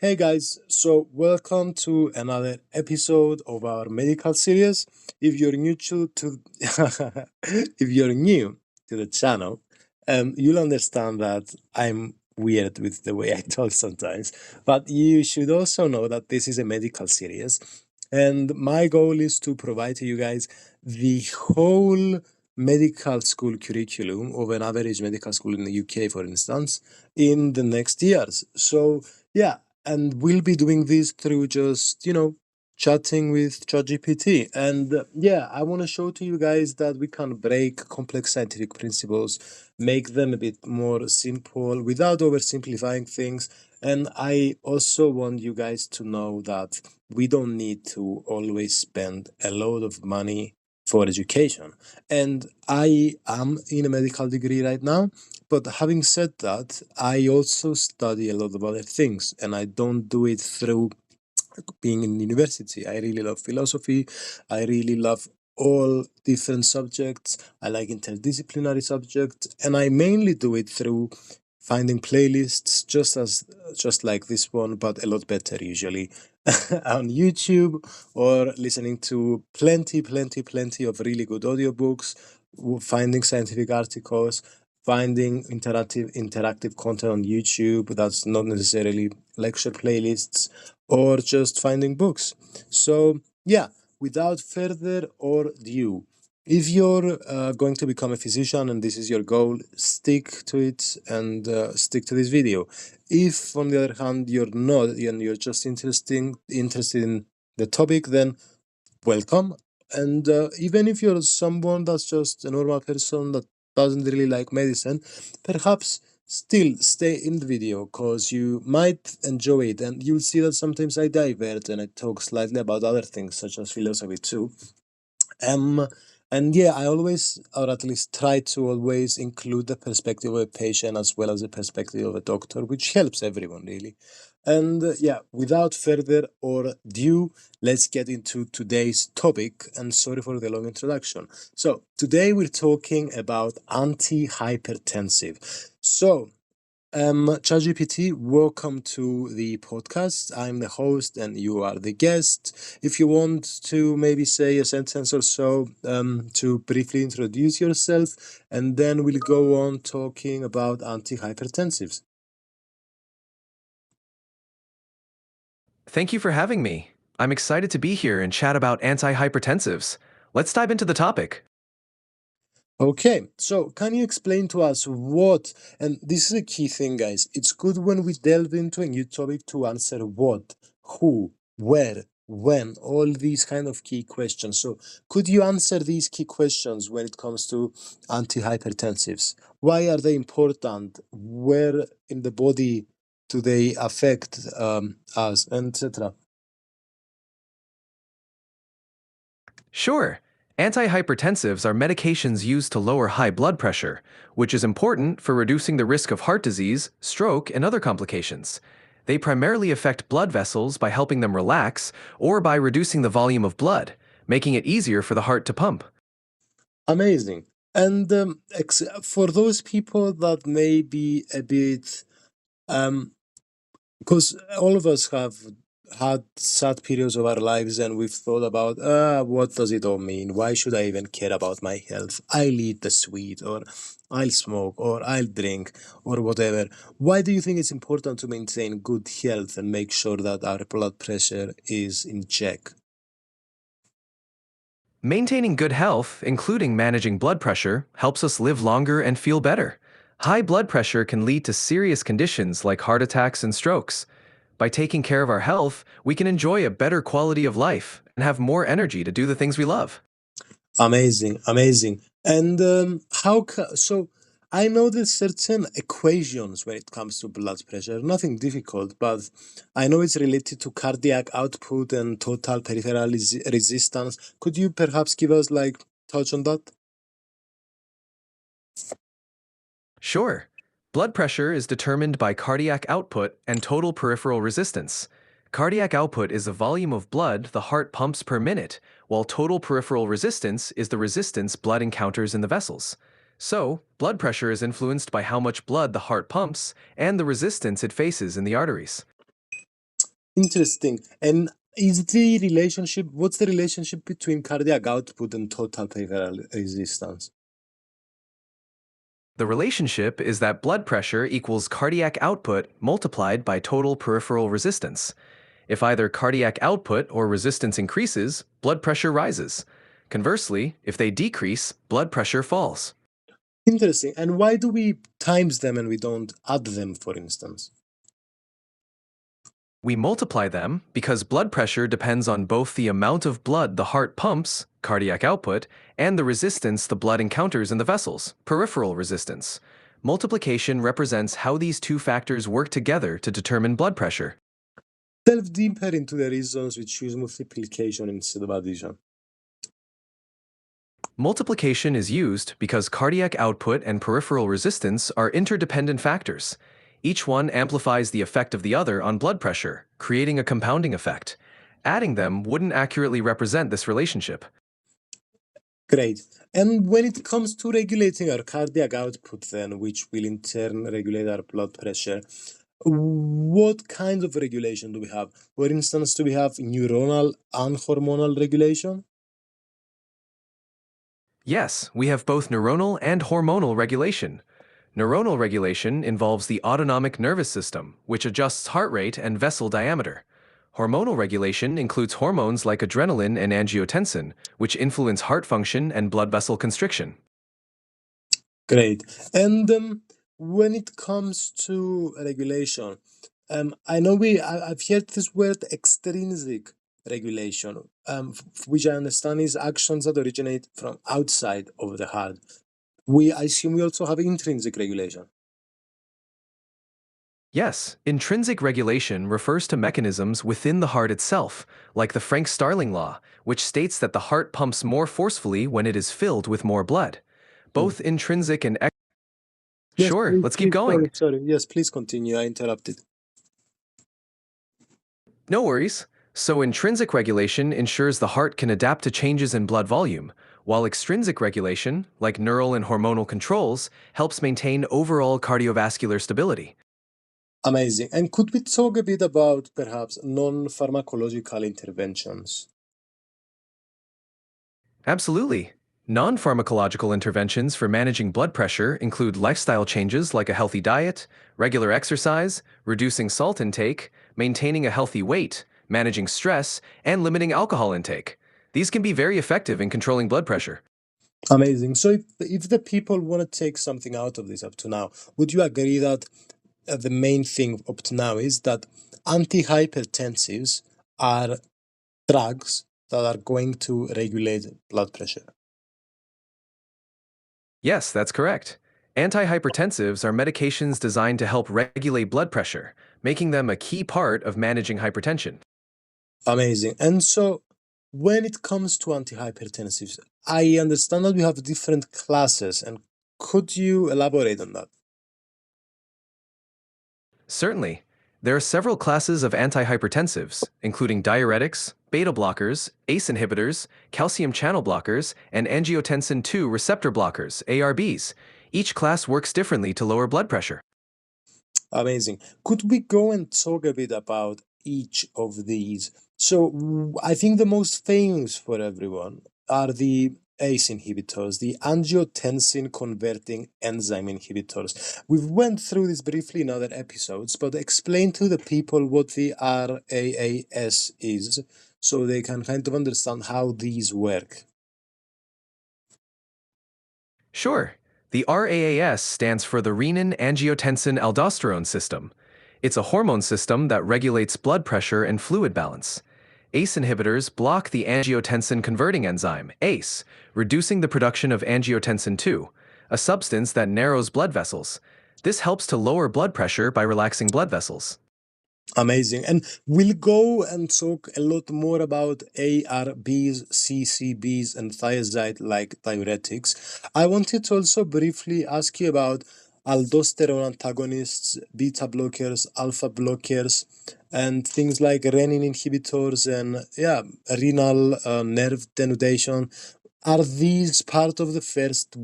Hey guys, so welcome to another episode of our medical series. If you're new to if you're new to the channel, you'll understand that I'm weird with the way I talk sometimes. But you should also know that this is a medical series, and my goal is to provide to you guys the whole medical school curriculum of an average medical school in the UK, for instance, in the next years. So yeah, and we'll be doing this through just chatting with ChatGPT. And yeah, I want to show to you guys that we can break complex scientific principles, make them a bit more simple without oversimplifying things. And I also want you guys to know that we don't need to always spend a lot of money for education. And I am in a medical degree right now, but having said that, I also study a lot of other things, and I don't do it through being in university. I really love philosophy. I really love all different subjects. I like interdisciplinary subjects, and I mainly do it through finding playlists just like this one, but a lot better usually on YouTube, or listening to plenty of really good audiobooks, finding scientific articles, finding interactive content on YouTube that's not necessarily lecture playlists, or just finding books. So, yeah, without further ado, if you're going to become a physician and this is your goal, stick to it and stick to this video. If, on the other hand, you're not and you're just interested in the topic, then welcome. And even if you're someone that's just a normal person that doesn't really like medicine, perhaps still stay in the video because you might enjoy it, and you'll see that sometimes I divert and I talk slightly about other things such as philosophy too. Um, and yeah, I always, or at least try to always include the perspective of a patient as well as the perspective of a doctor, which helps everyone really. And yeah, without further ado, let's get into today's topic. And sorry for the long introduction. So today we're talking about antihypertensive. So ChatGPT, welcome to the podcast. I'm the host and you are the guest. If you want to maybe say a sentence or so to briefly introduce yourself, and then we'll go on talking about antihypertensives. Thank you for having me. I'm excited to be here and chat about antihypertensives. Let's dive into the topic. Okay, so can you explain to us what, and this is a key thing, guys. It's good when we delve into a new topic to answer what, who, where, when, all these kind of key questions. So, could you answer these key questions when it comes to antihypertensives? Why are they important? Where in the body do they affect us, etc.? Sure, antihypertensives are medications used to lower high blood pressure, which is important for reducing the risk of heart disease, stroke, and other complications. They primarily affect blood vessels by helping them relax or by reducing the volume of blood, making it easier for the heart to pump. Amazing. And for those people that may be a bit um, because all of us have had sad periods of our lives and we've thought about, what does it all mean? Why should I even care about my health? I'll eat the sweet, or I'll smoke, or I'll drink, or whatever. Why do you think it's important to maintain good health and make sure that our blood pressure is in check? Maintaining good health, including managing blood pressure, helps us live longer and feel better. High blood pressure can lead to serious conditions like heart attacks and strokes. By taking care of our health, we can enjoy a better quality of life and have more energy to do the things we love. Amazing, amazing. And so I know there's certain equations when it comes to blood pressure, nothing difficult, but I know it's related to cardiac output and total peripheral resistance. Could you perhaps give us like touch on that? Sure, blood pressure is determined by cardiac output and total peripheral resistance. Cardiac output is the volume of blood the heart pumps per minute, while total peripheral resistance is the resistance blood encounters in the vessels. So, blood pressure is influenced by how much blood the heart pumps and the resistance it faces in the arteries. Interesting. And what's the relationship between cardiac output and total peripheral resistance? The relationship is that blood pressure equals cardiac output multiplied by total peripheral resistance. If either cardiac output or resistance increases, blood pressure rises. Conversely, if they decrease, blood pressure falls. Interesting. And why do we times them and we don't add them, for instance? We multiply them because blood pressure depends on both the amount of blood the heart pumps, cardiac output, and the resistance the blood encounters in the vessels, peripheral resistance. Multiplication represents how these two factors work together to determine blood pressure. Delve deeper into the reasons we choose multiplication instead of addition. Multiplication is used because cardiac output and peripheral resistance are interdependent factors. Each one amplifies the effect of the other on blood pressure, creating a compounding effect. Adding them wouldn't accurately represent this relationship. Great. And when it comes to regulating our cardiac output, then, which will in turn regulate our blood pressure, what kinds of regulation do we have? For instance, do we have neuronal and hormonal regulation? Yes, we have both neuronal and hormonal regulation. Neuronal regulation involves the autonomic nervous system, which adjusts heart rate and vessel diameter. Hormonal regulation includes hormones like adrenaline and angiotensin, which influence heart function and blood vessel constriction. Great. And when it comes to regulation, I've heard this word extrinsic regulation, which I understand is actions that originate from outside of the heart. I assume we also have intrinsic regulation. Yes, intrinsic regulation refers to mechanisms within the heart itself, like the Frank-Starling law, which states that the heart pumps more forcefully when it is filled with more blood. Hmm. Both intrinsic and Yes, Sure, let's keep please, sorry, going. sorry. Yes, please continue. I interrupted. No worries. So, intrinsic regulation ensures the heart can adapt to changes in blood volume, while extrinsic regulation, like neural and hormonal controls, helps maintain overall cardiovascular stability. Amazing. And could we talk a bit about perhaps non-pharmacological interventions? Absolutely. Non pharmacological interventions for managing blood pressure include lifestyle changes like a healthy diet, regular exercise, reducing salt intake, maintaining a healthy weight, managing stress, and limiting alcohol intake. These can be very effective in controlling blood pressure. Amazing. So if the people want to take something out of this up to now, would you agree that the main thing up to now is that antihypertensives are drugs that are going to regulate blood pressure? Yes, that's correct. Antihypertensives are medications designed to help regulate blood pressure, making them a key part of managing hypertension. Amazing. And so when it comes to antihypertensives, I understand that we have different classes, and could you elaborate on that? Certainly, there are several classes of antihypertensives, including diuretics, beta blockers, ACE inhibitors, calcium channel blockers, and angiotensin II receptor blockers, ARBs. Each class works differently to lower blood pressure. Amazing. Could we go and talk a bit about each of these? So, I think the most famous for everyone are the ACE inhibitors, the angiotensin converting enzyme inhibitors. We've went through this briefly in other episodes, but explain to the people what the RAAS is so they can kind of understand how these work. Sure, the RAAS stands for the renin-angiotensin-aldosterone system. It's a hormone system that regulates blood pressure and fluid balance. ACE inhibitors block the angiotensin converting enzyme, ACE, reducing the production of angiotensin II, a substance that narrows blood vessels. This helps to lower blood pressure by relaxing blood vessels. Amazing. And we'll go and talk a lot more about ARBs, CCBs, and thiazide like diuretics. I wanted to also briefly ask you about aldosterone antagonists, beta blockers, alpha blockers, and things like renin inhibitors and, yeah, renal nerve denudation. Are these part of the first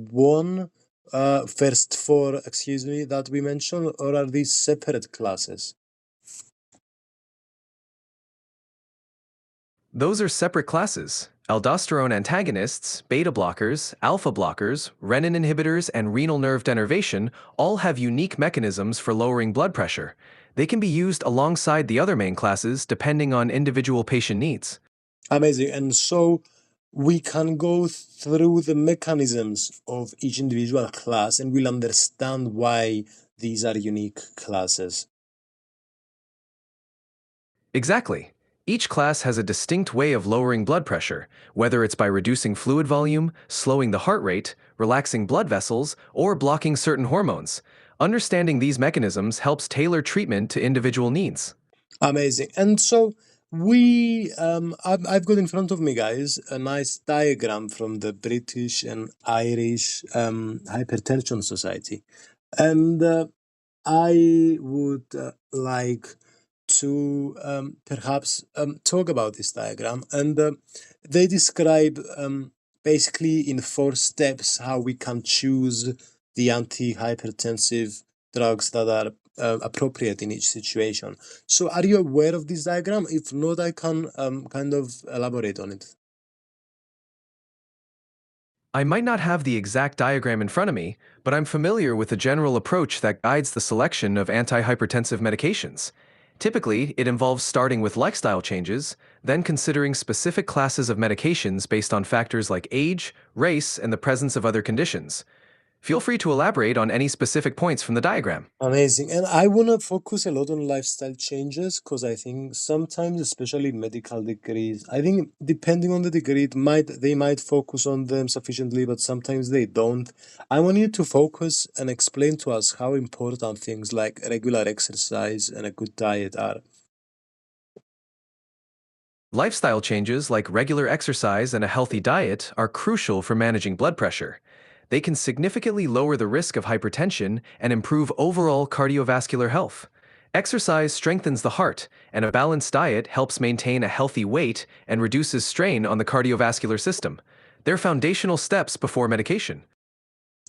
four, excuse me, that we mentioned, or are these separate classes? Those are separate classes. Aldosterone antagonists, beta blockers, alpha blockers, renin inhibitors, and renal nerve denervation all have unique mechanisms for lowering blood pressure. They can be used alongside the other main classes depending on individual patient needs. Amazing. And so we can go through the mechanisms of each individual class and we'll understand why these are unique classes. Exactly. Each class has a distinct way of lowering blood pressure, whether it's by reducing fluid volume, slowing the heart rate, relaxing blood vessels, or blocking certain hormones. Understanding these mechanisms helps tailor treatment to individual needs. Amazing. And so I've got in front of me, guys, a nice diagram from the British and Irish Hypertension Society. And I would like to perhaps talk about this diagram. And they describe basically in 4 steps how we can choose the antihypertensive drugs that are appropriate in each situation. So, are you aware of this diagram? If not, I can kind of elaborate on it. I might not have the exact diagram in front of me, but I'm familiar with the general approach that guides the selection of antihypertensive medications. Typically, it involves starting with lifestyle changes, then considering specific classes of medications based on factors like age, race, and the presence of other conditions. Feel free to elaborate on any specific points from the diagram. Amazing. And I want to focus a lot on lifestyle changes because I think sometimes, especially in medical degrees, I think depending on the degree, they might focus on them sufficiently, but sometimes they don't. I want you to focus and explain to us how important things like regular exercise and a good diet are. Lifestyle changes like regular exercise and a healthy diet are crucial for managing blood pressure. They can significantly lower the risk of hypertension and improve overall cardiovascular health. Exercise strengthens the heart, and a balanced diet helps maintain a healthy weight and reduces strain on the cardiovascular system. They're foundational steps before medication.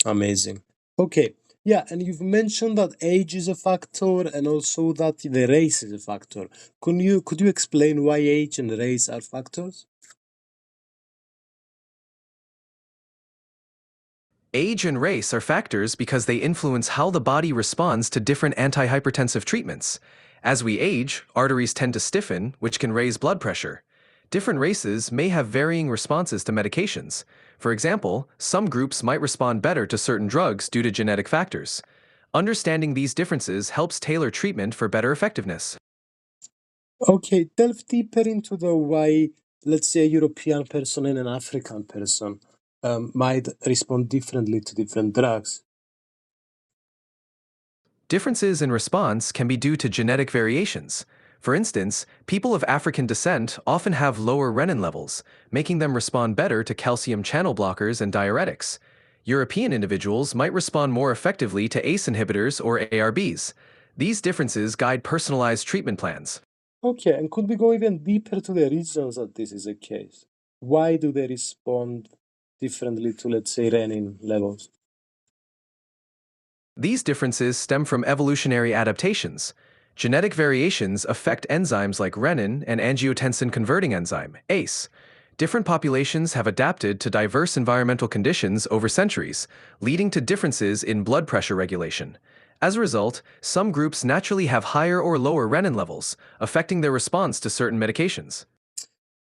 Amazing. Okay. Yeah, and you've mentioned that age is a factor and also that the race is a factor. Could you explain why age and race are factors? Age and race are factors because they influence how the body responds to different antihypertensive treatments. As we age, arteries tend to stiffen, which can raise blood pressure. Different races may have varying responses to medications. For example, some groups might respond better to certain drugs due to genetic factors. Understanding these differences helps tailor treatment for better effectiveness. Okay, delve deeper into the why, let's say, a European person and an African person might respond differently to different drugs. Differences in response can be due to genetic variations. For instance, people of African descent often have lower renin levels, making them respond better to calcium channel blockers and diuretics. European individuals might respond more effectively to ACE inhibitors or ARBs. These differences guide personalized treatment plans. Okay, and could we go even deeper to the reasons that this is the case? Why do they respond differently to, let's say, renin levels? These differences stem from evolutionary adaptations. Genetic variations affect enzymes like renin and angiotensin converting enzyme, ACE. Different populations have adapted to diverse environmental conditions over centuries, leading to differences in blood pressure regulation. As a result, some groups naturally have higher or lower renin levels, affecting their response to certain medications.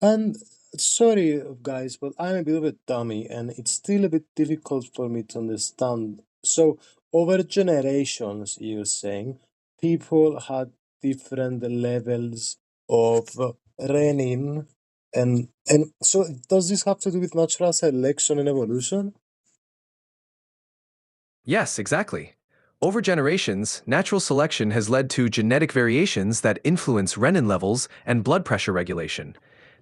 And sorry, guys, but I'm a bit of a dummy, and it's still a bit difficult for me to understand. So, over generations, you're saying people had different levels of renin, and so does this have to do with natural selection and evolution? Yes, exactly. Over generations, natural selection has led to genetic variations that influence renin levels and blood pressure regulation.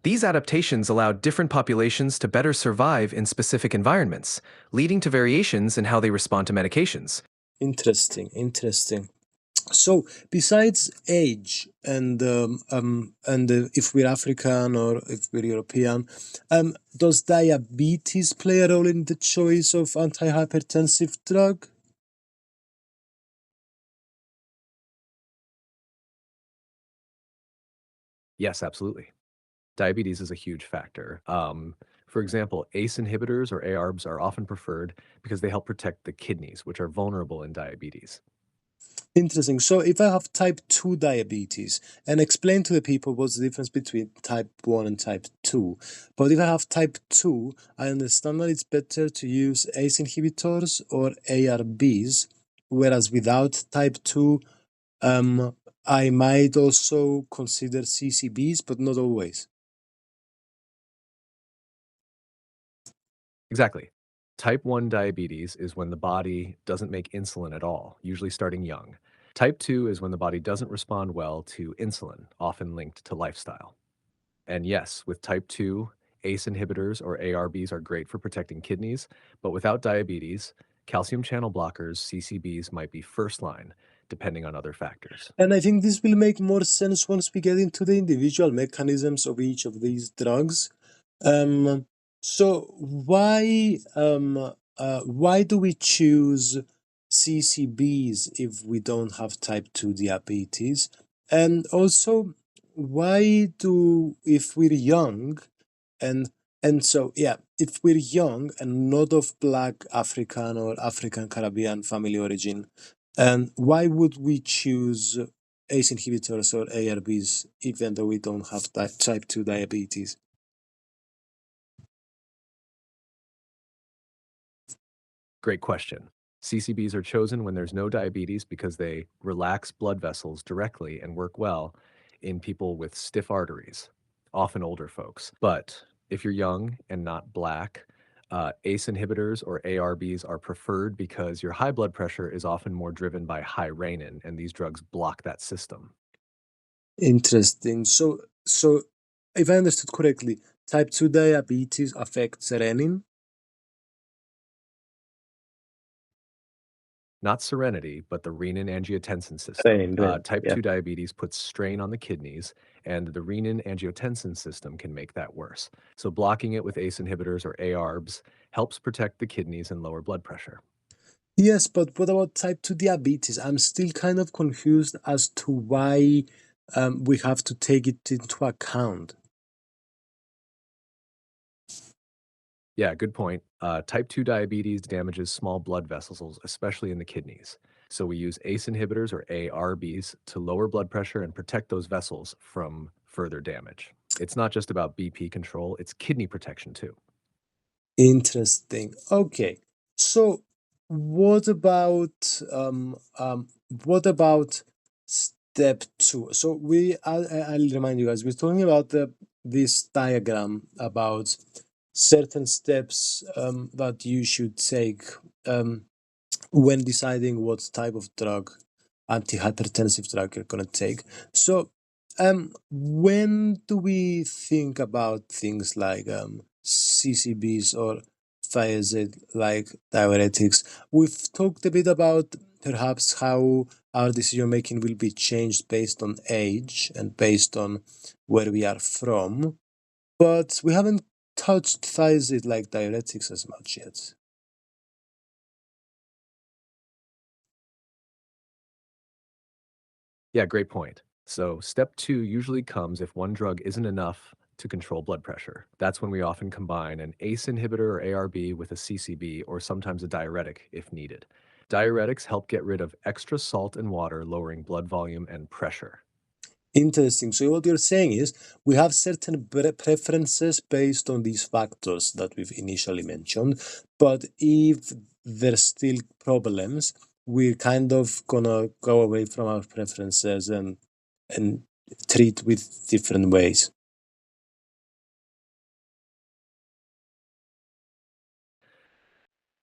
These adaptations allowed different populations to better survive in specific environments, leading to variations in how they respond to medications. Interesting, interesting. So, besides age and if we're African or if we're European, does diabetes play a role in the choice of antihypertensive drug? Yes, absolutely. Diabetes is a huge factor. For example, ACE inhibitors or ARBs are often preferred because they help protect the kidneys, which are vulnerable in diabetes. Interesting. So if I have type 2 diabetes, and explain to the people what's the difference between type 1 and type 2. But if I have type 2, I understand that it's better to use ACE inhibitors or ARBs, whereas without type 2, I might also consider CCBs, but not always. Exactly. Type 1 diabetes is when the body doesn't make insulin at all, usually starting young. Type 2 is when the body doesn't respond well to insulin, often linked to lifestyle. And yes, with type 2, ACE inhibitors or ARBs are great for protecting kidneys, but without diabetes, calcium channel blockers, CCBs, might be first line, depending on other factors. And I think this will make more sense once we get into the individual mechanisms of each of these drugs. Um, so why do we choose CCBs if we don't have type 2 diabetes? And also, why do if we're young and so yeah, if we're young and not of Black African or African Caribbean family origin, and why would we choose ACE inhibitors or ARBs even though we don't have type 2 diabetes? Great question. CCBs are chosen when there's no diabetes because they relax blood vessels directly and work well in people with stiff arteries, often older folks. But if you're young and not Black, ACE inhibitors or ARBs are preferred because your high blood pressure is often more driven by high renin, and these drugs block that system. Interesting. So if I understood correctly, type 2 diabetes affects renin. Not serenity, but the renin-angiotensin system. Renin, Type yeah. 2 diabetes puts strain on the kidneys, and the renin-angiotensin system can make that worse. So, blocking it with ACE inhibitors or ARBs helps protect the kidneys and lower blood pressure. Yes, but what about type 2 diabetes? I'm still kind of confused as to why we have to take it into account. Yeah, good point. Type 2 diabetes damages small blood vessels, especially in the kidneys. So, we use ACE inhibitors or ARBs to lower blood pressure and protect those vessels from further damage. It's not just about BP control, it's kidney protection too. Interesting. Okay. So what about um um what about step two? So I'll remind you guys, we're talking about this diagram about certain steps that you should take um when deciding what type of drug, antihypertensive drug you're gonna take. So, when do we think about things like CCBs or thiazide like diuretics? We've talked a bit about perhaps how our decision making will be changed based on age and based on where we are from, but we haven't touched thiazide like diuretics as much yet. Yeah, great point. So, step two usually comes if one drug isn't enough to control blood pressure. That's when we often combine an ACE inhibitor or ARB with a CCB or sometimes a diuretic if needed. Diuretics help get rid of extra salt and water, lowering blood volume and pressure. Interesting. So what you're saying is we have certain preferences based on these factors that we've initially mentioned, but if there's still problems, we're kind of gonna go away from our preferences and treat with different ways.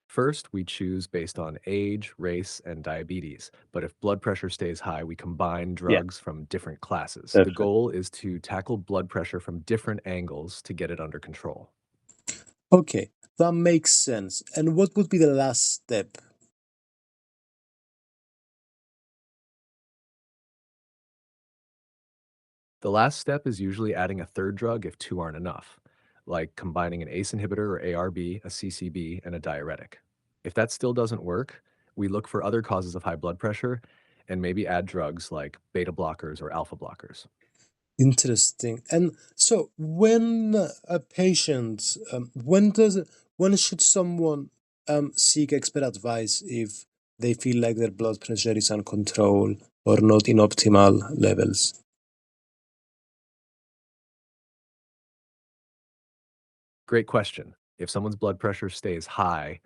First, we choose based on age, race, and diabetes. But if blood pressure stays high, we combine Yeah, drugs from different classes. The perfect. goal is to tackle blood pressure from different angles to get it under control. Okay, that makes sense. And what would be the last step? The last step is usually adding a third drug if two aren't enough, like combining an ACE inhibitor or ARB, a CCB, and a diuretic. If that still doesn't work, we look for other causes of high blood pressure and maybe add drugs like beta blockers or alpha blockers. Interesting. And so, when a patient, when should someone seek expert advice if they feel like their blood pressure is uncontrolled or not in optimal levels? Great question. If someone's blood pressure stays high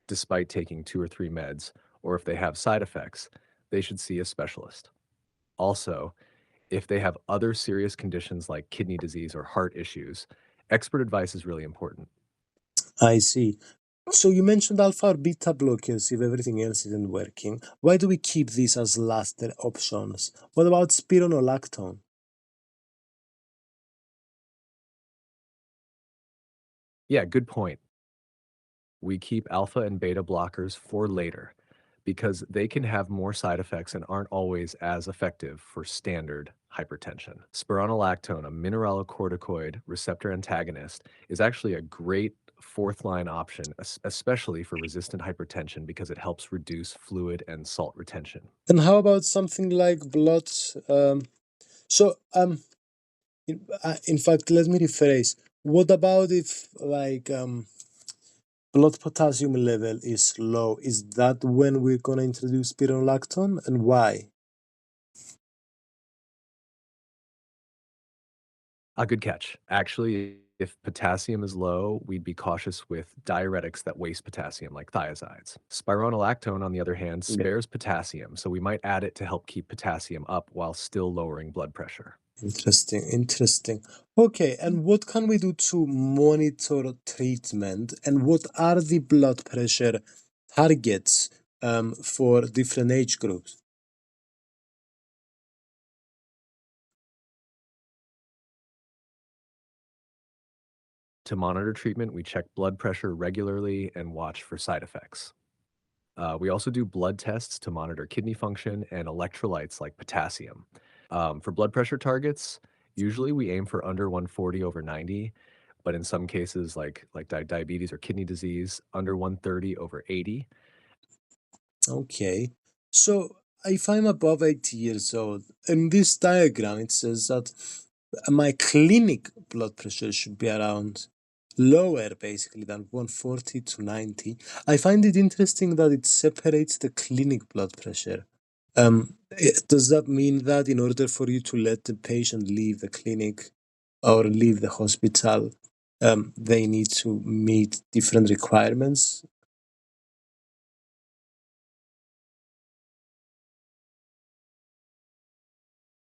despite taking 2 or 3 meds, or if they have side effects, they should see a specialist. Also, if they have other serious conditions like kidney disease or heart issues, expert advice is really important. I see. So you mentioned alpha or beta blockers if everything else isn't working. Why do we keep these as last options? What about spironolactone? Yeah, good point. We keep alpha and beta blockers for later because they can have more side effects and aren't always as effective for standard hypertension. Spironolactone, a mineralocorticoid receptor antagonist, is actually a great fourth line option, especially for resistant hypertension because it helps reduce fluid and salt retention. And how about something like blood? So, in fact, let me rephrase. What about if, like, blood potassium level is low? Is that when we're gonna introduce spironolactone, and why? A good catch. Actually, if potassium is low, we'd be cautious with diuretics that waste potassium, like thiazides. Spironolactone, on the other hand, Yeah. spares potassium, so we might add it to help keep potassium up while still lowering blood pressure. Interesting, interesting. Okay, and what can we do to monitor treatment, and what are the blood pressure targets for different age groups? To monitor treatment, we check blood pressure regularly and watch for side effects. We also do blood tests to monitor kidney function and electrolytes like potassium. For blood pressure targets, usually we aim for under 140 over 90, but in some cases, like diabetes or kidney disease, under 130 over 80. Okay, so if I'm above 80 years old, in this diagram it says that my clinic blood pressure should be around lower basically than 140 to 90. I find it interesting that it separates the clinic blood pressure. Does that mean that in order for you to let the patient leave the clinic or leave the hospital, they need to meet different requirements?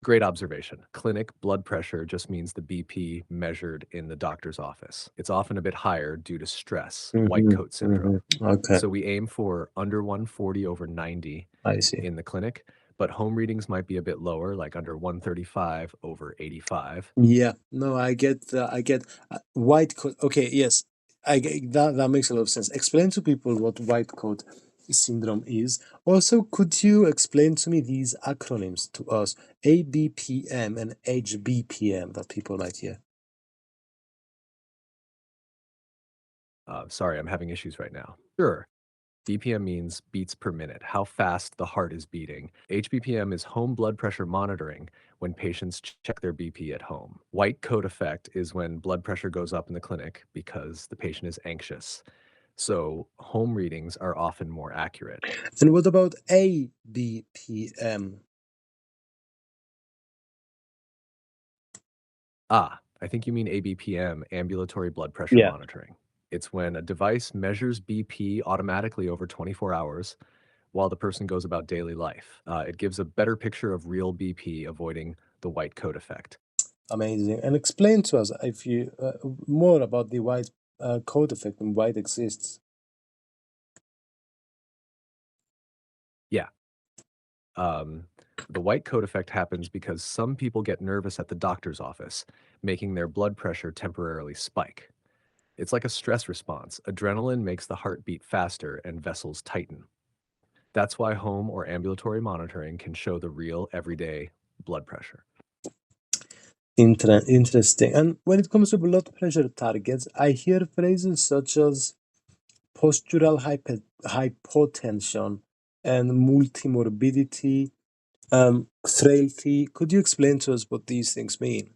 Great observation. Clinic blood pressure just means the BP measured in the doctor's office. It's often a bit higher due to stress, white coat syndrome. Okay, So we aim for under 140 over 90 I see. in the clinic, but home readings might be a bit lower, like under 135 over 85. Yeah, no, I get white coat. Okay, yes, I get that. That makes a lot of sense. Explain to people what white coat syndrome is. Also, could you explain to me these acronyms to us, ABPM and HBPM, that people might hear? Sorry, I'm having issues right now. Sure. BPM means beats per minute, how fast the heart is beating. HBPM is home blood pressure monitoring when patients check their BP at home. White coat effect is when blood pressure goes up in the clinic because the patient is anxious. So home readings are often more accurate. And what about ABPM? I think you mean ABPM, ambulatory blood pressure Yeah. monitoring. It's when a device measures BP automatically over 24 hours while the person goes about daily life. It gives a better picture of real BP, avoiding the white coat effect. Amazing. And explain to us if you more about the white coat effect and why it exists. Yeah. Um, the white coat effect happens because some people get nervous at the doctor's office, making their blood pressure temporarily spike. It's like a stress response. Adrenaline makes the heart beat faster and vessels tighten. That's why home or ambulatory monitoring can show the real everyday blood pressure. Interesting. And when it comes to blood pressure targets, I hear phrases such as postural hypotension and multimorbidity. frailty. Could you explain to us what these things mean?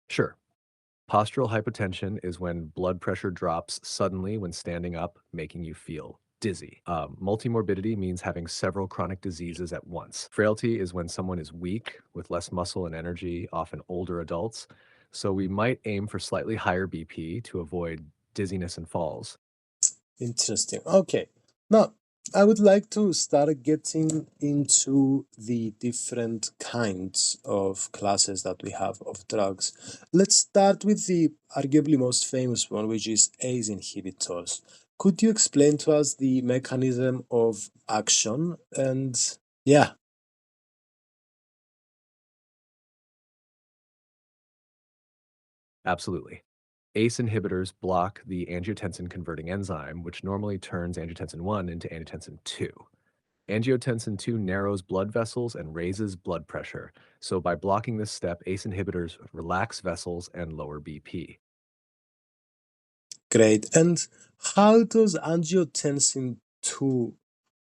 Sure. Postural hypotension is when blood pressure drops suddenly when standing up, making you feel dizzy. Multimorbidity means having several chronic diseases at once. Frailty is when someone is weak with less muscle and energy, often older adults. So we might aim for slightly higher BP to avoid dizziness and falls. Interesting. Okay. Now, I would like to start getting into the different kinds of classes that we have of drugs. Let's start with the arguably most famous one, which is ACE inhibitors. Could you explain to us the mechanism of action? And yeah, Absolutely. ACE inhibitors block the angiotensin converting enzyme, which normally turns angiotensin 1 into angiotensin 2. Angiotensin 2 narrows blood vessels and raises blood pressure. So, by blocking this step, ACE inhibitors relax vessels and lower BP. great. And how does angiotensin 2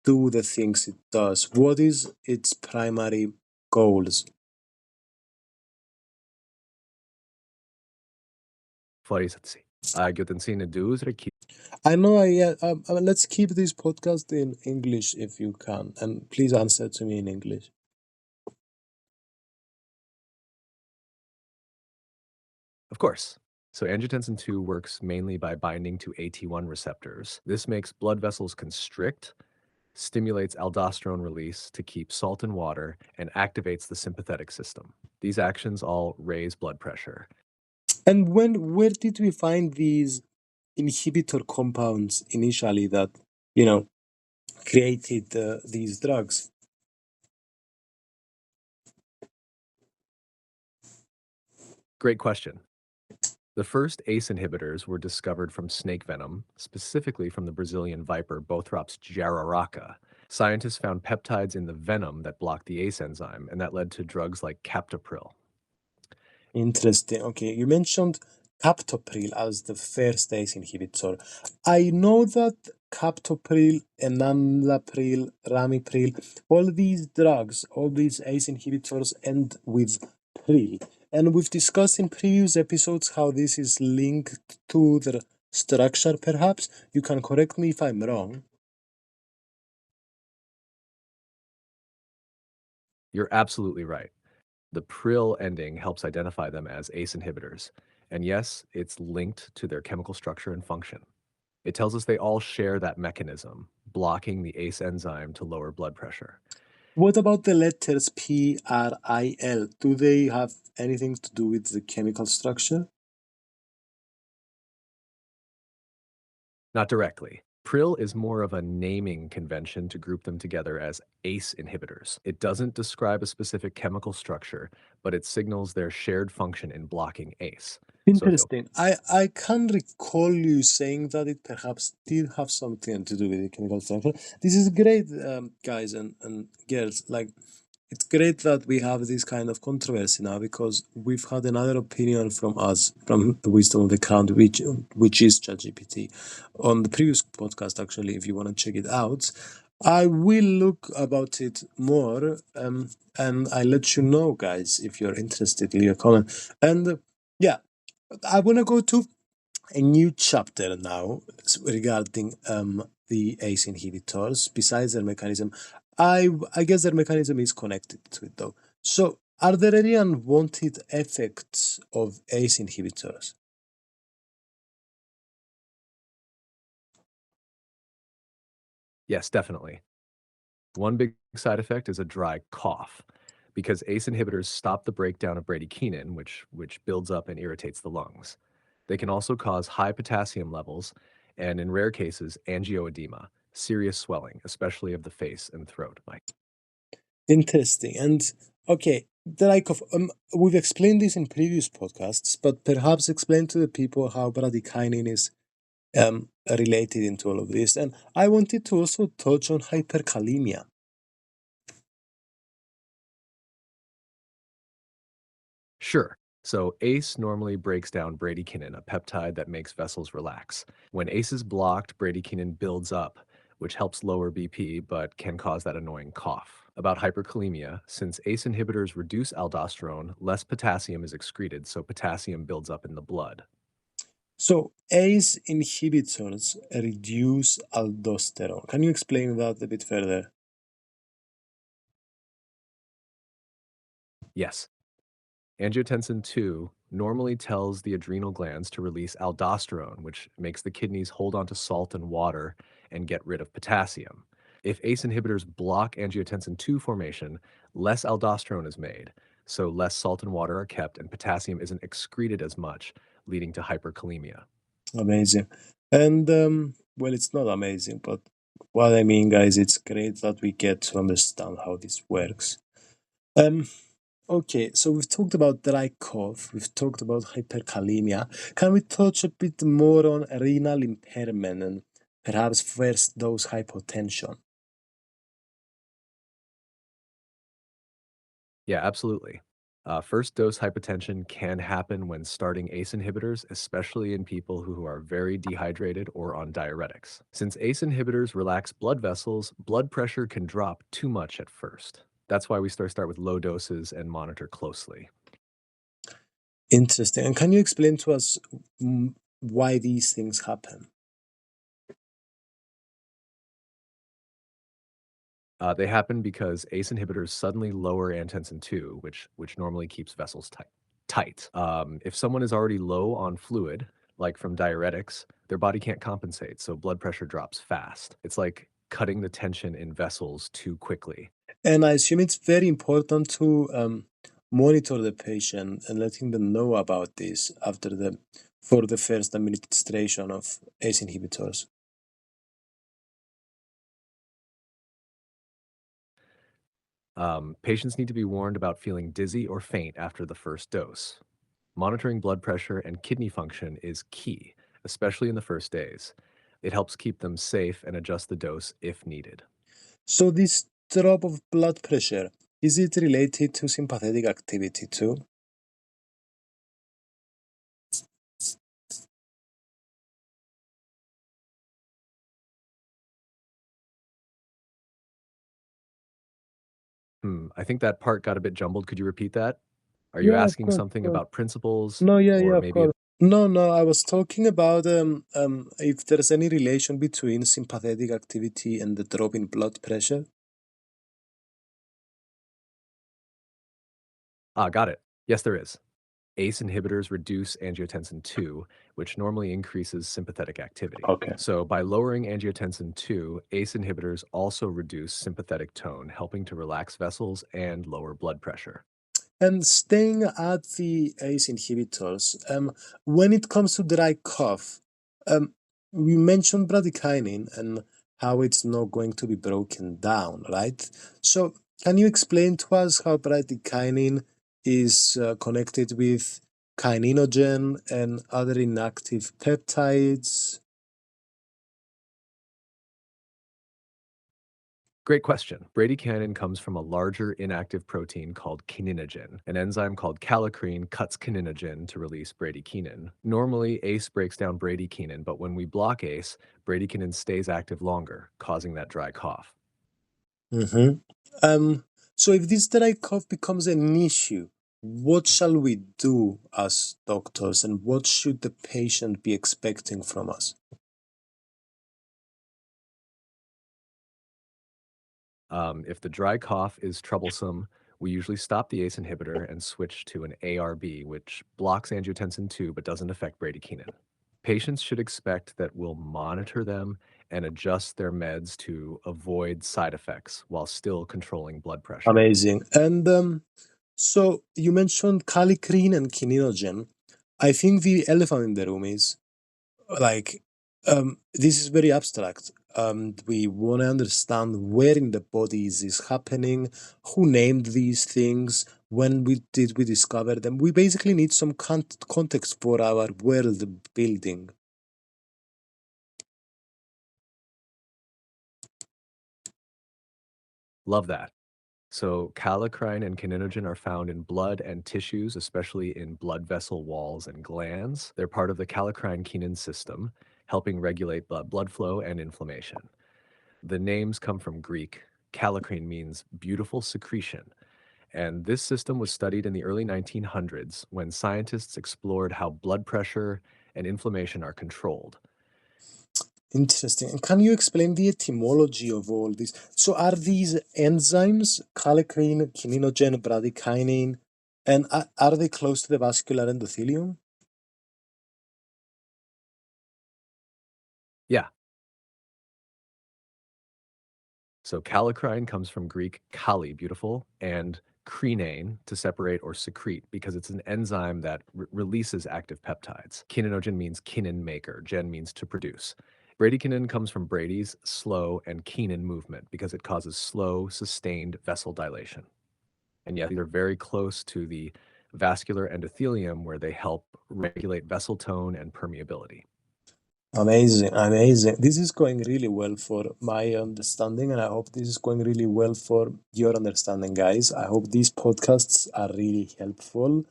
do the things it does? What is its primary goals? Fuorisetsi. Angiotensin 2 I know. Let's keep this podcast in English if you can, and please answer to me in English. Of course. So, angiotensin 2 works mainly by binding to AT1 receptors. This makes blood vessels constrict, stimulates aldosterone release to keep salt in water, and activates the sympathetic system. These actions all raise blood pressure. And where did we find these inhibitor compounds initially that you know created these drugs? Great question. The first ACE inhibitors were discovered from snake venom, specifically from the Brazilian viper Bothrops jararaca. Scientists found peptides in the venom that blocked the ACE enzyme, and that led to drugs like captopril. Interesting. Okay, you mentioned captopril as the first ACE inhibitor. I know that captopril, enalapril, ramipril, all these drugs, all these ACE inhibitors end with pril. And we've discussed in previous episodes how this is linked to the structure, perhaps. You can correct me if I'm wrong. You're absolutely right. The pril ending helps identify them as ACE inhibitors. And yes, it's linked to their chemical structure and function. It tells us they all share that mechanism, blocking the ACE enzyme to lower blood pressure. What about the letters P, R, I, L? Do they have anything to do with the chemical structure? Not directly. Pril is more of a naming convention to group them together as ACE inhibitors. It doesn't describe a specific chemical structure, but it signals their shared function in blocking ACE. So if Interesting. I can recall you saying that it perhaps did have something to do with the chemical structure. This is great, guys and girls. Like, it's great that we have this kind of controversy now because we've had another opinion from us, from the wisdom of the crowd, which is ChatGPT, on the previous podcast. Actually, if you want to check it out, I will look about it more, and I let you know, guys, if you're interested. Leave a comment, and yeah, I want to go to a new chapter now regarding the ACE inhibitors. Besides their mechanism, I guess their mechanism is connected to it though. So, are there any unwanted effects of ACE inhibitors? yes, definitely. One big side effect is a dry cough because ACE inhibitors stop the breakdown of bradykinin, which builds up and irritates the lungs. They can also cause high potassium levels and, in rare cases, angioedema, serious swelling, especially of the face and throat. Interesting. And okay, we've explained this in previous podcasts, but perhaps explain to the people how bradykinin is related into all of this. And I wanted to also touch on hyperkalemia. Sure. So ACE normally breaks down bradykinin, a peptide that makes vessels relax. When ACE is blocked, bradykinin builds up, which helps lower BP but can cause that annoying cough. About hyperkalemia, since ACE inhibitors reduce aldosterone, less potassium is excreted, so potassium builds up in the blood. So ACE inhibitors reduce aldosterone. Can you explain that a bit further? Yes, angiotensin II normally tells the adrenal glands to release aldosterone, which makes the kidneys hold onto salt and water and get rid of potassium. If ACE inhibitors block angiotensin II formation, less aldosterone is made, so less salt and water are kept and potassium isn't excreted as much, leading to hyperkalemia. Amazing. And well, it's not amazing, but what I mean, guys, it's great that we get to understand how this works. Um, okay, so we've talked about dry cough, we've talked about hyperkalemia. Can we touch a bit more on renal impairment and perhaps first dose hypotension? Yeah, absolutely. First dose hypotension can happen when starting ACE inhibitors, especially in people who are very dehydrated or on diuretics. Since ACE inhibitors relax blood vessels, blood pressure can drop too much at first. That's why we start with low doses and monitor closely. Interesting. And can you explain to us why these things happen? They happen because ACE inhibitors suddenly lower angiotensin II, which normally keeps vessels tight. If someone is already low on fluid, like from diuretics, their body can't compensate, so blood pressure drops fast. It's like cutting the tension in vessels too quickly. And I assume it's very important to monitor the patient and letting them know about this after the for the first administration of ACE inhibitors. Patients need to be warned about feeling dizzy or faint after the first dose. Monitoring blood pressure and kidney function is key, especially in the first days. It helps keep them safe and adjust the dose if needed. So this drop of blood pressure, is it related to sympathetic activity too? I think that part got a bit jumbled. Could you repeat that? Are you Yeah, of asking course, of something course. about principles No, yeah, or yeah, of maybe course. No, no, I was talking about if there's any relation between sympathetic activity and the drop in blood pressure. got it. Yes, there is. ACE inhibitors reduce angiotensin II, which normally increases sympathetic activity. Okay. So, by lowering angiotensin II, ACE inhibitors also reduce sympathetic tone, helping to relax vessels and lower blood pressure. And staying at the ACE inhibitors, when it comes to dry cough, we mentioned bradykinin and how it's not going to be broken down, right? So, can you explain to us how bradykinin is connected with kininogen and other inactive peptides? Great question. Bradykinin comes from a larger inactive protein called kininogen. An enzyme called kallikrein cuts kininogen to release bradykinin. Normally, ACE breaks down bradykinin, but when we block ACE, bradykinin stays active longer, causing that dry cough. Mm-hmm. So if this dry cough becomes an issue, what shall we do as doctors and what should the patient be expecting from us? If the dry cough is troublesome, we usually stop the ACE inhibitor and switch to an ARB, which blocks angiotensin II but doesn't affect bradykinin. Patients should expect that we'll monitor them and adjust their meds to avoid side effects while still controlling blood pressure. Amazing. And so you mentioned kallikrein and kininogen. I think the elephant in the room is like this is very abstract. We want to understand where in the body is this happening, who named these things, when we discover them. We basically need some context for our world building. Love that. So, kallikrein and kininogen are found in blood and tissues, especially in blood vessel walls and glands. They're part of the kallikrein kinin system, helping regulate blood flow and inflammation. The names come from Greek. Kallikrein means beautiful secretion. And this system was studied in the early 1900s when scientists explored how blood pressure and inflammation are controlled. Interesting. And can you explain the etymology of all this? So are these enzymes, kallikrein, kininogen, bradykinin, and are they close to the vascular endothelium? Yeah, so kallikrein comes from Greek kali, beautiful, and krenane, to separate or secrete, because it's an enzyme that releases active peptides. Kininogen means kinin maker, gen means to produce. Bradykinin comes from Brady's slow and kinin movement because it causes slow, sustained vessel dilation. And yet these are very close to the vascular endothelium where they help regulate vessel tone and permeability. Amazing, amazing. This is going really well for my understanding, and I hope this is going really well for your understanding, guys. I hope these podcasts are really helpful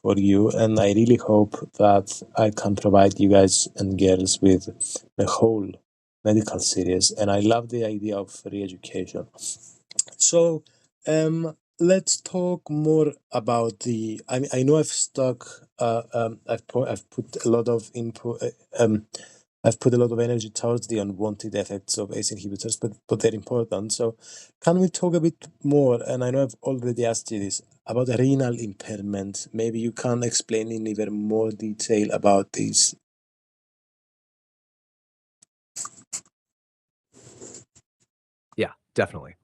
for you, and I really hope that I can provide you guys and girls with the whole medical series. And I love the idea of free education. So, let's talk more about the. I know I've stuck. I've put a lot of input. I've put a lot of energy towards the unwanted effects of ACE inhibitors, but they're important. So, can we talk a bit more? And I know I've already asked you this about renal impairment. Maybe you can explain in even more detail about this. Yeah, definitely.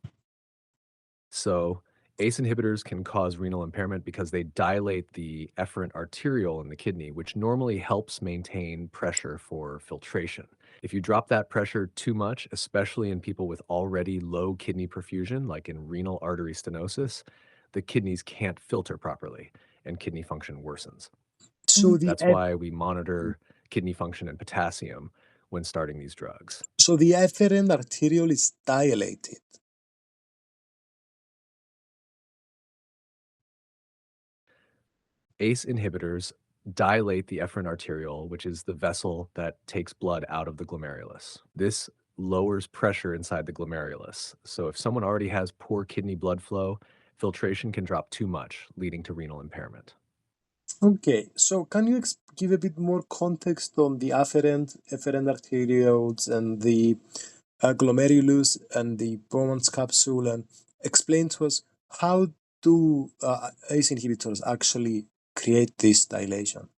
So ACE inhibitors can cause renal impairment because they dilate the efferent arteriole in the kidney, which normally helps maintain pressure for filtration. If you drop that pressure too much, especially in people with already low kidney perfusion, like in renal artery stenosis, the kidneys can't filter properly and kidney function worsens. So the That's why we monitor kidney function and potassium when starting these drugs. so the afferent arteriole is dilated. ACE inhibitors dilate the efferent arteriole, which is the vessel that takes blood out of the glomerulus. This lowers pressure inside the glomerulus. So if someone already has poor kidney blood flow, filtration can drop too much, leading to renal impairment. Okay, so can you give a bit more context on the afferent arterioles and the glomerulus and the Bowman's capsule, and explain to us how do ACE inhibitors actually create this dilation?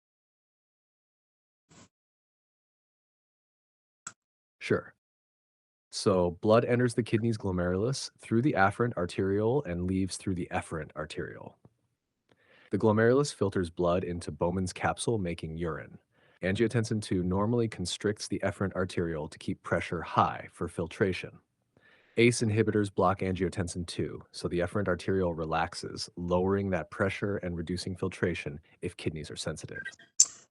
Sure. So blood enters the kidney's glomerulus through the afferent arteriole and leaves through the efferent arteriole. The glomerulus filters blood into Bowman's capsule, making urine. Angiotensin II normally constricts the efferent arteriole to keep pressure high for filtration. ACE inhibitors block angiotensin II, so the efferent arteriole relaxes, lowering that pressure and reducing filtration if kidneys are sensitive.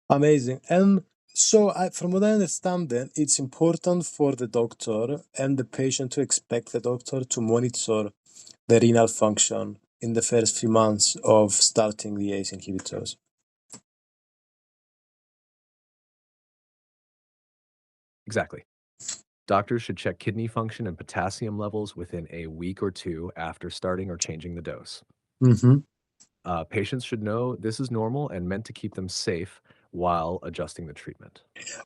Amazing. And so, from what I understand, then it's important for the doctor and the patient to expect the doctor to monitor the renal function in the first few months of starting the ACE inhibitors. Exactly. Doctors should check kidney function and potassium levels within a week or two after starting or changing the dose. Mm-hmm. Patients should know this is normal and meant to keep them safe while adjusting the treatment.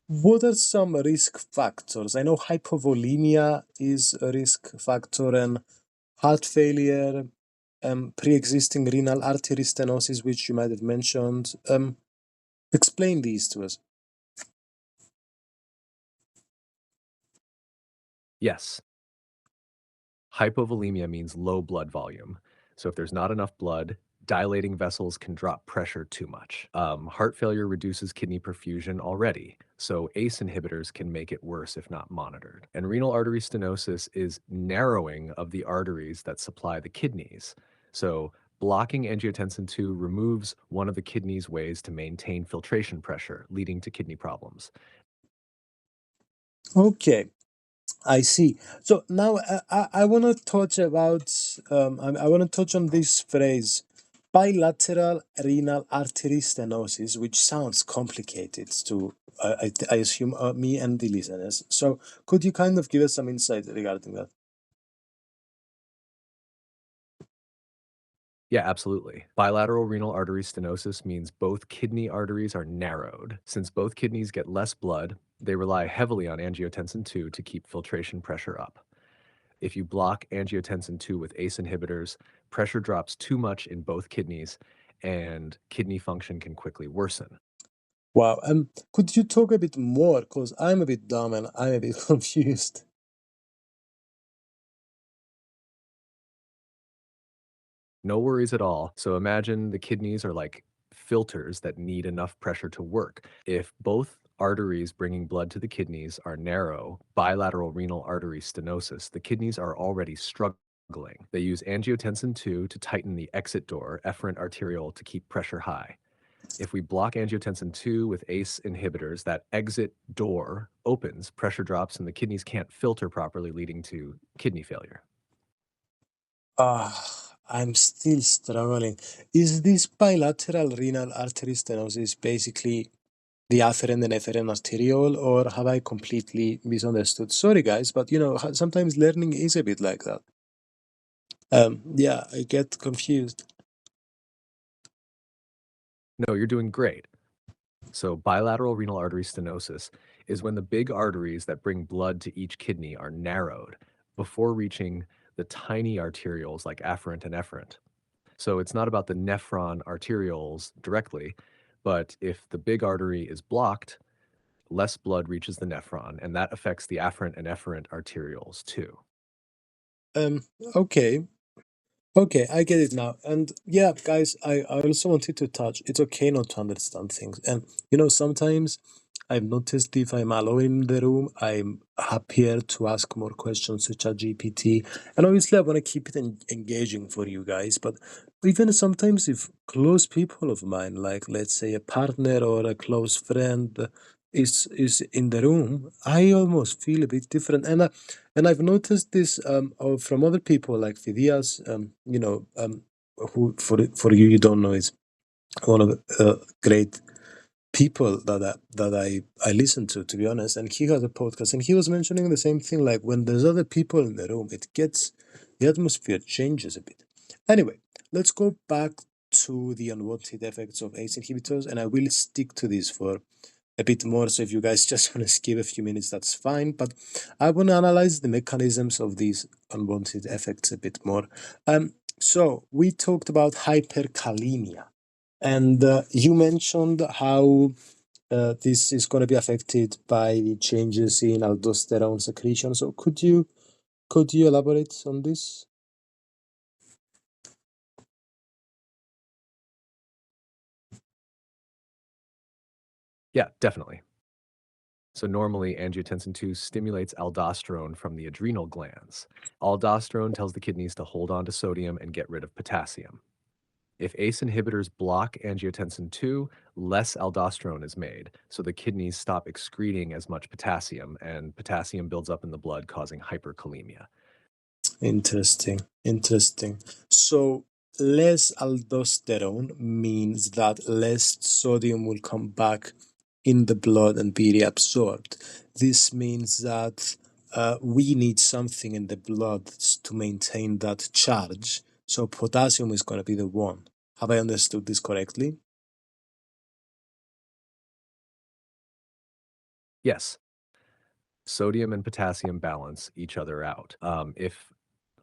What are some risk factors? I know hypovolemia is a risk factor, and heart failure, pre-existing renal artery stenosis, which you might have mentioned. Explain these to us. Yes, hypovolemia means low blood volume. So if there's not enough blood, dilating vessels can drop pressure too much. Heart failure reduces kidney perfusion already, so ACE inhibitors can make it worse if not monitored. And renal artery stenosis is narrowing of the arteries that supply the kidneys. So blocking angiotensin II removes one of the kidney's ways to maintain filtration pressure, leading to kidney problems. Okay, I see. So now I want to touch about I want to touch on this phrase, bilateral renal artery stenosis, which sounds complicated to, I assume, me and the listeners. So, could you kind of give us some insight regarding that? Yeah, absolutely. Bilateral renal artery stenosis means both kidney arteries are narrowed. Since both kidneys get less blood, they rely heavily on angiotensin II to keep filtration pressure up. If you block angiotensin II with ACE inhibitors, pressure drops too much in both kidneys and kidney function can quickly worsen. Wow. Could you talk a bit more? Because I'm a bit dumb and I'm a bit confused. No worries at all. So imagine the kidneys are like filters that need enough pressure to work. If both arteries bringing blood to the kidneys are narrow, bilateral renal artery stenosis, the kidneys are already struggling. They use angiotensin II to tighten the exit door, efferent arteriole, to keep pressure high. If we block angiotensin II with ACE inhibitors, that exit door opens, pressure drops, and the kidneys can't filter properly, leading to kidney failure. I'm still struggling. Is this bilateral renal artery stenosis basically the afferent and efferent arteriole, or have I completely misunderstood? Sorry, guys, but sometimes learning is a bit like that. Yeah, I get confused. No, you're doing great. So, bilateral renal artery stenosis is when the big arteries that bring blood to each kidney are narrowed before reaching the tiny arterioles like afferent and efferent. So, it's not about the nephron arterioles directly, but if the big artery is blocked, less blood reaches the nephron, and that affects the afferent and efferent arterioles too. Um, okay. Okay, I get it now. And yeah, guys, I also wanted to touch, it's okay not to understand things. And sometimes I've noticed if I'm alone in the room, I'm happier to ask more questions to ChatGPT. And obviously I want to keep it engaging for you guys. But even sometimes if close people of mine, like let's say a partner or a close friend is in the room, I almost feel a bit different. And I've noticed this from other people like Phidias, who for you don't know is one of the great people that I listen to be honest. And he has a podcast, and he was mentioning the same thing. Like when there's other people in the room, the atmosphere changes a bit. Anyway, let's go back to the unwanted effects of ACE inhibitors, and I will stick to this for a bit more. So if you guys just want to skip a few minutes, that's fine. But I want to analyze the mechanisms of these unwanted effects a bit more. So we talked about hyperkalemia, and you mentioned how this is going to be affected by the changes in aldosterone secretion. So could you elaborate on this? Yeah, definitely. So normally angiotensin II stimulates aldosterone from the adrenal glands. Aldosterone tells the kidneys to hold on to sodium and get rid of potassium. If ACE inhibitors block angiotensin II, less aldosterone is made, so the kidneys stop excreting as much potassium, and potassium builds up in the blood, causing hyperkalemia. Interesting. Interesting. So less aldosterone means that less sodium will come back in the blood and be reabsorbed. This means that we need something in the blood to maintain that charge. So potassium is going to be the one. Have I understood this correctly? Yes, sodium and potassium balance each other out. If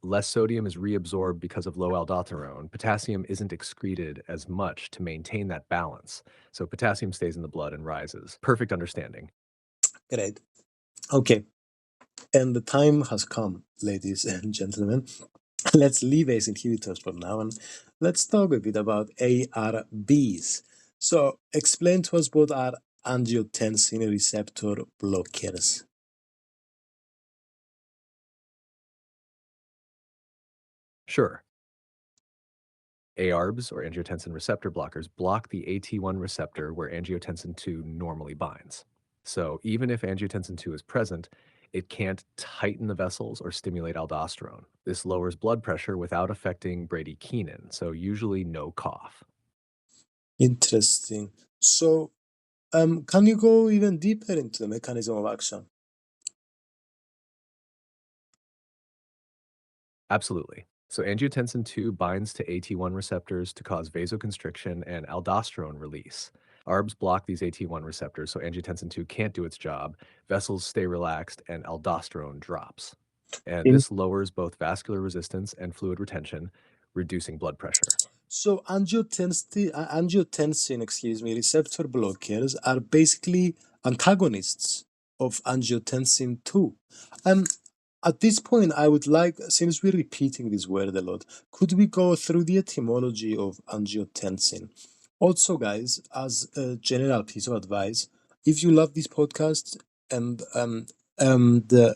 less sodium is reabsorbed because of low aldosterone, potassium isn't excreted as much to maintain that balance. So potassium stays in the blood and rises. Perfect understanding. Great. Okay. And the time has come, ladies and gentlemen. Let's leave ACE inhibitors for now and let's talk a bit about ARBs. So, explain to us what are angiotensin receptor blockers. Sure. ARBs, or angiotensin receptor blockers, block the AT1 receptor where angiotensin II normally binds. So even if angiotensin II is present, It can't tighten the vessels or stimulate aldosterone. This lowers blood pressure without affecting bradykinin, so usually no cough. Interesting. So, can you go even deeper into the mechanism of action? Absolutely. So angiotensin 2 binds to AT1 receptors to cause vasoconstriction and aldosterone release. ARBs block these AT1 receptors, so angiotensin 2 can't do its job, vessels stay relaxed, and aldosterone drops. And In this lowers both vascular resistance and fluid retention, reducing blood pressure. So angiotensin, excuse me, receptor blockers are basically antagonists of angiotensin 2. Um, at this point, I would like, since we're repeating this word a lot, could we go through the etymology of angiotensin? Also, guys, as a general piece of advice, if you love this podcast and the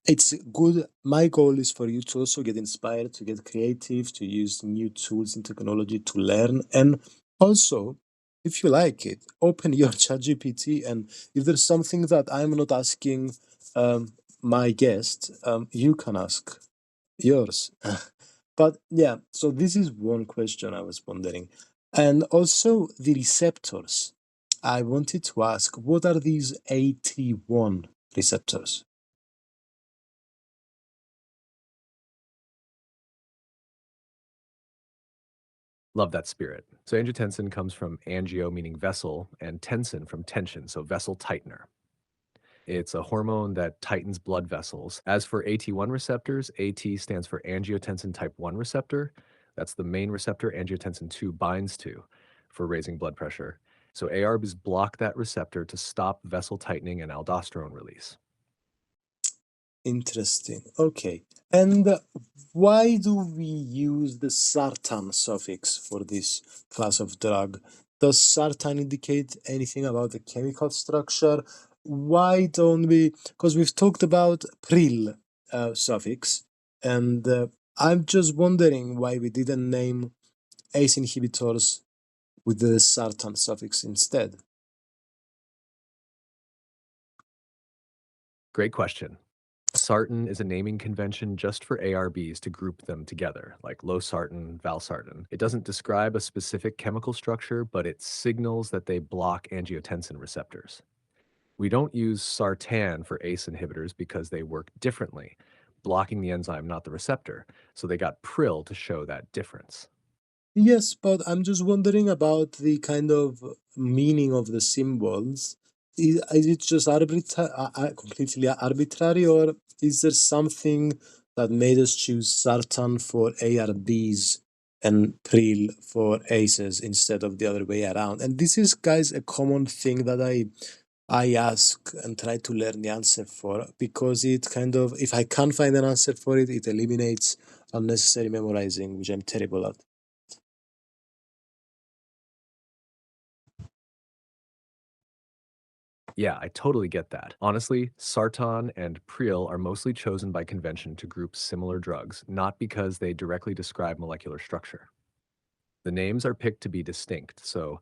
it's good. My goal is for you to also get inspired, to get creative, to use new tools and technology to learn, and also, if you like it, open your ChatGPT, and if there's something that I'm not asking my guest, you can ask yours. But yeah, so this is one question I was wondering. And also the receptors. I wanted to ask, what are these AT1 receptors? Love that spirit. So angiotensin comes from angio, meaning vessel, and tensin from tension, so vessel tightener. It's a hormone that tightens blood vessels. As for AT1 receptors, AT stands for angiotensin type 1 receptor. That's the main receptor angiotensin 2 binds to for raising blood pressure. So ARBs block that receptor to stop vessel tightening and aldosterone release. Interesting. Okay. And why do we use the sartan suffix for this class of drug? Does sartan indicate anything about the chemical structure? Why don't we? Because we've talked about pril suffix, and I'm just wondering why we didn't name ACE inhibitors with the sartan suffix instead. Great question. Sartan is a naming convention just for ARBs to group them together, like losartan, valsartan. It doesn't describe a specific chemical structure, but it signals that they block angiotensin receptors. We don't use sartan for ACE inhibitors because they work differently, blocking the enzyme, not the receptor. So they got pril to show that difference. Yes, but I'm just wondering about the kind of meaning of the symbols. Is it just completely arbitrary, or is there something that made us choose Sartan for ARBs and Pril for ACEs instead of the other way around? And this is, guys, a common thing that I ask and try to learn the answer for, because it kind of, if I can't find an answer for it, it eliminates unnecessary memorizing, which I'm terrible at. Yeah, I totally get that. Honestly, sartan and pril are mostly chosen by convention to group similar drugs, not because they directly describe molecular structure. The names are picked to be distinct, so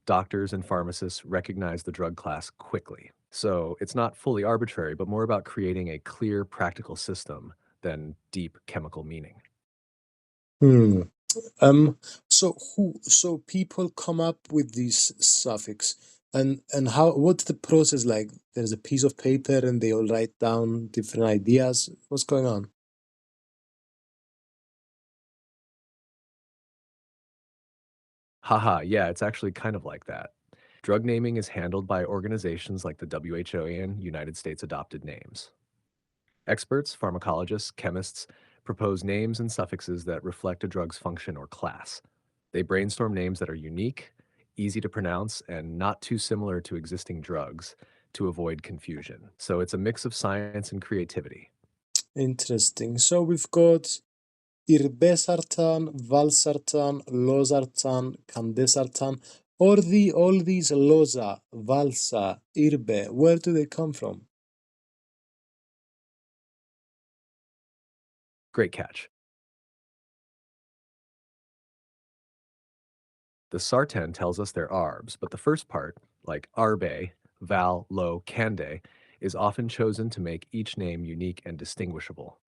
doctors and pharmacists recognize the drug class quickly. So it's not fully arbitrary, but more about creating a clear, practical system than deep chemical meaning. Hmm. So people come up with these suffix, and how, what's the process like? There's a piece of paper and they all write down different ideas. What's going on? Haha, yeah, it's actually kind of like that. Drug naming is handled by organizations like the WHO and United States Adopted Names. Experts, pharmacologists, chemists propose names and suffixes that reflect a drug's function or class. They brainstorm names that are unique, easy to pronounce, and not too similar to existing drugs to avoid confusion. So it's a mix of science and creativity. Interesting. So we've got irbesartan, valsartan, losartan, candesartan. Or all these loza, valsa, irbe, where do they come from? Great catch. The sartan tells us they're ARBs, but the first part, like arbe, val, lo, cande, is often chosen to make each name unique and distinguishable.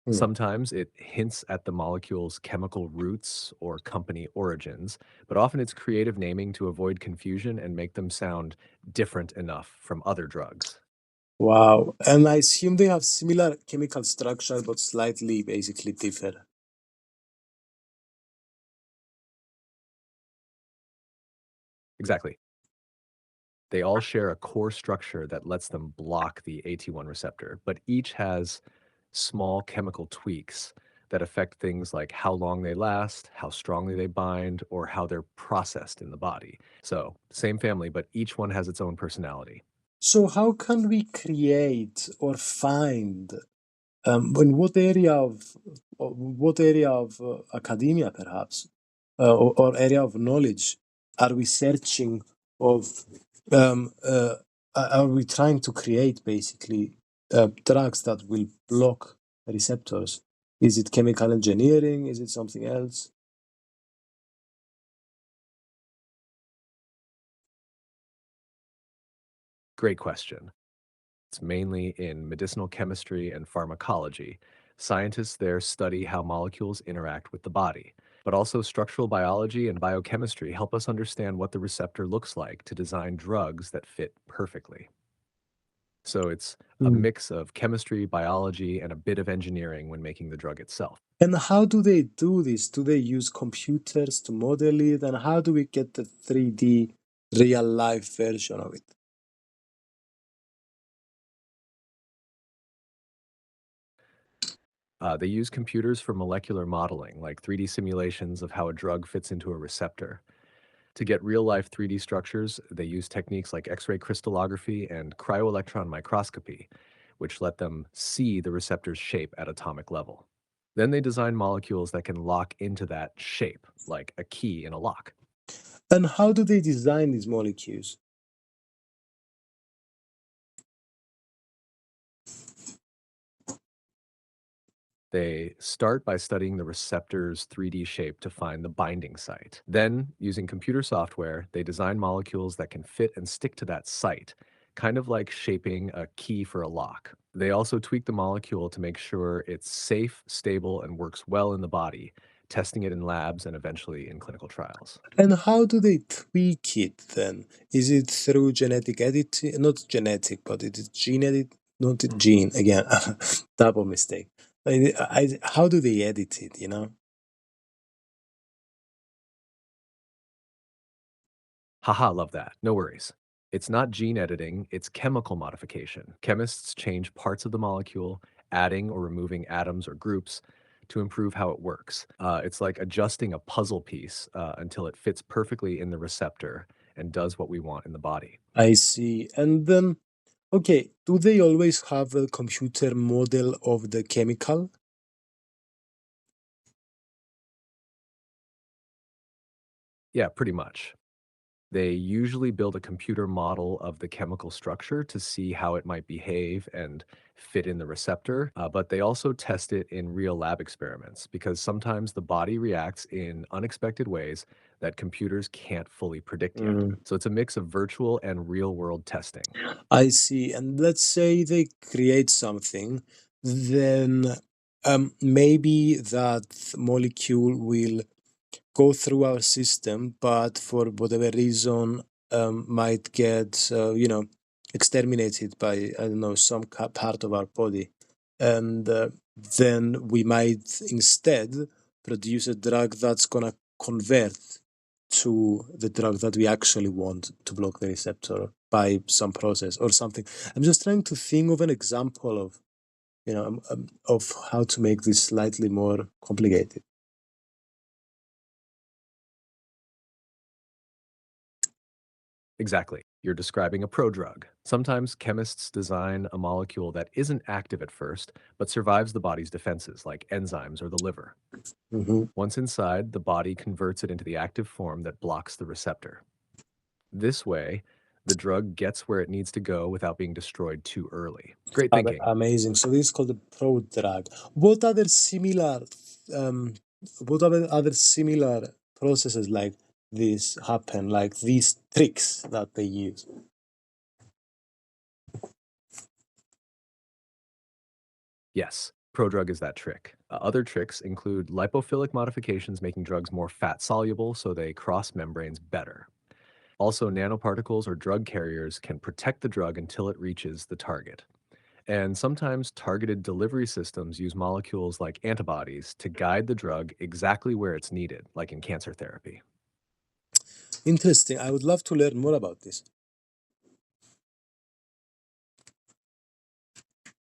Hmm. Sometimes it hints at the molecule's chemical roots or company origins, but often it's creative naming to avoid confusion and make them sound different enough from other drugs. Wow. And I assume they have similar chemical structure, but slightly basically differ. Exactly. They all share a core structure that lets them block the AT1 receptor, but each has small chemical tweaks that affect things like how long they last, how strongly they bind, or how they're processed in the body. So, same family, but each one has its own personality. So how can we create or find in what area of academia perhaps or area of knowledge are we searching of are we trying to create basically drugs that will block receptors? Is it chemical engineering? Is it something else? Great question. It's mainly in medicinal chemistry and pharmacology. Scientists there study how molecules interact with the body. But also, structural biology and biochemistry help us understand what the receptor looks like to design drugs that fit perfectly. So, it's a Hmm. mix of chemistry, biology, and a bit of engineering when making the drug itself. And how do they do this? Do they use computers to model it? And how do we get the 3D real life version of it? They use computers for molecular modeling, like 3D simulations of how a drug fits into a receptor. To get real life 3D structures, they use techniques like X ray crystallography and cryo-electron microscopy, which let them see the receptor's shape at atomic level. Then they design molecules that can lock into that shape, like a key in a lock. And how do they design these molecules? They start by studying the receptor's 3D shape to find the binding site. Then, using computer software, they design molecules that can fit and stick to that site, kind of like shaping a key for a lock. They also tweak the molecule to make sure it's safe, stable, and works well in the body, testing it in labs and eventually in clinical trials. And how do they tweak it then? Is it through genetic editing? Not genetic, but it is gene edit, not gene again. Double mistake. How do they edit it? You know? Haha, love that. No worries. It's not gene editing, it's chemical modification. Chemists change parts of the molecule, adding or removing atoms or groups to improve how it works. It's like adjusting a puzzle piece until it fits perfectly in the receptor and does what we want in the body. I see. And then, okay, do they always have a computer model of the chemical? Yeah, pretty much. They usually build a computer model of the chemical structure to see how it might behave and fit in the receptor, but they also test it in real lab experiments because sometimes the body reacts in unexpected ways that computers can't fully predict yet. Mm, So it's a mix of virtual and real world testing. I see. And let's say they create something, then maybe that molecule will go through our system, but for whatever reason, might get exterminated by I don't know some part of our body, and then we might instead produce a drug that's gonna convert to the drug that we actually want to block the receptor by some process or something. I'm just trying to think of an example of of how to make this slightly more complicated. Exactly. You're describing a prodrug. Sometimes chemists design a molecule that isn't active at first, but survives the body's defenses, like enzymes or the liver. Mhm. Once inside, the body converts it into the active form that blocks the receptor. This way, the drug gets where it needs to go without being destroyed too early. Great thinking. Amazing. So this is called the pro drug. What other similar um what other similar processes like this happen, like these tricks that they use? Yes, prodrug is that trick. Other tricks include lipophilic modifications making drugs more fat soluble so they cross membranes better. Also, nanoparticles or drug carriers can protect the drug until it reaches the target. And sometimes targeted delivery systems use molecules like antibodies to guide the drug exactly where it's needed, like in cancer therapy. Interesting. I would love to learn more about this.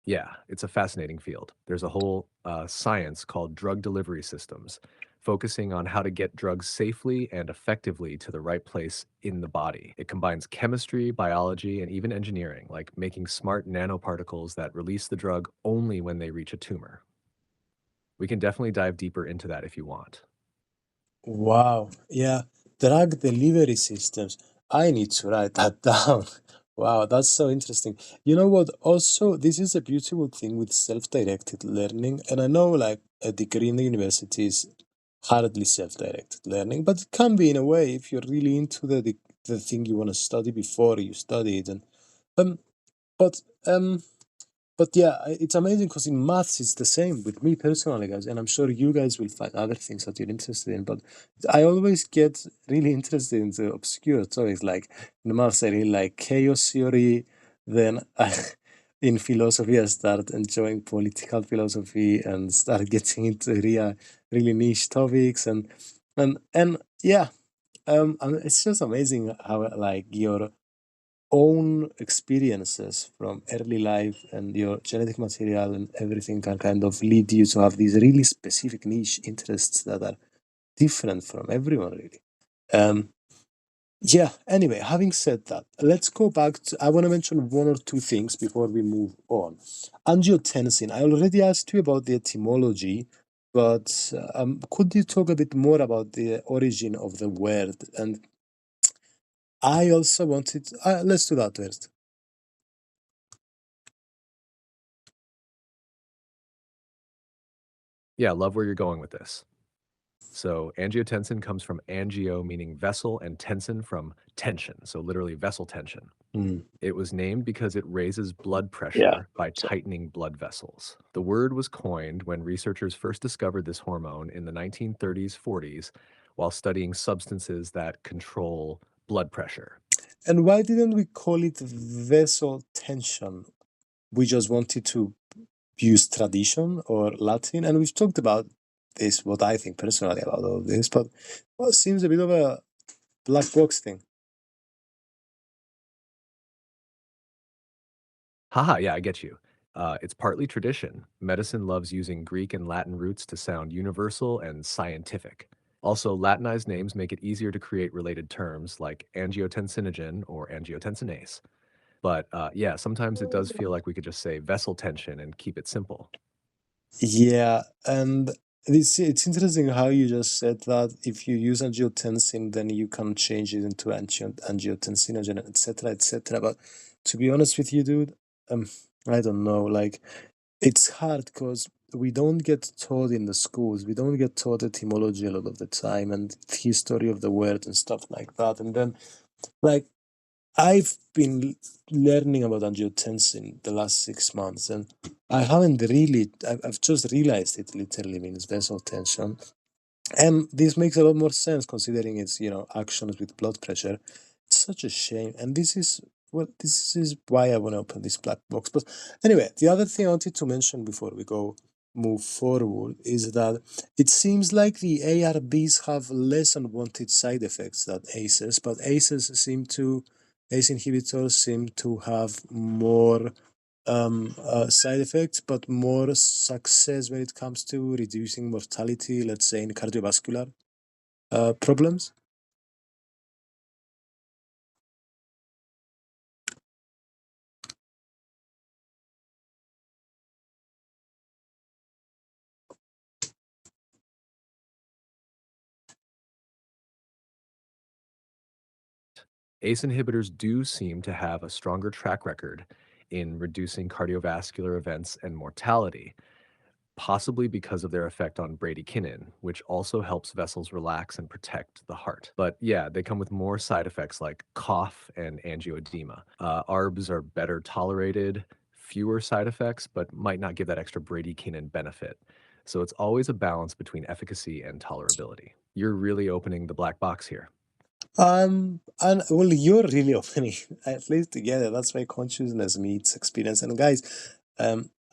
Yeah, it's a fascinating field. There's a whole science called drug delivery systems, focusing on how to get drugs safely and effectively to the right place in the body. It combines chemistry, biology, and even engineering, like making smart nanoparticles that release the drug only when they reach a tumor. We can definitely dive deeper into that if you want. Wow. Yeah. Drug delivery systems. I need to write that down. Wow, that's so interesting. You know what? Also, this is a beautiful thing with self-directed learning. And I know like a degree in the university is hardly self-directed learning, but it can be in a way if you're really into the thing you want to study before you study it. And um but but yeah, it's amazing because in maths it's the same with me personally, guys, and I'm sure you guys will find other things that you're interested in. But I always get really interested in the obscure topics. Like in maths, I really like chaos theory. Then in philosophy, I start enjoying political philosophy and start getting into really niche topics. And yeah, and it's just amazing how like your own experiences from early life and your genetic material and everything can kind of lead you to have these really specific niche interests that are different from everyone really. um yeah, anyway, having said that, let's go back to, I want to mention one or two things before we move on. Angiotensin, I already asked you about the etymology, but could you talk a bit more about the origin of the word? And I also wanted, let's do that first. Yeah, love where you're going with this. So, angiotensin comes from angio, meaning vessel, and tensin from tension, so literally vessel tension. Mm, It was named because it raises blood yeah. pressure by tightening blood vessels. The word was coined when researchers first discovered this hormone in the 1930s, 40s, while studying substances that control blood pressure. And why didn't we call it vessel tension? We just wanted to use tradition or Latin, and we've talked about this, what I think personally about all this, but well, it seems a bit of a black box thing. Haha, yeah, I get you. It's partly tradition. Medicine loves using Greek and Latin roots to sound universal and scientific. Also, Latinized names make it easier to create related terms like angiotensinogen or angiotensinase. But yeah, sometimes it does feel like we could just say vessel tension and keep it simple. Yeah, and it's interesting how you just said that if you use angiotensin, then you can change it into angiotensinogen, etc., etc. But to be honest with you, dude, um, I don't know. Like, it's hard because we don't get taught in the schools. We don't get taught etymology a lot of the time and history of the word and stuff like that. And then, like, I've been learning about angiotensin the last 6 months, and I haven't really. I've just realized it literally means vessel tension, and this makes a lot more sense considering its actions with blood pressure. It's such a shame, and this is why I want to open this black box. But anyway, the other thing I wanted to mention before we go move forward is that it seems like the ARBs have less unwanted side effects than ACEs, but ACE inhibitors seem to have more side effects, but more success when it comes to reducing mortality, let's say in cardiovascular problems. ACE inhibitors do seem to have a stronger track record in reducing cardiovascular events and mortality. possibly because of their effect on bradykinin, which also helps vessels relax and protect the heart. But yeah, they come with more side effects like cough and angioedema. ARBs are better tolerated, fewer side effects, but might not give that extra bradykinin benefit. So it's always a balance between efficacy and tolerability. You're really opening the black box here. And well, you're really opening, at least together. That's why consciousness meets experience. And guys,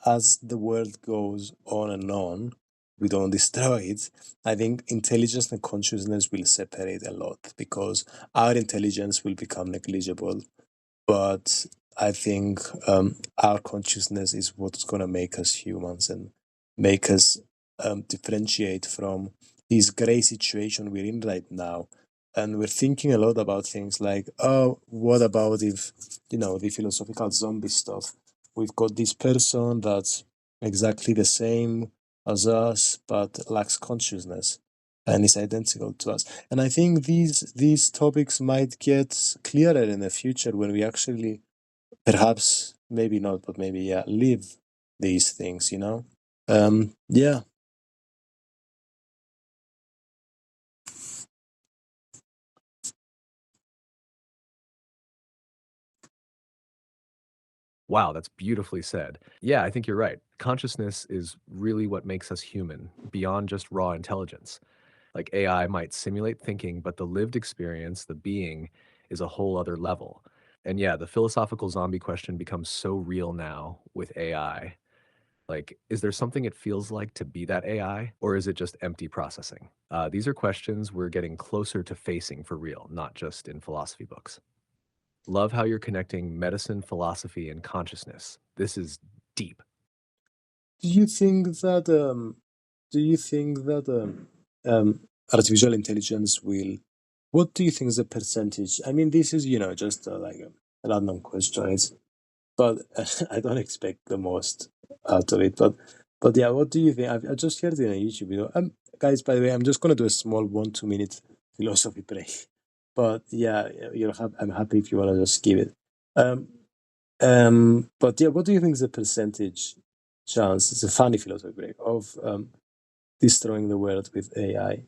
as the world goes on and on with all these steroids, I think intelligence and consciousness will separate a lot because our intelligence will become negligible, but I think our consciousness is what's going to make us humans and make us differentiate from this gray situation we're in right now. And we're thinking a lot about things like, oh, what about if, the philosophical zombie stuff? We've got this person that's exactly the same as us, but lacks consciousness and is identical to us. And I think these topics might get clearer in the future when we actually, perhaps, maybe not, but maybe yeah, live these things. Yeah. Wow, that's beautifully said. Yeah, I think you're right. Consciousness is really what makes us human, beyond just raw intelligence. Like AI might simulate thinking, but the lived experience, the being, is a whole other level. And yeah, the philosophical zombie question becomes so real now with AI. Like, is there something it feels like to be that AI, or is it just empty processing? These are questions we're getting closer to facing for real, not just in philosophy books. Love how you're connecting medicine, philosophy, and consciousness. This is deep. Do you think that artificial intelligence will? What do you think is the percentage? I mean, this is just like a random question. But I don't expect the most out of it. But yeah, what do you think? I just heard it in a YouTube video. Guys, by the way, I'm just gonna do a small 1-2 minute philosophy break. But yeah, I'm happy if you wanna just give it. Um, but yeah, what do you think is the percentage chance? It's a funny philosophy break of destroying the world with AI.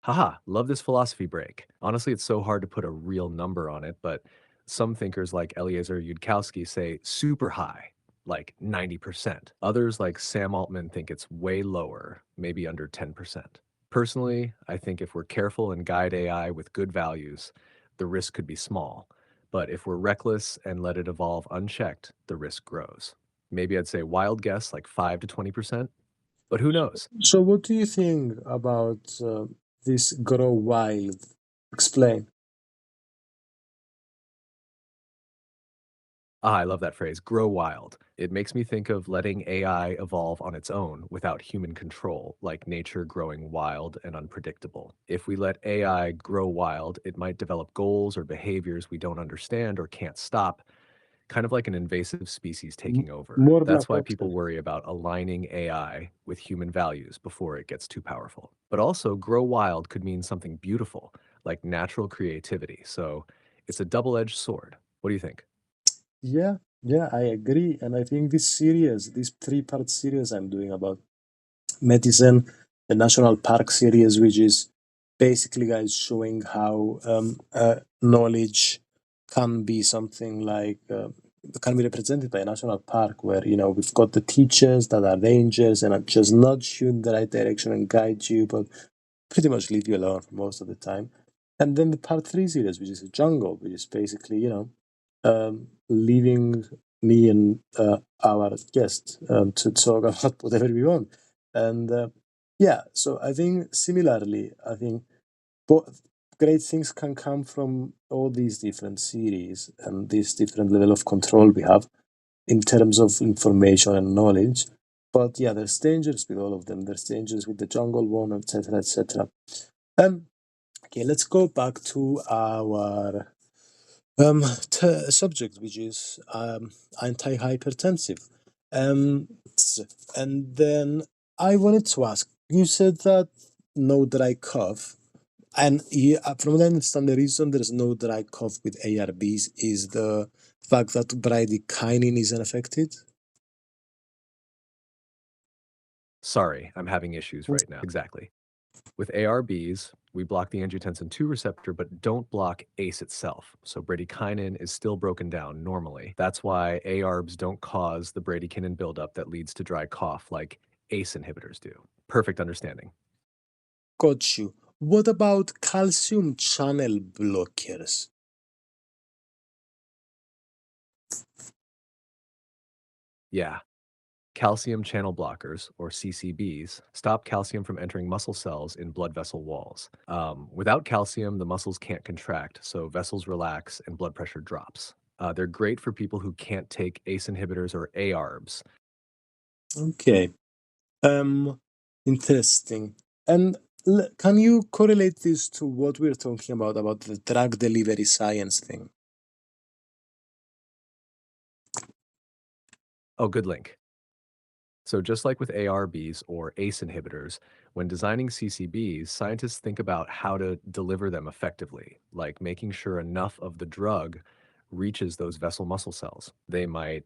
Haha, love this philosophy break. Honestly, it's so hard to put a real number on it, but some thinkers like Eliezer Yudkowsky say super high, like 90%. Others like Sam Altman think it's way lower, maybe under 10%. Personally, I think if we're careful and guide AI with good values, the risk could be small. But if we're reckless and let it evolve unchecked, the risk grows. Maybe I'd say wild guess like 5 to 20%, but who knows? So, what do you think about this grow wild? Explain. Ah, I love that phrase, grow wild. It makes me think of letting AI evolve on its own without human control, like nature growing wild and unpredictable. If we let AI grow wild, it might develop goals or behaviors we don't understand or can't stop, kind of like an invasive species M- taking over. More That's Black why Ops. people worry about aligning AI with human values before it gets too powerful. But also, grow wild could mean something beautiful, like natural creativity. So it's a double edged sword. What do you think? Yeah, yeah, I agree. And I think this series, this three-part series I'm doing about medicine, the National Park series, which is basically guys showing how knowledge can be something like can be represented by a national park where we've got the teachers that are rangers and just nudge you in the right direction and guide you, but pretty much leave you alone for most of the time. And then the part three series, which is a jungle, which is basically, leaving me and our guest to talk about whatever we want. And yeah, so I think similarly, I think both great things can come from all these different series and this different level of control we have in terms of information and knowledge. But yeah, there's dangers with all of them. There's dangers with the jungle one, etc., etc. Um, okay, let's go back to our subject, which is antihypertensive. And then I wanted to ask. You said that no dry cough, and from what I understand, the reason there's no dry cough with ARBs is the fact that bradykinin isn't affected? Sorry, I'm having issues right now. Exactly. With ARBs, we block the angiotensin 2 receptor but don't block ACE itself. So bradykinin is still broken down normally. That's why ARBs don't cause the bradykinin buildup that leads to dry cough like ACE inhibitors do. Perfect understanding. Got you. What about calcium channel blockers? Yeah. Calcium channel blockers, or CCBs, stop calcium from entering muscle cells in blood vessel walls. Without calcium, the muscles can't contract, so vessels relax and blood pressure drops. They're great for people who can't take ACE inhibitors or ARBs. Okay. Um, Interesting. And can you correlate this to what we're talking about the drug delivery science thing? Oh, good link. So, just like with ARBs or ACE inhibitors, when designing CCBs, scientists think about how to deliver them effectively, like making sure enough of the drug reaches those vessel muscle cells. They might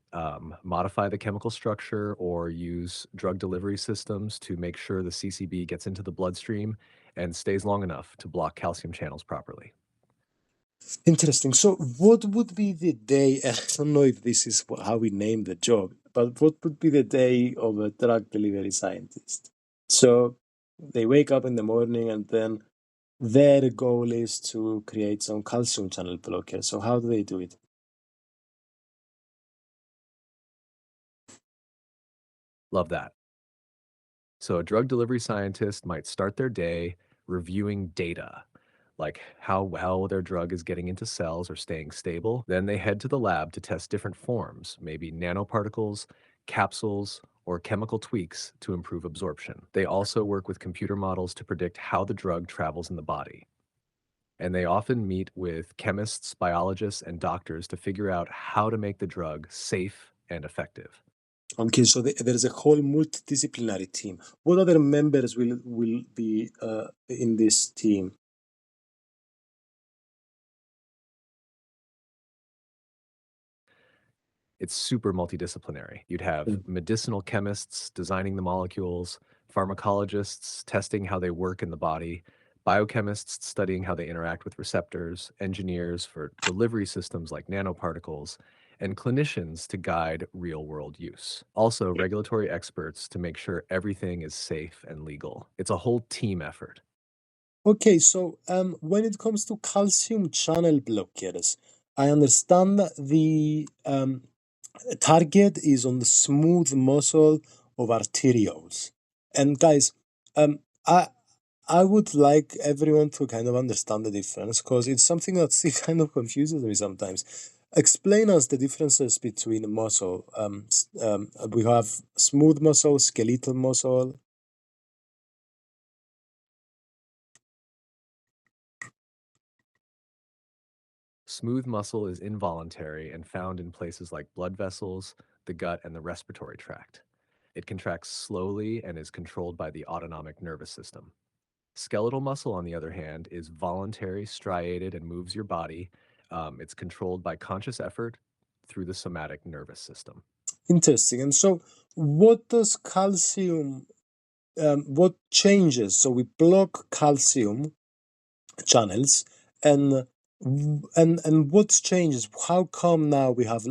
modify the chemical structure or use drug delivery systems to make sure the CCB gets into the bloodstream and stays long enough to block calcium channels properly. Interesting. So, what would be the day? I don't know if this is how we name the job, but what would be the day of a drug delivery scientist? So, they wake up in the morning and then their goal is to create some calcium channel blocker. So, how do they do it? Love that. So, a drug delivery scientist might start their day reviewing data, like how well their drug is getting into cells or staying stable. Then they head to the lab to test different forms, maybe nanoparticles, capsules, or chemical tweaks to improve absorption. They also work with computer models to predict how the drug travels in the body. And they often meet with chemists, biologists, and doctors to figure out how to make the drug safe and effective. Okay, so there's a whole multidisciplinary team. What other members will be in this team? It's super multidisciplinary. You'd have medicinal chemists designing the molecules, pharmacologists testing how they work in the body, biochemists studying how they interact with receptors, engineers for delivery systems like nanoparticles, and clinicians to guide real world use. Also, regulatory experts to make sure everything is safe and legal. It's a whole team effort. Okay, so when it comes to calcium channel blockers, I understand that the target is on the smooth muscle of arterioles. And guys, um, I I would like everyone to kind of understand the difference because it's something that still kind of confuses me sometimes. Explain us the differences between muscle. We have smooth muscle, skeletal muscle. Smooth muscle is involuntary and found in places like blood vessels, the gut, and the respiratory tract. It contracts slowly and is controlled by the autonomic nervous system. Skeletal muscle, on the other hand, is voluntary, striated, and moves your body. It's controlled by conscious effort through the somatic nervous system. Interesting. And so, what does calcium? What changes? So we block calcium channels, and and what changes? How come now we have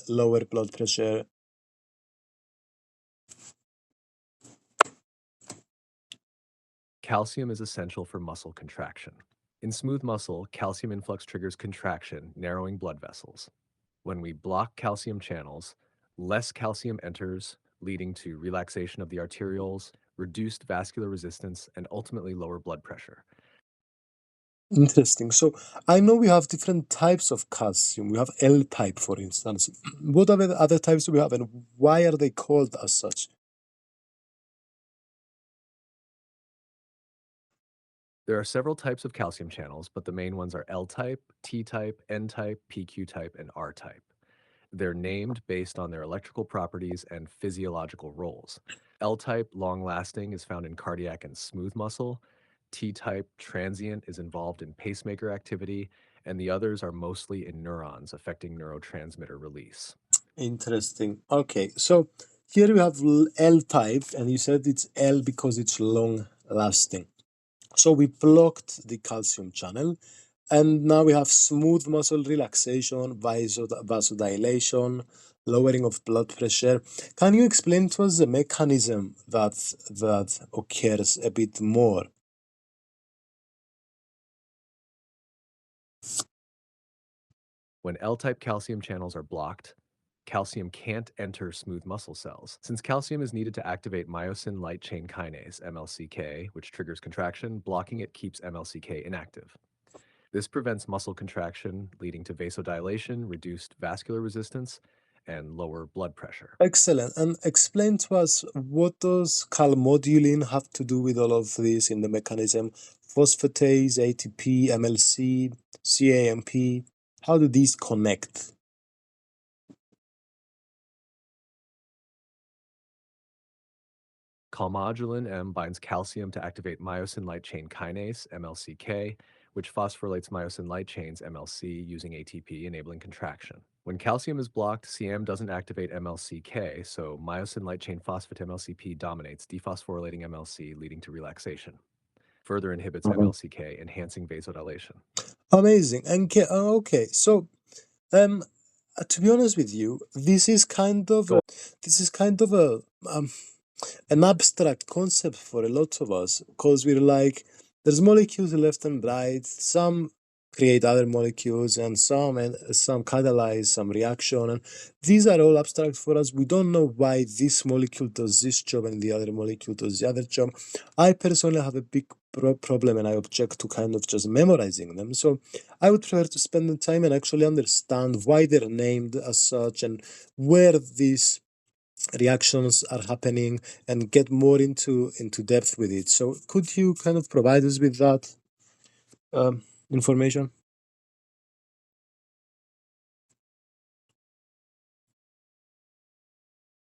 lower blood pressure? Calcium is essential for muscle contraction. In smooth muscle, calcium influx triggers contraction, narrowing blood vessels. When we block calcium channels, less calcium enters, leading to relaxation of the arterioles, reduced vascular resistance, and ultimately lower blood pressure. Interesting. So I know we have different types of calcium. We have L type, for instance. What other types do we have, and why are they called as such? There are several types of calcium channels, but the main ones are L type, T type, N type, PQ type, and R type. They're named based on their electrical properties and physiological roles. L type, long lasting, is found in cardiac and smooth muscle. T type, transient, is involved in pacemaker activity. and the others are mostly in neurons, affecting neurotransmitter release. Interesting. Okay, so here we have L type, and you said it's L because it's long lasting. So we blocked the calcium channel, and now we have smooth muscle relaxation, vasodilation, lowering of blood pressure. Can you explain to us the mechanism that occurs a bit more? When L-type calcium channels are blocked, calcium can't enter smooth muscle cells. Since calcium is needed to activate myosin light chain kinase, MLCK, which triggers contraction, blocking it keeps MLCK inactive. This prevents muscle contraction, leading to vasodilation, reduced vascular resistance, and lower blood pressure. Excellent. And explain to us, what does calmodulin have to do with all of this in the mechanism? Phosphatase, ATP, MLC, CAMP. How do these connect? Calmodulin M binds calcium to activate myosin light chain kinase, MLCK, which phosphorylates myosin light chains, MLC, using ATP, enabling contraction. When calcium is blocked, CM doesn't activate MLCK, so myosin light chain phosphate MLCP dominates, dephosphorylating MLC, leading to relaxation. Further inhibits MLCK, enhancing vasodilation. Amazing. And okay, so um, to be honest with you, this is kind of a an abstract concept for a lot of us, because we're like, there's molecules left and right. Some create other molecules, and some catalyze some reaction, and these are all abstract for us. We don't know why this molecule does this job and the other molecule does the other job. I personally have a big problem, and I object to kind of just memorizing them. So I would prefer to spend the time and actually understand why they're named as such, and where these reactions are happening, and get more into depth with it. So could you kind of provide us with that information?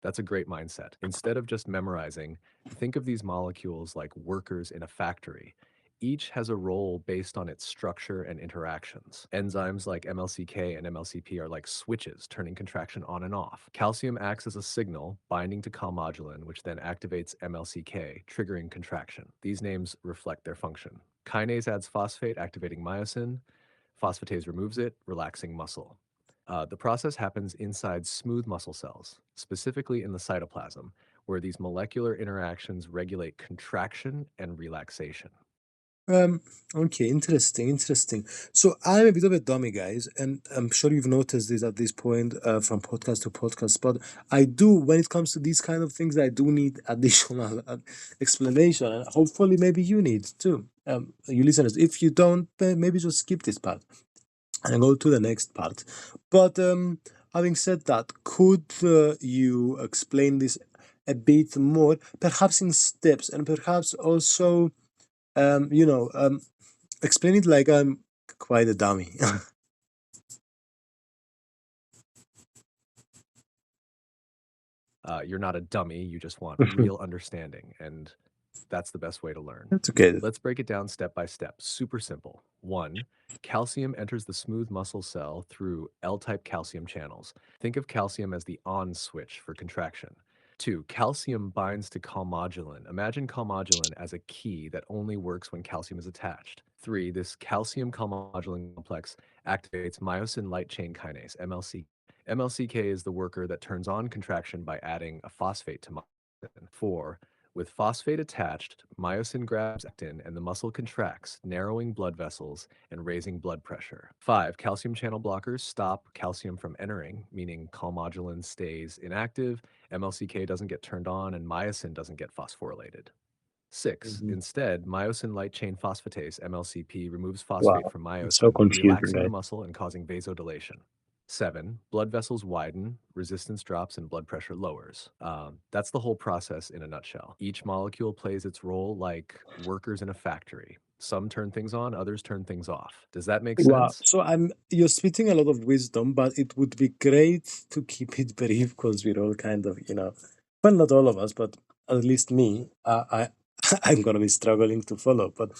That's a great mindset. Instead of just memorizing, think of these molecules like workers in a factory. Each has a role based on its structure and interactions. Enzymes like MLCK and MLCP are like switches, turning contraction on and off. Calcium acts as a signal, binding to calmodulin, which then activates MLCK, triggering contraction. These names reflect their function. Kinase adds phosphate, activating myosin. Phosphatase removes it, relaxing muscle. The process happens inside smooth muscle cells, specifically in the cytoplasm, where these molecular interactions regulate contraction and relaxation. Um, okay, interesting. So I'm a bit of a dummy, guys, and I'm sure you've noticed this at this point, from podcast to podcast. But I do, when it comes to these kind of things, I do need additional explanation, and hopefully, maybe you need too. You listeners, if you don't, maybe just skip this part and go to the next part. But having said that, could you explain this a bit more, perhaps in steps, and perhaps also, um, you know, um, explain it like I'm quite a dummy. You're not a dummy, you just want real understanding, and that's the best way to learn. That's okay. Let's break it down step by step. Super simple. 1. Calcium enters the smooth muscle cell through L-type calcium channels. Think of calcium as the on switch for contraction. 2. Calcium binds to calmodulin. Imagine calmodulin as a key that only works when calcium is attached. 3. This calcium calmodulin complex activates myosin light chain kinase, MLC. MLCK is the worker that turns on contraction by adding a phosphate to myosin. 4. With phosphate attached, myosin grabs actin and the muscle contracts, narrowing blood vessels and raising blood pressure. 5. Calcium channel blockers stop calcium from entering, meaning calmodulin stays inactive, MLCK doesn't get turned on, and myosin doesn't get phosphorylated. 6. Mhm. Instead, myosin light chain phosphatase, MLCP, removes phosphate Wow, from it's so myosin, confusing, relaxing the right? muscle and causing vasodilation. 7. Blood vessels widen, resistance drops, and blood pressure lowers. That's the whole process in a nutshell. Each molecule plays its role like workers in a factory. Some turn things on, others turn things off. Does that make Wow. sense? So you're spitting a lot of wisdom, but it would be great to keep it brief, because we're all kind of, well, not all of us, but at least me, I'm gonna be struggling to follow. But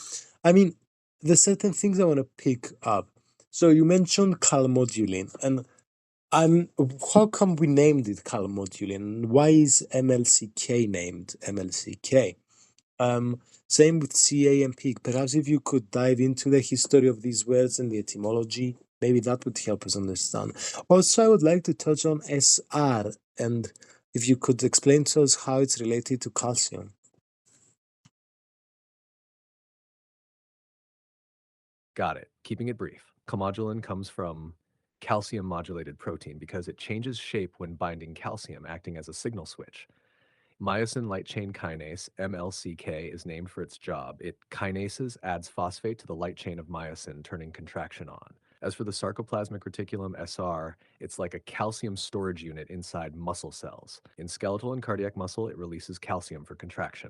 I mean, there's certain things I want to pick up. So you mentioned calmodulin, and I'm how come we named it calmodulin? Why is MLCK named MLCK? Um, Same with CAMP. Perhaps if you could dive into the history of these words and the etymology, maybe that would help us understand. Also, I would like to touch on SR, and if you could explain to us how it's related to calcium. Got it. Keeping it brief. Calmodulin comes from calcium modulated protein because it changes shape when binding calcium, acting as a signal switch. Myosin light chain kinase, MLCK, is named for its job. It kinases adds phosphate to the light chain of myosin, turning contraction on. As for the sarcoplasmic reticulum SR, it's like a calcium storage unit inside muscle cells. In skeletal and cardiac muscle, it releases calcium for contraction.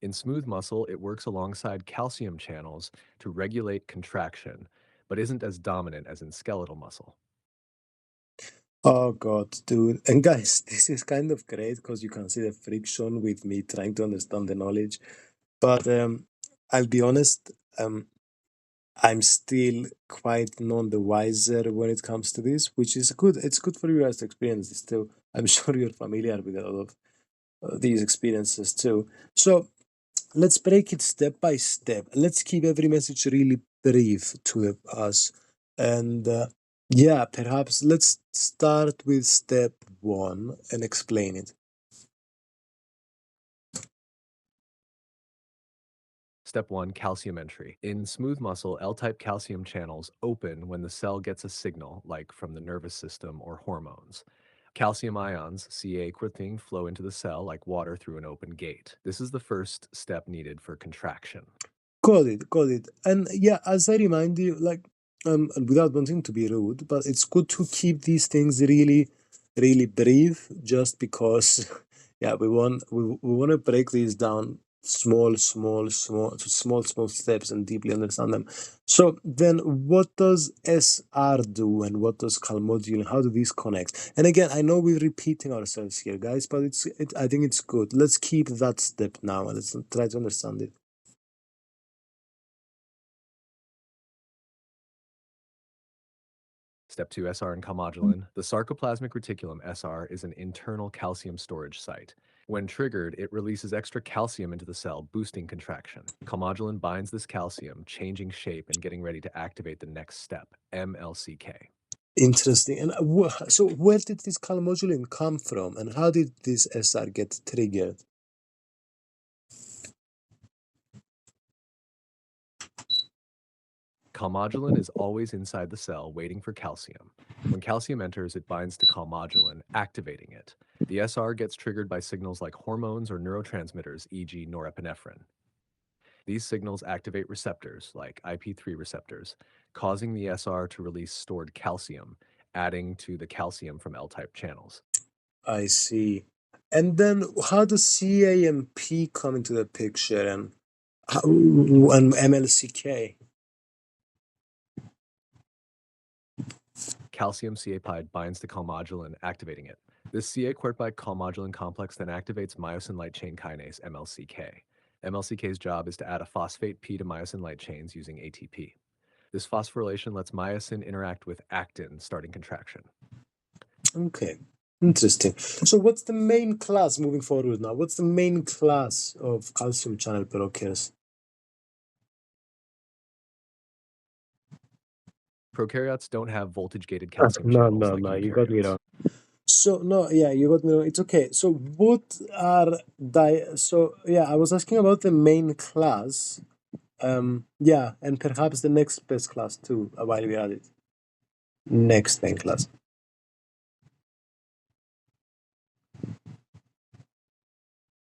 In smooth muscle, it works alongside calcium channels to regulate contraction, but isn't as dominant as in skeletal muscle. Oh God, dude. And guys, this is kind of great because you can see the friction with me trying to understand the knowledge. But I'll be honest, I'm still quite none the wiser when it comes to this, which is good. It's good for you guys to experience this too. I'm sure you're familiar with a lot of these experiences too. So let's break it step by step. Let's keep every message really brief to us. And yeah, perhaps let's start with step one and explain it. Step 1, calcium entry. In smooth muscle, L-type calcium channels open when the cell gets a signal, like from the nervous system or hormones. Calcium ions, Ca-equivalent, flow into the cell like water through an open gate. This is the first step needed for contraction. Got it, got it. And yeah, as I remind you, like, and without wanting to be rude, but it's good to keep these things really, really brief, just because, yeah, we want to break these down small steps and deeply understand them. So then, what does SR do, and what does calmodulin? How do these connect? And again, I know we're repeating ourselves here, guys, but I think it's good. Let's keep that step now, and let's try to understand it. Step 2, SR and calmodulin. The sarcoplasmic reticulum, SR, is an internal calcium storage site. When triggered, it releases extra calcium into the cell, boosting contraction. Calmodulin binds this calcium, changing shape and getting ready to activate the next step, MLCK. Interesting. And so, where did this calmodulin come from, and how did this SR get triggered? Calmodulin is always inside the cell, waiting for calcium. When calcium enters, it binds to calmodulin, activating it. The SR gets triggered by signals like hormones or neurotransmitters, e.g., norepinephrine. These signals activate receptors, like IP3 receptors, causing the SR to release stored calcium, adding to the calcium from L-type channels. I see. And then, how does CAMP come into the picture, and MLCK? Calcium CA-pide binds to calmodulin, activating it. This CA-quartite calmodulin complex then activates myosin light chain kinase, MLCK. MLCK's job is to add a phosphate P to myosin light chains using ATP. This phosphorylation lets myosin interact with actin, starting contraction. Okay, interesting. So, what's the main class moving forward now? What's the main class of calcium channel blockers? Prokaryotes don't have voltage-gated calcium No, channels no, like no, you got me eukaryotes. wrong. So no, yeah, you got me wrong. It's okay. So what are so yeah, I was asking about the main class. Yeah, and perhaps the next best class too, while we're at it. Next main class.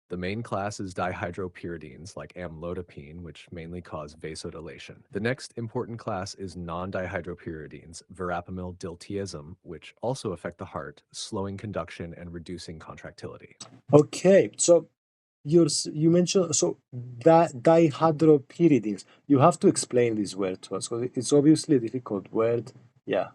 The main class is dihydropyridines like amlodipine, which mainly cause vasodilation. The next important class is non-dihydropyridines, verapamil diltiazem, which also affect the heart, slowing conduction and reducing contractility. Okay, so you mentioned so that dihydropyridines. You have to explain this word to us because it's obviously a difficult word. Yeah.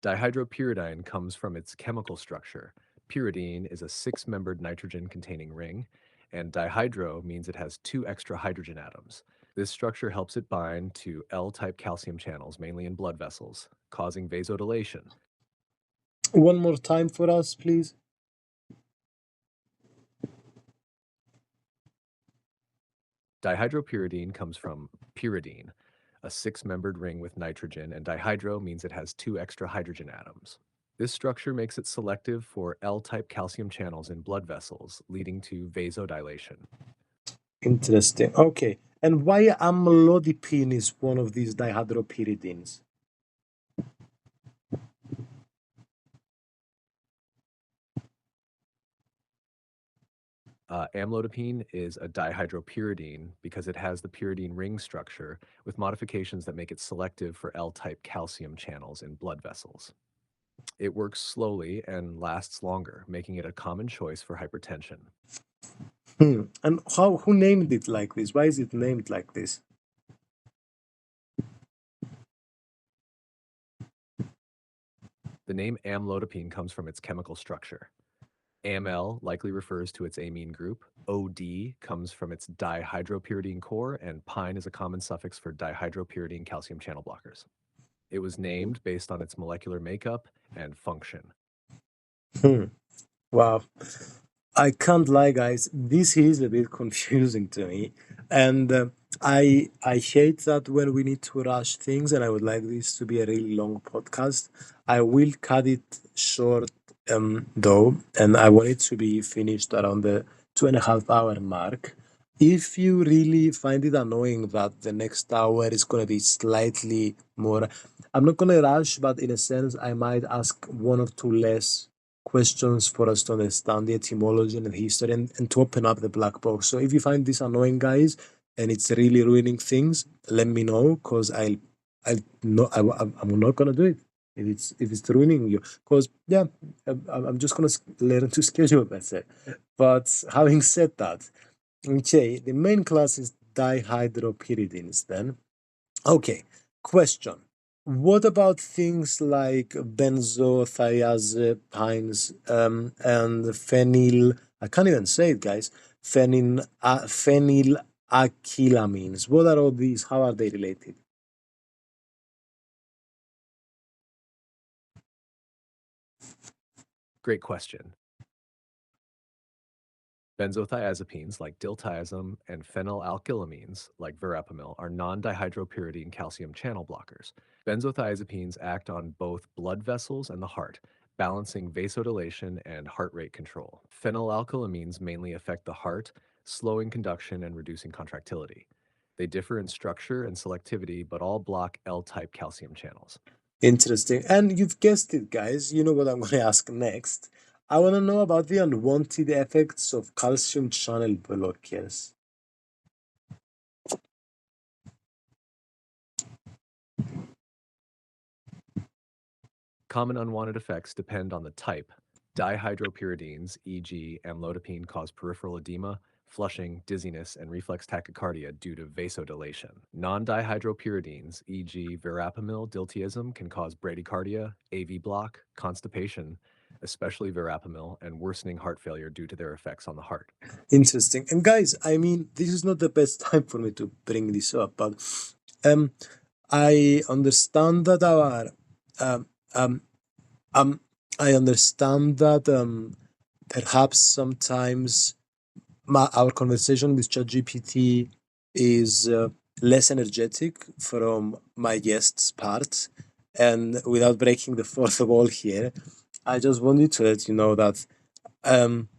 Dihydropyridine comes from its chemical structure. Pyridine is a six-membered nitrogen-containing ring, and dihydro means it has two extra hydrogen atoms. This structure helps it bind to L-type calcium channels, mainly in blood vessels, causing vasodilation. One more time for us, please. Dihydropyridine comes from pyridine, a six-membered ring with nitrogen, and dihydro means it has two extra hydrogen atoms. This structure makes it selective for L-type calcium channels in blood vessels, leading to vasodilation. Interesting. Okay. And why amlodipine is one of these dihydropyridines? Amlodipine is a dihydropyridine because it has the pyridine ring structure with modifications that make it selective for L-type calcium channels in blood vessels. It works slowly and lasts longer, making it a common choice for hypertension. And who named it like this? Why is it named like this? The name amlodipine comes from its chemical structure. AML likely refers to its amine group. OD comes from its dihydropyridine core, and pine is a common suffix for dihydropyridine calcium channel blockers. It was named based on its molecular makeup and function. Wow. I can't lie, guys. This is a bit confusing to me, and I hate that when we need to rush things. And I would like this to be a really long podcast. I will cut it short, though, and I want it to be finished around the 2.5 hour mark. If you really find it annoying that the next hour is going to be slightly more, I'm not going to rush, but in a sense, I might ask one or two less questions for us to understand the etymology and the history and to open up the black box. So if you find this annoying, guys, and it's really ruining things, let me know because I'm not gonna do it if it's ruining you. Because yeah, I'm just gonna learn to schedule better. But having said that, okay, the main class is dihydropyridines. Then okay, question. What about things like benzothiazepines and phenyl? I can't even say it, guys. Phenylacylamines. What are all these? How are they related? Great question. Benzothiazepines like diltiazem and phenylalkylamines like verapamil are non-dihydropyridine calcium channel blockers. Benzothiazepines act on both blood vessels and the heart, balancing vasodilation and heart rate control. Phenylalkylamines mainly affect the heart, slowing conduction and reducing contractility. They differ in structure and selectivity, but all block L-type calcium channels. Interesting. And you've guessed it, guys. You know what I'm going to ask next. I want to know about the unwanted effects of calcium channel blockers. Common unwanted effects depend on the type. Dihydropyridines, e.g., amlodipine, cause peripheral edema, flushing, dizziness, and reflex tachycardia due to vasodilation. Non-dihydropyridines, e.g., verapamil, diltiazem, can cause bradycardia, AV block, constipation, especially verapamil, and worsening heart failure due to their effects on the heart. Interesting. And guys, I mean, this is not the best time for me to bring this up, but um, I understand that um, um, um, I understand that perhaps sometimes our conversation with ChatGPT is less energetic from my guest's part, and without breaking the fourth wall here, I just wanted to let you know that um,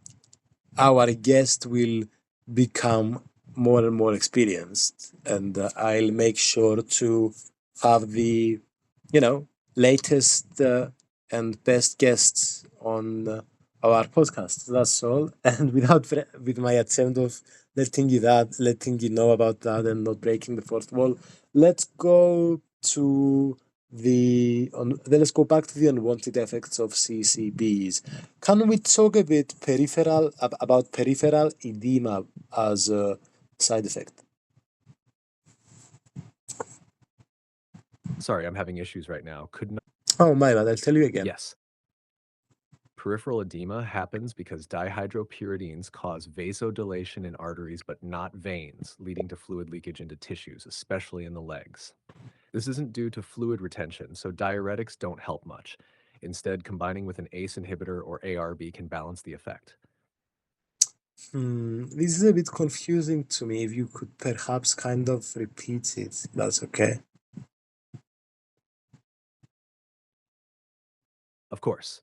our guest will become more and more experienced, and I'll make sure to have the, latest and best guests on our podcast. That's all. And with my attempt of letting you know about that, and not breaking the fourth wall, let's go to then let's go back to the unwanted effects of CCBs. Can we talk a bit about peripheral edema as a side effect? Sorry, I'm having issues right now. Could not. Oh my bad, I'll tell you again. Yes. Peripheral edema happens because dihydropyridines cause vasodilation in arteries but not veins, leading to fluid leakage into tissues, especially in the legs. This isn't due to fluid retention, so diuretics don't help much. Instead, combining with an ACE inhibitor or ARB can balance the effect. This is a bit confusing to me. If you could perhaps kind of repeat it, that's okay. Of course,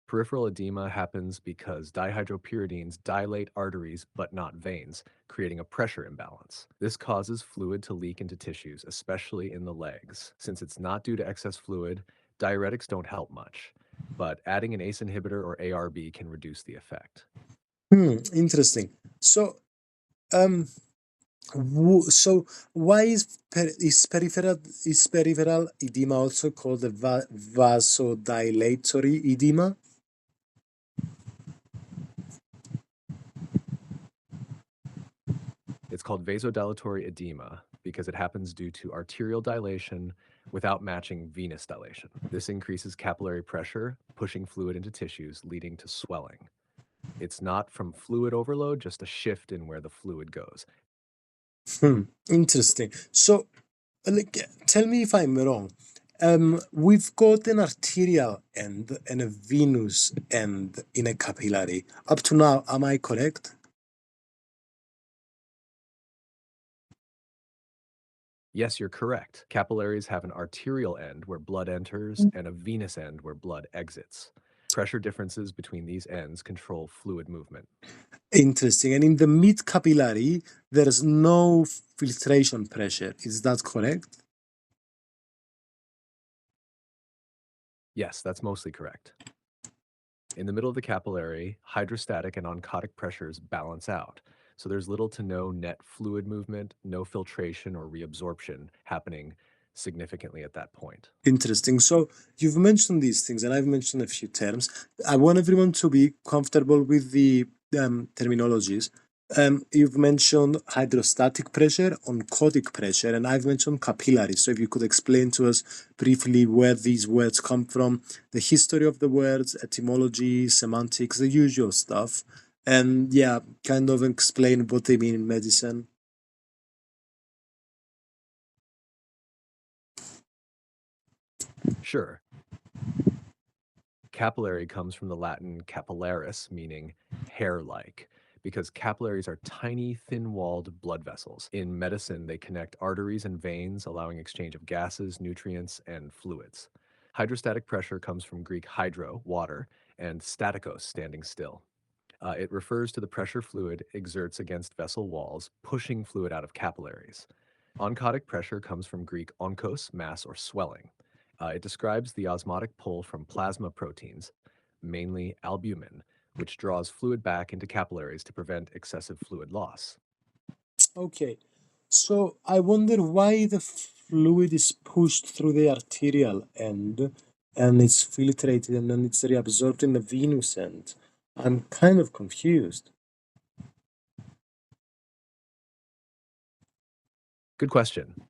peripheral edema happens because dihydropyridines dilate arteries but not veins, creating a pressure imbalance. This causes fluid to leak into tissues, especially in the legs. Since it's not due to excess fluid, diuretics don't help much, but adding an ACE inhibitor or ARB can reduce the effect. Interesting. So, um, so why is peripheral edema also called a vasodilatory edema? It's called vasodilatory edema because it happens due to arterial dilation without matching venous dilation. This increases capillary pressure, pushing fluid into tissues, leading to swelling. It's not from fluid overload, just a shift in where the fluid goes. Interesting. So, like, tell me if I'm wrong. We've got an arterial end and a venous end in a capillary. Up to now, am I correct? Yes, you're correct. Capillaries have an arterial end where blood enters and a venous end where blood exits. Pressure differences between these ends control fluid movement. Interesting. And in the mid capillary, there's no filtration pressure. Is that correct? Yes, that's mostly correct. In the middle of the capillary, hydrostatic and oncotic pressures balance out. So there's little to no net fluid movement, no filtration or reabsorption happening significantly at that point. Interesting. So you've mentioned these things, and I've mentioned a few terms. I want everyone to be comfortable with the terminologies. You've mentioned hydrostatic pressure, oncotic pressure, and I've mentioned capillary. So if you could explain to us briefly where these words come from, the history of the words, etymology, semantics, the usual stuff, and yeah, kind of explain what they mean in medicine. Sure, capillary comes from the Latin capillaris, meaning hair-like, because capillaries are tiny, thin-walled blood vessels. In medicine, they connect arteries and veins, allowing exchange of gases, nutrients, and fluids. Hydrostatic pressure comes from Greek hydro, water, and statikos, standing still. It refers to the pressure fluid exerts against vessel walls, pushing fluid out of capillaries. Oncotic pressure comes from Greek onkos, mass or swelling. It describes the osmotic pull from plasma proteins, mainly albumin, which draws fluid back into capillaries to prevent excessive fluid loss. Okay, so I wonder why the fluid is pushed through the arterial end and it's filtrated and then it's reabsorbed in the venous end. I'm kind of confused. Good question.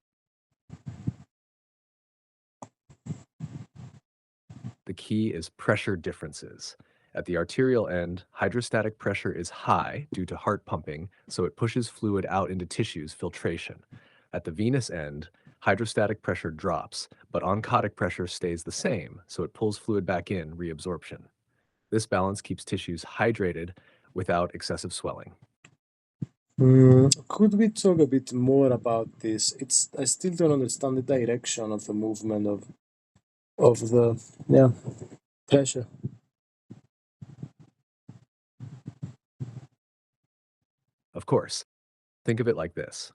The key is pressure differences. At the arterial end, hydrostatic pressure is high due to heart pumping, so it pushes fluid out into tissues, filtration. At the venous end, hydrostatic pressure drops, but oncotic pressure stays the same, so it pulls fluid back in, reabsorption. This balance keeps tissues hydrated without excessive swelling. Could we talk a bit more about this? It's I still don't understand the direction of the movement of the yeah pressure. Of course, think of it like this.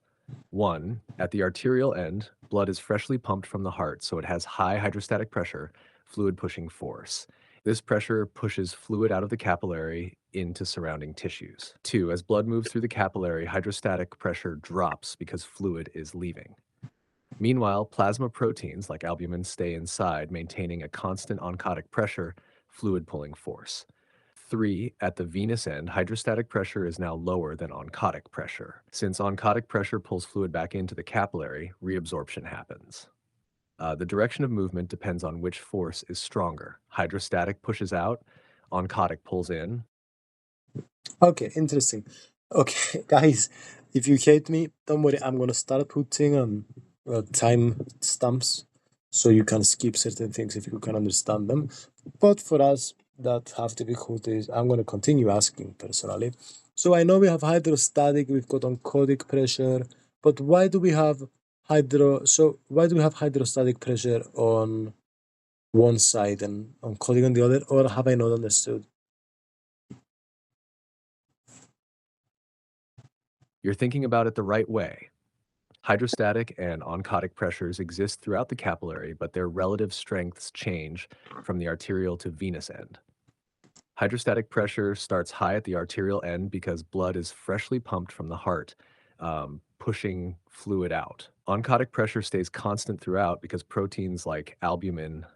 1. At the arterial end, blood is freshly pumped from the heart, so it has high hydrostatic pressure, fluid pushing force. This pressure pushes fluid out of the capillary into surrounding tissues. 2. As blood moves through the capillary, hydrostatic pressure drops because fluid is leaving. Meanwhile, plasma proteins like albumin stay inside, maintaining a constant oncotic pressure, fluid pulling force. 3. At the venous end, hydrostatic pressure is now lower than oncotic pressure. Since oncotic pressure pulls fluid back into the capillary, reabsorption happens. The direction of movement depends on which force is stronger. Hydrostatic pushes out, oncotic pulls in. Okay, interesting. Okay, guys, if you hate me, don't worry. I'm gonna start putting time stamps so you can skip certain things if you can understand them. But for us that have difficulties, I'm gonna continue asking personally. So I know we have hydrostatic, we've got oncotic pressure, but why do we have why do we have hydrostatic pressure on one side and oncotic on the other, or have I not understood? You're thinking about it the right way. Hydrostatic and oncotic pressures exist throughout the capillary, but their relative strengths change from the arterial to venous end. Hydrostatic pressure starts high at the arterial end because blood is freshly pumped from the heart, pushing fluid out. Oncotic pressure stays constant throughout because proteins like albumin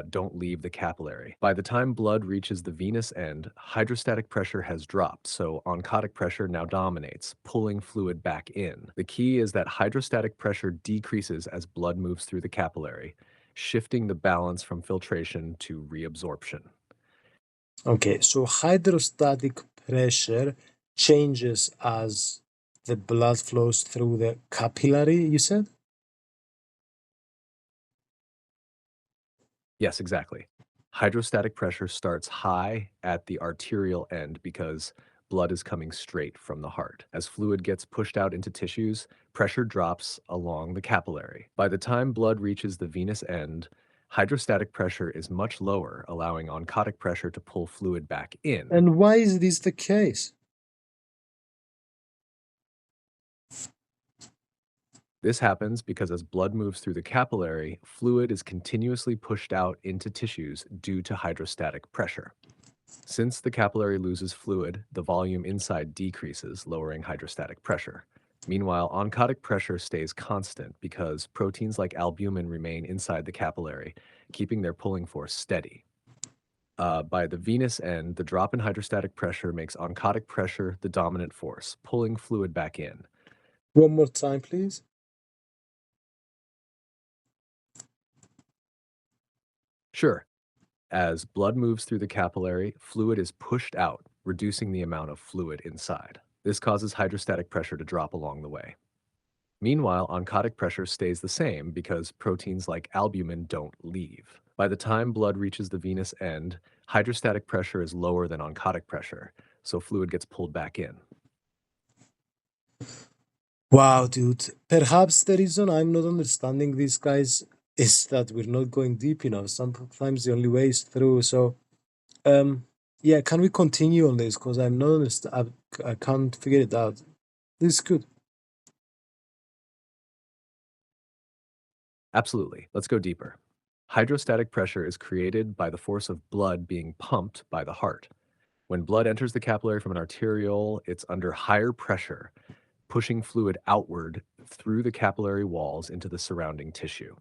don't leave the capillary. By the time blood reaches the venous end, hydrostatic pressure has dropped, so oncotic pressure now dominates, pulling fluid back in. The key is that hydrostatic pressure decreases as blood moves through the capillary, shifting the balance from filtration to reabsorption. Okay, so hydrostatic pressure changes as the blood flows through the capillary, you said? Yes, exactly. Hydrostatic pressure starts high at the arterial end because blood is coming straight from the heart. As fluid gets pushed out into tissues, pressure drops along the capillary. By the time blood reaches the venous end, hydrostatic pressure is much lower, allowing oncotic pressure to pull fluid back in. And why is this the case? This happens because as blood moves through the capillary, fluid is continuously pushed out into tissues due to hydrostatic pressure. Since the capillary loses fluid, the volume inside decreases, lowering hydrostatic pressure. Meanwhile, oncotic pressure stays constant because proteins like albumin remain inside the capillary, keeping their pulling force steady. By the venous end, the drop in hydrostatic pressure makes oncotic pressure the dominant force, pulling fluid back in. One more time, please. Sure, as blood moves through the capillary, fluid is pushed out, reducing the amount of fluid inside. This causes hydrostatic pressure to drop along the way. Meanwhile, oncotic pressure stays the same because proteins like albumin don't leave. By the time blood reaches the venous end, hydrostatic pressure is lower than oncotic pressure, so fluid gets pulled back in. Wow, dude. Perhaps the reason I'm not understanding these guys is that we're not going deep enough. Sometimes the only way is through. So, yeah, can we continue on this? Because I'm not I can't figure it out. This is good. Absolutely. Let's go deeper. Hydrostatic pressure is created by the force of blood being pumped by the heart. When blood enters the capillary from an arteriole, it's under higher pressure, pushing fluid outward through the capillary walls into the surrounding tissue.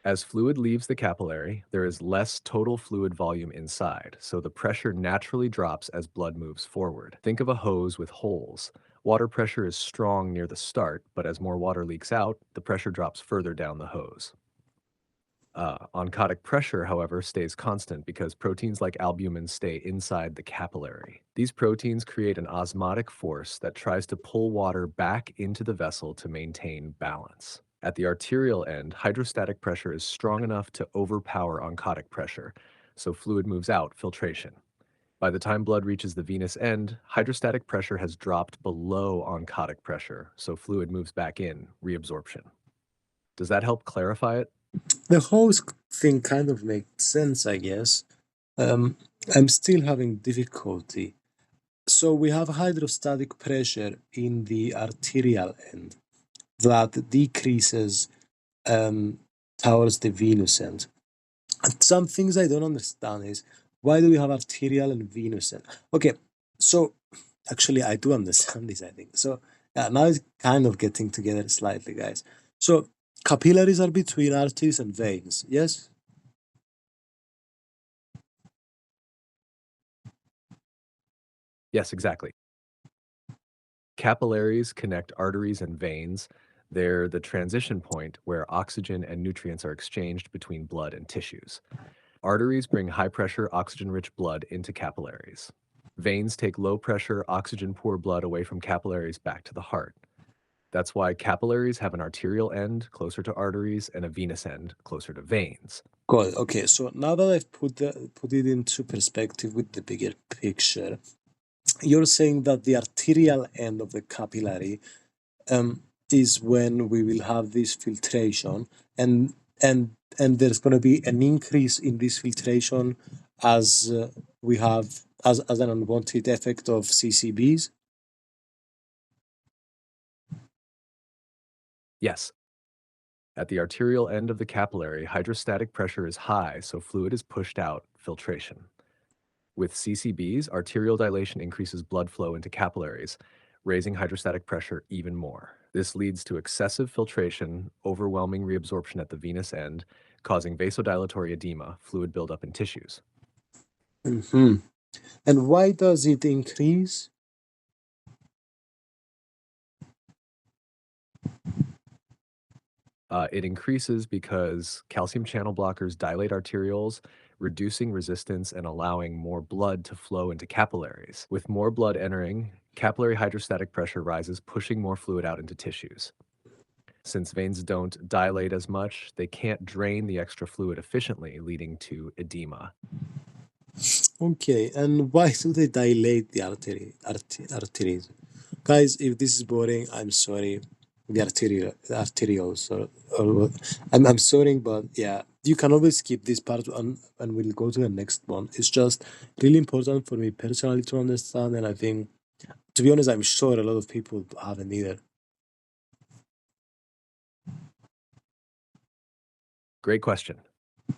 As fluid leaves the capillary, there is less total fluid volume inside, so the pressure naturally drops as blood moves forward. Think of a hose with holes. Water pressure is strong near the start, but as more water leaks out, the pressure drops further down the hose. Oncotic pressure, however, stays constant because proteins like albumin stay inside the capillary. These proteins create an osmotic force that tries to pull water back into the vessel to maintain balance. At the arterial end, hydrostatic pressure is strong enough to overpower oncotic pressure, so fluid moves out, filtration. By the time blood reaches the venous end, hydrostatic pressure has dropped below oncotic pressure, so fluid moves back in, reabsorption. Does that help clarify it? The whole thing kind of makes sense, I guess. Um, I'm still having difficulty. So we have hydrostatic pressure in the arterial end that decreases towards the venous end. And some things I don't understand is why do we have arterial and venous end? Okay, so actually I do understand this, I think. So yeah, now it's kind of getting together slightly, guys. So capillaries are between arteries and veins, yes? Yes, exactly. Capillaries connect arteries and veins. They're the transition point where oxygen and nutrients are exchanged between blood and tissues. Arteries bring high-pressure, oxygen-rich blood into capillaries. Veins take low-pressure, oxygen-poor blood away from capillaries back to the heart. That's why capillaries have an arterial end closer to arteries and a venous end closer to veins. Got it. Okay, so now that I've put it into perspective with the bigger picture, you're saying that the arterial end of the capillary is when we will have this filtration, and and there's going to be an increase in this filtration as we have as an unwanted effect of CCBs. Yes. At the arterial end of the capillary, hydrostatic pressure is high, so fluid is pushed out, filtration. With CCBs, arterial dilation increases blood flow into capillaries, raising hydrostatic pressure even more. This leads to excessive filtration, overwhelming reabsorption at the venous end, causing vasodilatory edema, fluid buildup in tissues. Hmm. And why does it increase? It increases because calcium channel blockers dilate arterioles, reducing resistance and allowing more blood to flow into capillaries. With more blood entering, capillary hydrostatic pressure rises, pushing more fluid out into tissues. Since veins don't dilate as much, they can't drain the extra fluid efficiently, leading to edema. Okay, and why do they dilate the arteries? Guys, if this is boring, I'm sorry. The arterioles, or I'm sorry, but yeah, you can always skip this part and we'll go to the next one. It's just really important for me personally to understand, and I think, to be honest, I'm sure a lot of people haven't either. Great question.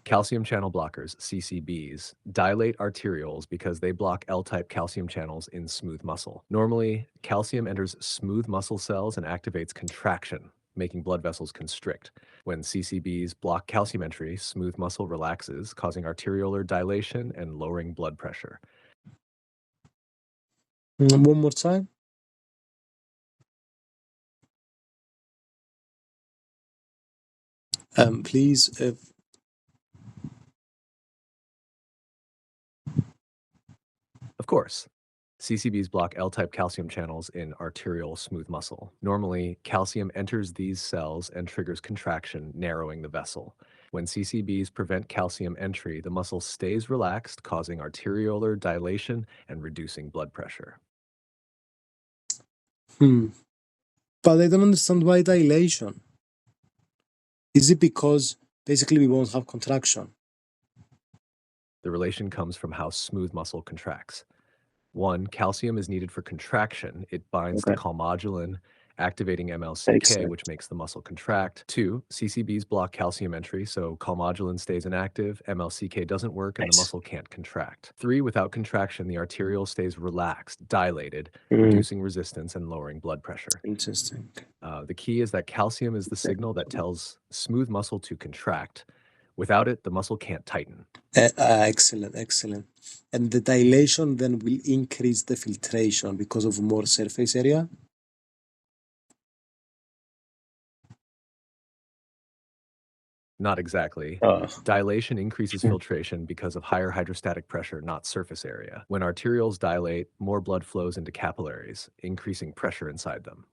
Calcium channel blockers, CCBs, dilate arterioles because they block L-type calcium channels in smooth muscle. Normally, calcium enters smooth muscle cells and activates contraction, making blood vessels constrict. When CCBs block calcium entry, smooth muscle relaxes, causing arteriolar dilation and lowering blood pressure. One more time. Please, Of course, CCBs block L-type calcium channels in arterial smooth muscle. Normally, calcium enters these cells and triggers contraction, narrowing the vessel. When CCBs prevent calcium entry, the muscle stays relaxed, causing arteriolar dilation and reducing blood pressure. hmm. But I don't understand why dilation. Is it because basically we won't have contraction? The relation comes from how smooth muscle contracts. One, calcium is needed for contraction. It binds to Okay, calmodulin, activating makes MLCK, sense. which makes the muscle contract. Two, CCBs block calcium entry, so calmodulin stays inactive, MLCK doesn't work, and the Nice. muscle can't contract. Three, without contraction, the arteriole stays relaxed, dilated, Mm, reducing resistance and lowering blood pressure. interesting. The key is that calcium is the signal that tells smooth muscle to contract. Without it, the muscle can't tighten. Excellent, excellent. And the dilation then will increase the filtration because of more surface area. Not exactly. Oh, Dilation increases filtration because of higher hydrostatic pressure, not surface area. When arterioles dilate, more blood flows into capillaries, increasing pressure inside them.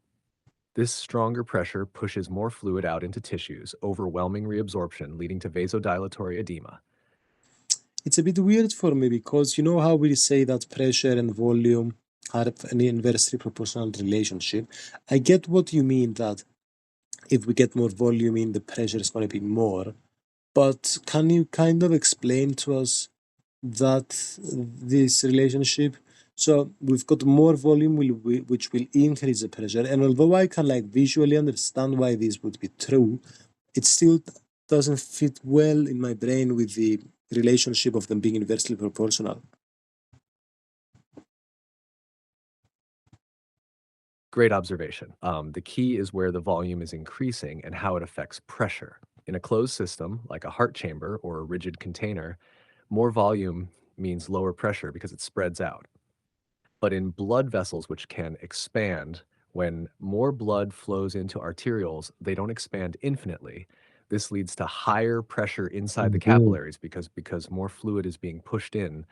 This stronger pressure pushes more fluid out into tissues, overwhelming reabsorption, leading to vasodilatory edema. it's a bit weird for me because you know how we say that pressure and volume have an inversely proportional relationship. I get what you mean that if we get more volume in, the pressure is going to be more. But can you kind of explain to us that this relationship? So we've got more volume, which will increase the pressure. And although I can like visually understand why this would be true, it still doesn't fit well in my brain with the relationship of them being inversely proportional. Great observation. The key is where the volume is increasing and how it affects pressure. In a closed system, like a heart chamber or a rigid container, more volume means lower pressure because it spreads out. But in blood vessels, which can expand, when more blood flows into arterioles, they don't expand infinitely. This leads to higher pressure inside the Mhm. capillaries because more fluid is being pushed in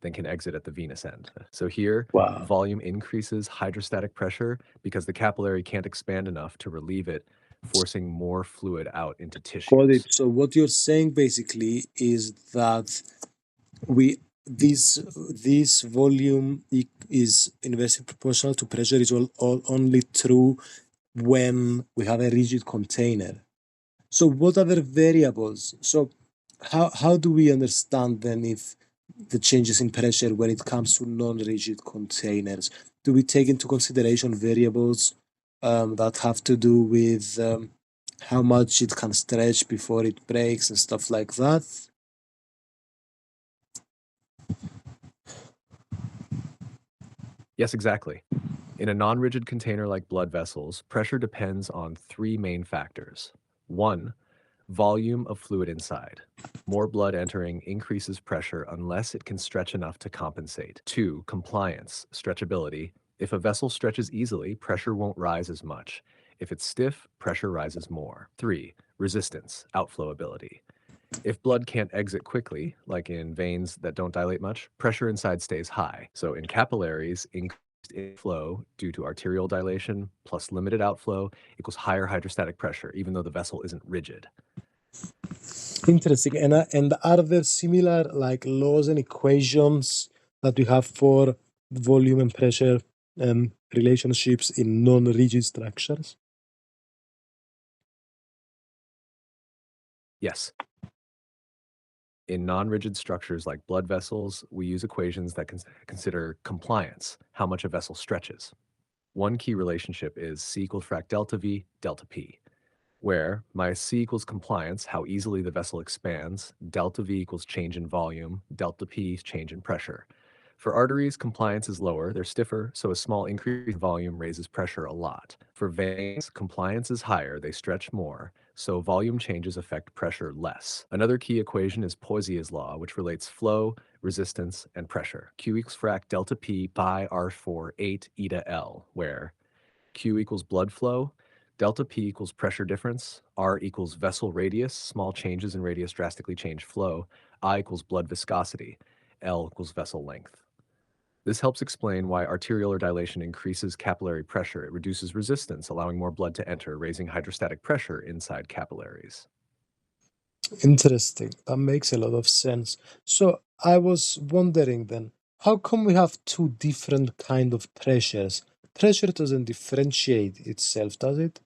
than can exit at the venous end. So here, Wow. volume increases hydrostatic pressure because the capillary can't expand enough to relieve it, forcing more fluid out into Got it. tissues. So what you're saying basically is that we this volume is inversely proportional to pressure is all only true when we have a rigid container. So what other variables? So how do we understand then if the changes in pressure when it comes to non-rigid containers? Do we take into consideration variables that have to do with how much it can stretch before it breaks and stuff like that? Yes, exactly. In a non-rigid container like blood vessels, pressure depends on three main factors. One, volume of fluid inside. More blood entering increases pressure unless it can stretch enough to compensate. Two, compliance, stretchability. If a vessel stretches easily, pressure won't rise as much. If it's stiff, pressure rises more. Three, resistance, outflow ability. If blood can't exit quickly, like in veins that don't dilate much, pressure inside stays high. So in capillaries, increased inflow due to arterial dilation plus limited outflow equals higher hydrostatic pressure, even though the vessel isn't rigid. Interesting. And are there similar like laws and equations that we have for volume and pressure relationships in non-rigid structures? Yes, in non-rigid structures like blood vessels, we use equations that consider compliance, how much a vessel stretches. One key relationship is C equals frac delta V, delta P, where my C equals compliance, how easily the vessel expands, delta V equals change in volume, delta P is change in pressure. For arteries, compliance is lower, they're stiffer, so a small increase in volume raises pressure a lot. For veins, compliance is higher, they stretch more, so volume changes affect pressure less. Another key equation is Poissier's law, which relates flow, resistance, and pressure. Q equals frac delta P pi R4 8 eta L, where Q equals blood flow, delta P equals pressure difference, R equals vessel radius, small changes in radius drastically change flow, I equals blood viscosity, L equals vessel length. This helps explain why arteriolar dilation increases capillary pressure. It reduces resistance, allowing more blood to enter, raising hydrostatic pressure inside capillaries. Interesting. That makes a lot of sense. So I was wondering then, how come we have two different kind of pressures? Pressure doesn't differentiate itself, does it?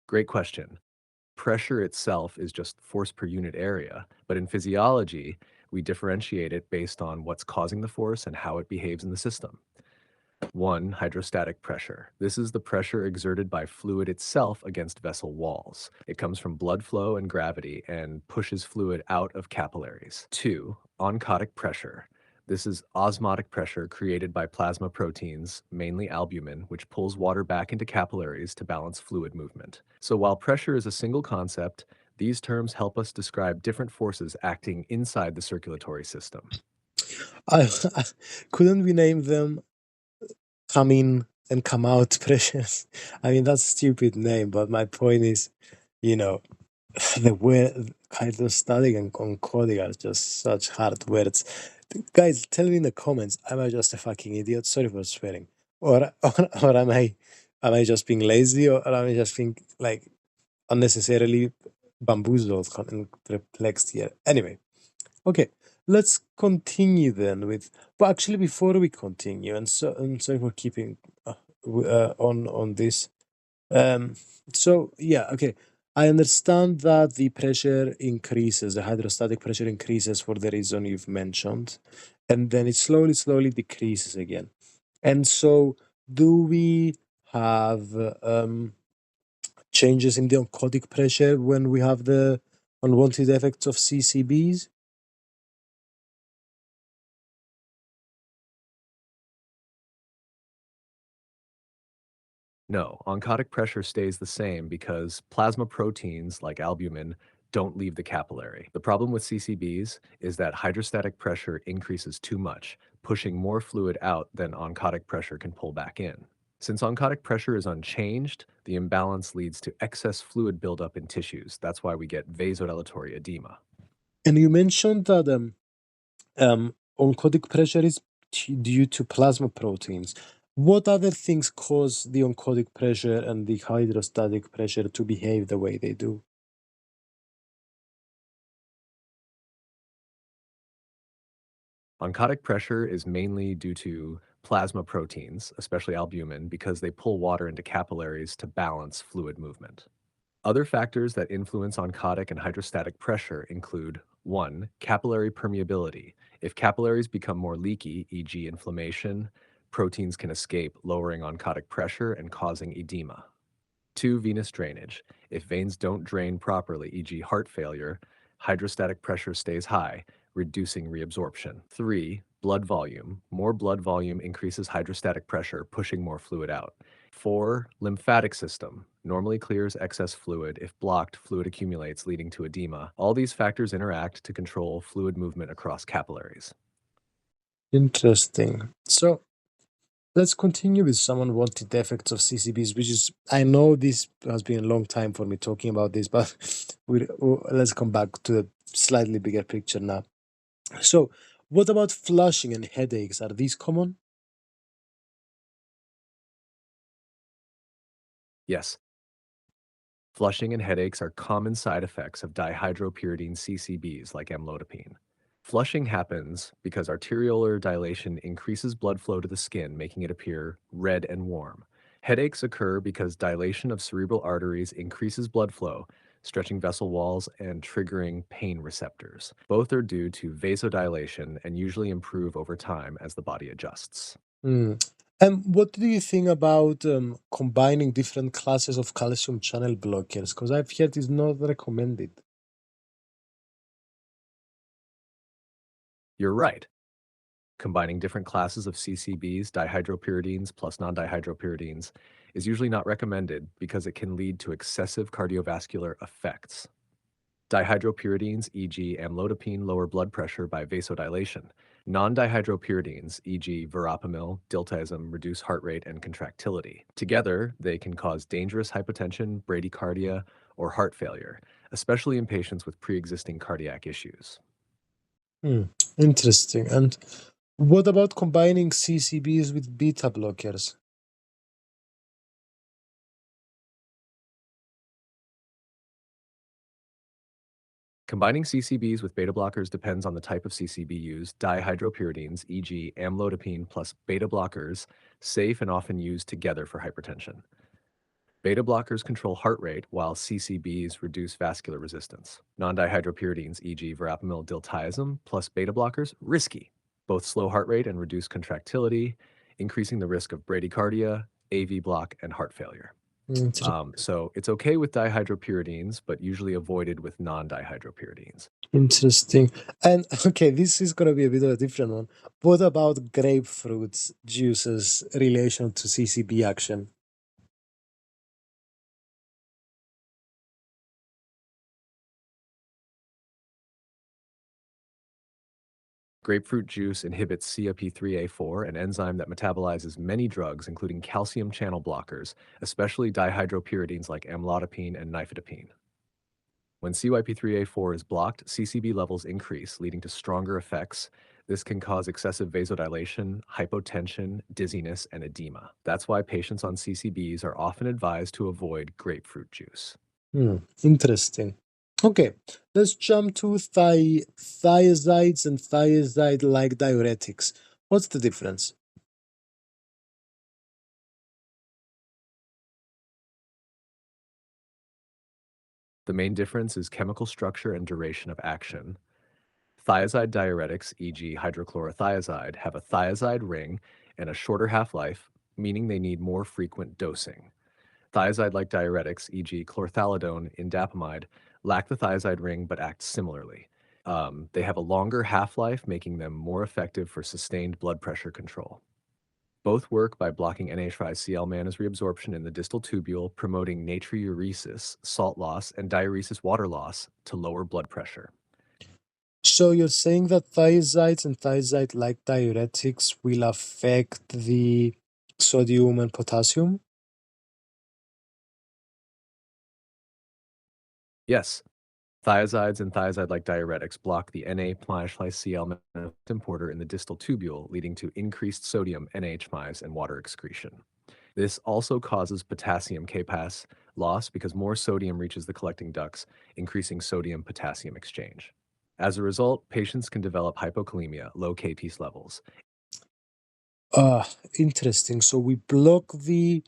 Great question. Pressure itself is just force per unit area, but in physiology, we differentiate it based on what's causing the force and how it behaves in the system. One, hydrostatic pressure. This is the pressure exerted by fluid itself against vessel walls. It comes from blood flow and gravity and pushes fluid out of capillaries. Two, oncotic pressure. This is osmotic pressure created by plasma proteins, mainly albumin, which pulls water back into capillaries to balance fluid movement. So while pressure is a single concept, these terms help us describe different forces acting inside the circulatory system. I, couldn't we name them come in and come out pressures? I mean, that's a stupid name, but my point is, you know, the word hydrostatic and concordic are just such hard words. Guys, tell me in the comments, am I just a fucking idiot? Sorry for swearing. Or am I just being lazy or am I just being like unnecessarily bamboozled and perplexed here? Anyway, okay, let's continue then with. But actually, before we continue, and sorry for keeping on this. Um, so yeah, okay. I understand that the pressure increases, the hydrostatic pressure increases for the reason you've mentioned, and then it slowly decreases again. And so, do we have changes in the oncotic pressure when we have the unwanted effects of CCBs? No, oncotic pressure stays the same because plasma proteins like albumin don't leave the capillary. The problem with CCBs is that hydrostatic pressure increases too much, pushing more fluid out than oncotic pressure can pull back in. Since oncotic pressure is unchanged, the imbalance leads to excess fluid buildup in tissues. That's why we get vasodilatory edema. And you mentioned that oncotic pressure is due to plasma proteins. What other things cause the oncotic pressure and the hydrostatic pressure to behave the way they do? Oncotic pressure is mainly due to plasma proteins, especially albumin, because they pull water into capillaries to balance fluid movement. Other factors that influence oncotic and hydrostatic pressure include 1. Capillary permeability. If capillaries become more leaky, e.g., inflammation, proteins can escape, lowering oncotic pressure and causing edema. 2. Venous drainage. If veins don't drain properly, e.g., heart failure, hydrostatic pressure stays high, reducing reabsorption. 3. Blood volume. More blood volume increases hydrostatic pressure, pushing more fluid out. 4. Lymphatic system. Normally clears excess fluid. If blocked, fluid accumulates, leading to edema. All these factors interact to control fluid movement across capillaries. Interesting. So let's continue with some unwanted effects of CCBs, which is, I know this has been a long time for me talking about this, but let's come back to the slightly bigger picture now. So, what about flushing and headaches? Are these common? Yes, flushing and headaches are common side effects of dihydropyridine CCBs like amlodipine. Flushing happens because arteriolar dilation increases blood flow to the skin, making it appear red and warm. Headaches occur because dilation of cerebral arteries increases blood flow, stretching vessel walls and triggering pain receptors. Both are due to vasodilation and usually improve over time as the body adjusts. Hmm. And what do you think about combining different classes of calcium channel blockers? Because I've heard it's not recommended. You're right. Combining different classes of CCBs, dihydropyridines plus non-dihydropyridines, is usually not recommended because it can lead to excessive cardiovascular effects. Dihydropyridines, e.g., amlodipine, lower blood pressure by vasodilation. Non-dihydropyridines, e.g., verapamil, diltiazem, reduce heart rate and contractility. Together, they can cause dangerous hypotension, bradycardia, or heart failure, especially in patients with pre-existing cardiac issues. Hmm. Interesting. And what about combining CCBs with beta blockers? Combining CCBs with beta blockers depends on the type of CCB used. Dihydropyridines, e.g., amlodipine plus beta blockers, safe and often used together for hypertension. Beta blockers control heart rate, while CCBs reduce vascular resistance. Non-dihydropyridines, e.g., verapamil, diltiazem, plus beta blockers, risky. Both slow heart rate and reduce contractility, increasing the risk of bradycardia, AV block, and heart failure. Inter- So it's okay with dihydropyridines, but usually avoided with non-dihydropyridines. Interesting. And okay, this is going to be a bit of a different one. What about grapefruit juices relation to CCB action? Grapefruit juice inhibits CYP3A4, an enzyme that metabolizes many drugs, including calcium channel blockers, especially dihydropyridines like amlodipine and nifedipine. When CYP3A4 is blocked, CCB levels increase, leading to stronger effects. This can cause excessive vasodilation, hypotension, dizziness, and edema. That's why patients on CCBs are often advised to avoid grapefruit juice. Hmm, interesting. Okay, let's jump to thiazides and thiazide-like diuretics. What's the difference? The main difference is chemical structure and duration of action. Thiazide diuretics, e.g., hydrochlorothiazide, have a thiazide ring and a shorter half life, meaning they need more frequent dosing. Thiazide like diuretics, e.g., chlorthalidone, indapamide, lack the thiazide ring but act similarly. They have a longer half life, making them more effective for sustained blood pressure control. Both work by blocking NH5-Cl-man's reabsorption in the distal tubule, promoting natriuresis, salt loss, and diuresis, water loss, to lower blood pressure. So you're saying that thiazides and thiazide-like diuretics will affect the sodium and potassium? Yes, thiazides and thiazide-like diuretics block the Na-Cl importer in the distal tubule, leading to increased sodium NH- and water excretion. This also causes potassium Kpas loss because more sodium reaches the collecting ducts, increasing sodium-potassium exchange. As a result, patients can develop hypokalemia, low Kps levels. Interesting. So we block the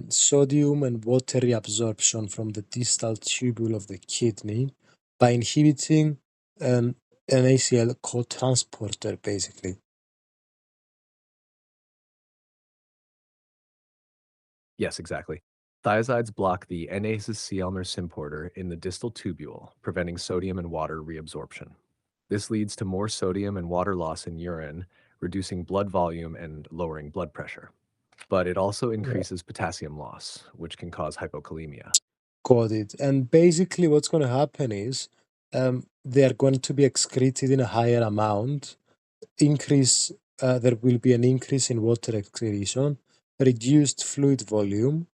sodium and water reabsorption from the distal tubule of the kidney by inhibiting um, an ACL co-transporter, basically. Yes, exactly. Thiazides block the Na-Cl importer in the distal tubule, preventing sodium and water reabsorption. This leads to more sodium and water loss in urine, reducing blood volume and lowering blood pressure. But it also Yeah. increases potassium loss, which can cause hypokalemia. Got it. And basically, what's going to happen is they are going to be excreted in a higher amount. There will be an increase in water excretion, reduced fluid volume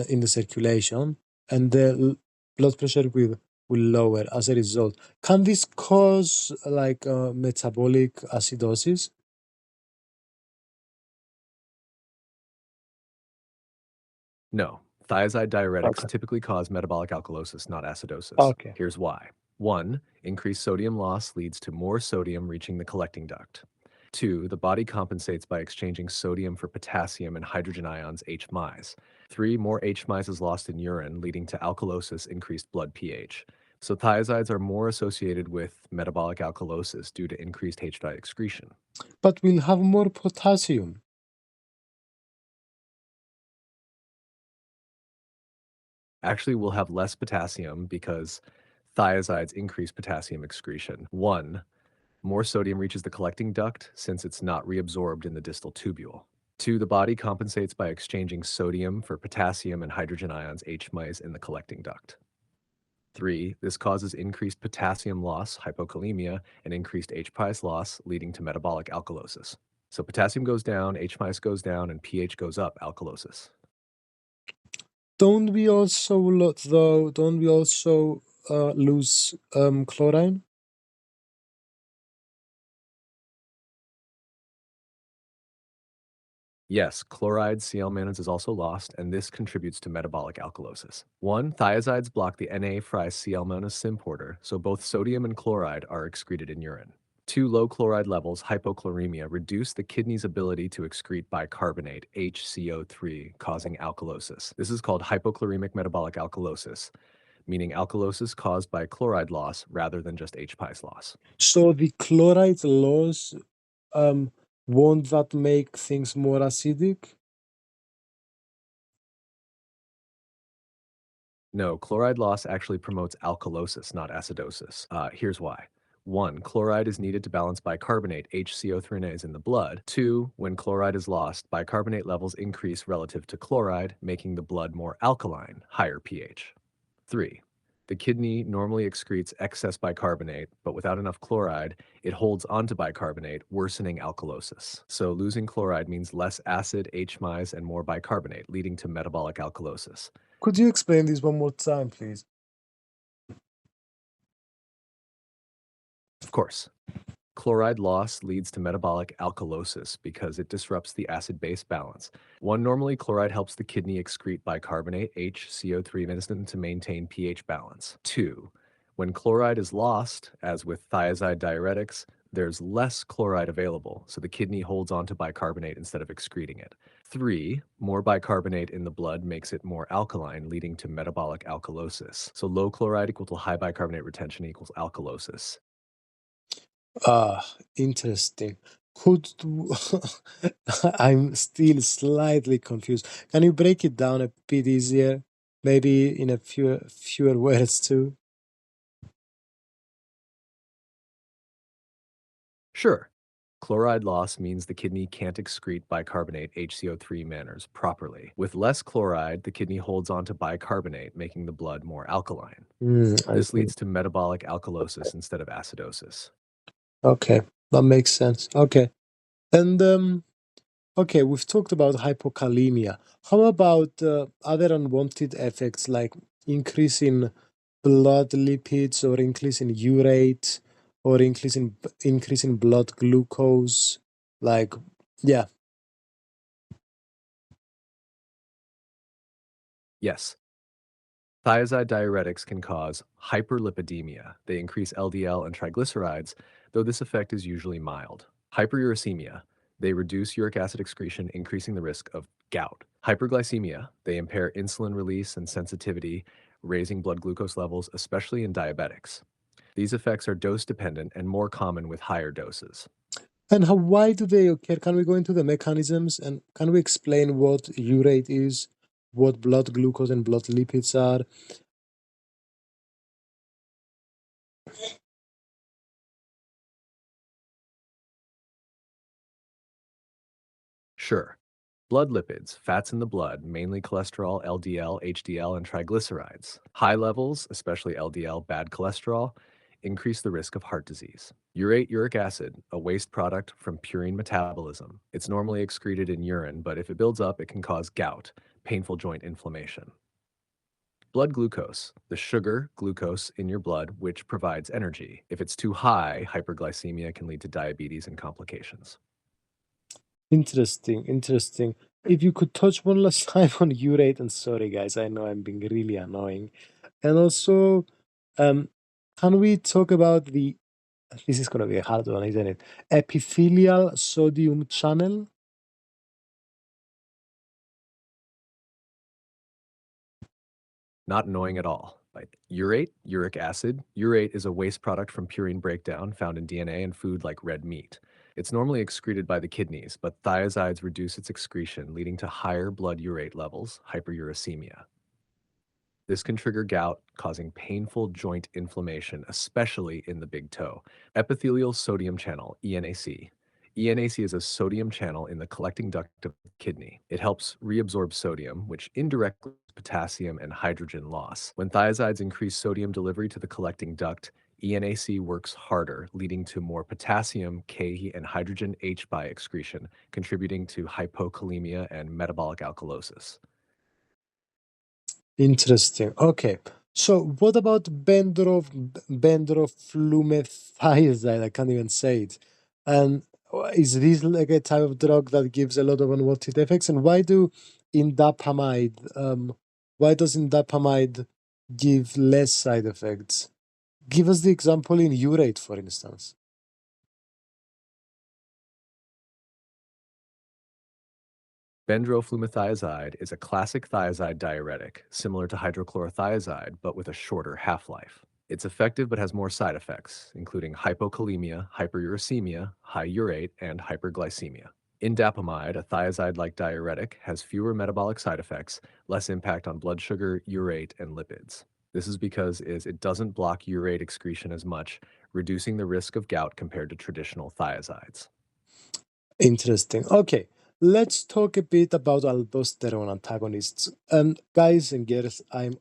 in the circulation, and the blood pressure will lower as a result. Can this cause like metabolic acidosis? No, thiazide diuretics Okay. typically cause metabolic alkalosis, not acidosis. Okay. Here's why. 1. Increased sodium loss leads to more sodium reaching the collecting duct. 2. The body compensates by exchanging sodium for potassium and hydrogen ions H-. 3. More H- is lost in urine, leading to alkalosis, increased blood pH. So thiazides are more associated with metabolic alkalosis due to increased H- excretion. But we'll have more potassium. Actually, we'll have less potassium because thiazides increase potassium excretion. 1. More sodium reaches the collecting duct since it's not reabsorbed in the distal tubule. 2. The body compensates by exchanging sodium for potassium and hydrogen ions H- in the collecting duct. 3. This causes increased potassium loss, hypokalemia, and increased H- loss, leading to metabolic alkalosis. So potassium goes down, H- goes down, and pH goes up, alkalosis. Don't we also lose chlorine? Yes, chloride Cl- is also lost, and this contributes to metabolic alkalosis. 1. Thiazides block the Na-Cl symporter, so both sodium and chloride are excreted in urine. 2. Low chloride levels, hypochloremia, reduce the kidney's ability to excrete bicarbonate, HCO3, causing alkalosis. This is called hypochloremic metabolic alkalosis, meaning alkalosis caused by chloride loss rather than just H- loss. So the chloride loss um, won't that make things more acidic? No, chloride loss actually promotes alkalosis, not acidosis. Here's why. 1. Chloride is needed to balance bicarbonate, HCO3 in the blood. 2. When chloride is lost, bicarbonate levels increase relative to chloride, making the blood more alkaline, higher pH. 3. The kidney normally excretes excess bicarbonate, but without enough chloride, it holds onto bicarbonate, worsening alkalosis. So losing chloride means less acid, H- and more bicarbonate, leading to metabolic alkalosis. Could you explain this one more time, please? Of course. Chloride loss leads to metabolic alkalosis because it disrupts the acid-base balance. 1. Normally, chloride helps the kidney excrete bicarbonate, HCO3 medicine, to maintain pH balance. 2. When chloride is lost, as with thiazide diuretics, there's less chloride available, so the kidney holds on to bicarbonate instead of excreting it. 3. More bicarbonate in the blood makes it more alkaline, leading to metabolic alkalosis. So low chloride equal to high bicarbonate retention equals alkalosis. Interesting. Could I'm still slightly confused. Can you break it down a bit easier? Maybe in a fewer words too? Sure. Chloride loss means the kidney can't excrete bicarbonate HCO3 manners properly. With less chloride, the kidney holds onto bicarbonate, making the blood more alkaline. I This see. leads to metabolic alkalosis instead of acidosis. Okay, that makes sense. Okay. And Okay, we've talked about hypokalemia. How about other unwanted effects like increase in blood lipids or increase in urate or increase in blood glucose? Like, yeah, Yes, thiazide diuretics can cause hyperlipidemia. They increase LDL and triglycerides, though this effect is usually mild. Hyperuricemia. They reduce uric acid excretion, increasing the risk of gout. Hyperglycemia. They impair insulin release and sensitivity, raising blood glucose levels, especially in diabetics. These effects are dose dependent and more common with higher doses. and why do they occur? Can we go into the mechanisms and can we explain what urate is, what blood glucose and blood lipids are? Sure. Blood lipids, fats in the blood, mainly cholesterol, LDL, HDL, and triglycerides. High levels, especially LDL, bad cholesterol, increase the risk of heart disease. Urate uric acid, a waste product from purine metabolism. It's normally excreted in urine, but if it builds up, it can cause gout, painful joint inflammation. Blood glucose, the sugar, glucose in your blood, which provides energy. If it's too high, hyperglycemia can lead to diabetes and complications. Interesting, interesting. If you could touch one last time on urate, and sorry guys, I know I'm being really annoying. And also, um, can we talk about the this is gonna be a hard one, isn't it? Epithelial sodium channel? Not annoying at all. Like urate, uric acid. Urate is a waste product from purine breakdown found in DNA and food like red meat. It's normally excreted by the kidneys, but thiazides reduce its excretion, leading to higher blood urate levels, hyperuricemia. This can trigger gout, causing painful joint inflammation, especially in the big toe. Epithelial sodium channel, ENAC. ENAC is a sodium channel in the collecting duct of the kidney. It helps reabsorb sodium, which indirectly potassium and hydrogen loss. When thiazides increase sodium delivery to the collecting duct, ENAC works harder, leading to more potassium, K, and hydrogen H by excretion, contributing to hypokalemia and metabolic alkalosis. Interesting. Okay. So what about bendroflumethiazide? I can't even say it. And is this like a type of drug that gives a lot of unwanted effects? And why does indapamide give less side effects? Give us the example in urate, for instance. Bendroflumethiazide is a classic thiazide diuretic, similar to hydrochlorothiazide, but with a shorter half-life. It's effective but has more side effects, including hypokalemia, hyperuricemia, high urate, and hyperglycemia. Indapamide, a thiazide-like diuretic, has fewer metabolic side effects, less impact on blood sugar, urate, and lipids. This is because it doesn't block urate excretion as much, reducing the risk of gout compared to traditional thiazides. Interesting. Okay, let's talk a bit about aldosterone antagonists. Guys and girls, I'm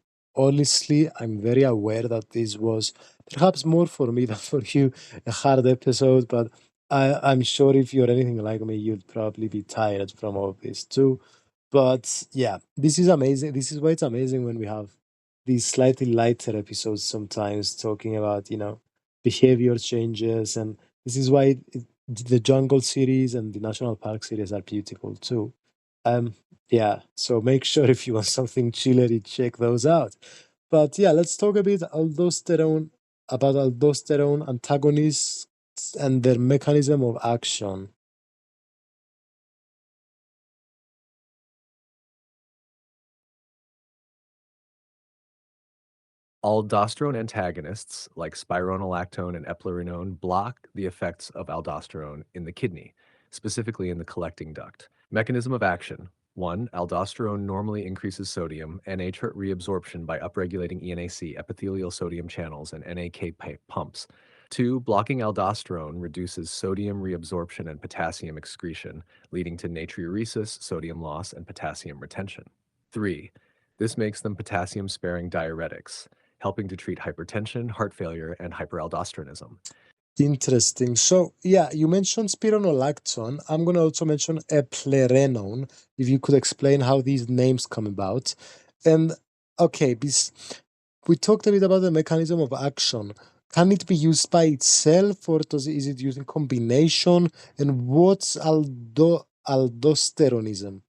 very aware that this was perhaps more for me than for you a hard episode, but I'm sure if you're anything like me, you'd probably be tired from all this too. But yeah, this is amazing. This is why it's amazing when we have these slightly lighter episodes sometimes talking about, behavior changes. And this is why the Jungle series and the National Park series are beautiful too. Um, yeah, so make sure if you want something chillery, check those out. But yeah, let's talk a bit about aldosterone antagonists and their mechanism of action. Aldosterone antagonists like spironolactone and eplerenone block the effects of aldosterone in the kidney, specifically in the collecting duct. Mechanism of action: 1. Aldosterone normally increases sodium NH reabsorption by upregulating ENAC, epithelial sodium channels, and pumps. 2. Blocking aldosterone reduces sodium reabsorption and potassium excretion, leading to natriuresis, sodium loss, and potassium retention. 3. This makes them potassium sparing diuretics, helping to treat hypertension, heart failure, and hyperaldosteronism. Interesting. So, yeah, you mentioned spironolactone. I'm going to also mention eplerenone. If you could explain how these names come about. And, okay, we talked a bit about the mechanism of action. Can it be used by itself or is it used in combination? And what's aldosteronism?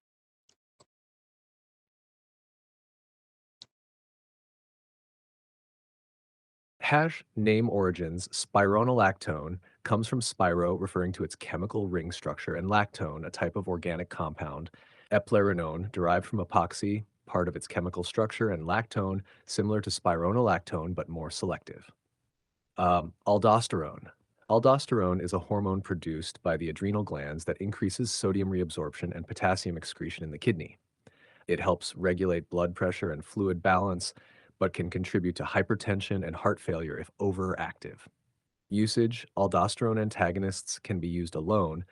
Hash name origins, spironolactone comes from spiro, referring to its chemical ring structure, and lactone, a type of organic compound. Eplerenone, derived from epoxy, part of its chemical structure, and lactone, similar to spironolactone but more selective. Aldosterone. Aldosterone is a hormone produced by the adrenal glands that increases sodium reabsorption and potassium excretion in the kidney. It helps regulate blood pressure and fluid balance, but can contribute to hypertension and heart failure if overactive. Usage: aldosterone antagonists can be used alone,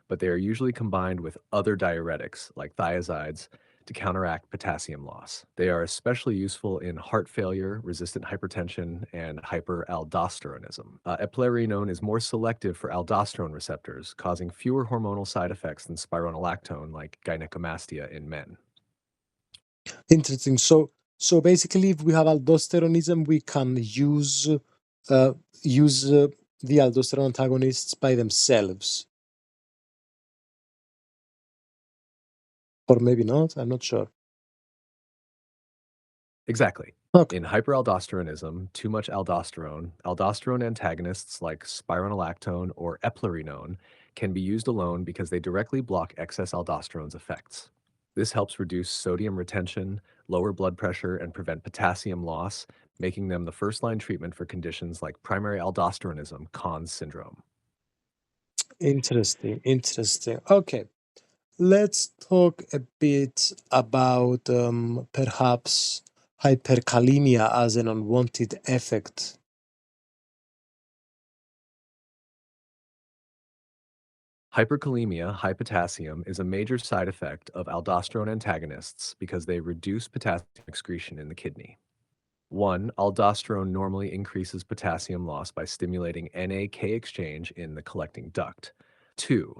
but they are usually combined with other diuretics like thiazides to counteract potassium loss. They are especially useful in heart failure, resistant hypertension, and hyperaldosteronism. Eplerenone is more selective for aldosterone receptors, causing fewer hormonal side effects than spironolactone, like gynecomastia in men. Interesting. So basically, if we have aldosteronism, we can uh, use the aldosterone antagonists by themselves, or maybe not. I'm not sure. Exactly. Okay. In hyperaldosteronism, too much aldosterone, aldosterone antagonists like spironolactone or eplerenone can be used alone because they directly block excess aldosterone's effects. This helps reduce sodium retention, lower blood pressure, and prevent potassium loss, making them the first-line treatment for conditions like primary aldosteronism, Conn's syndrome. Interesting. Interesting. Okay. Let's talk a bit about perhaps hyperkalemia as an unwanted effect. Hyperkalemia, high potassium, is a major side effect of aldosterone antagonists because they reduce potassium excretion in the kidney. 1. Aldosterone normally increases potassium loss by stimulating NAK exchange in the collecting duct. 2.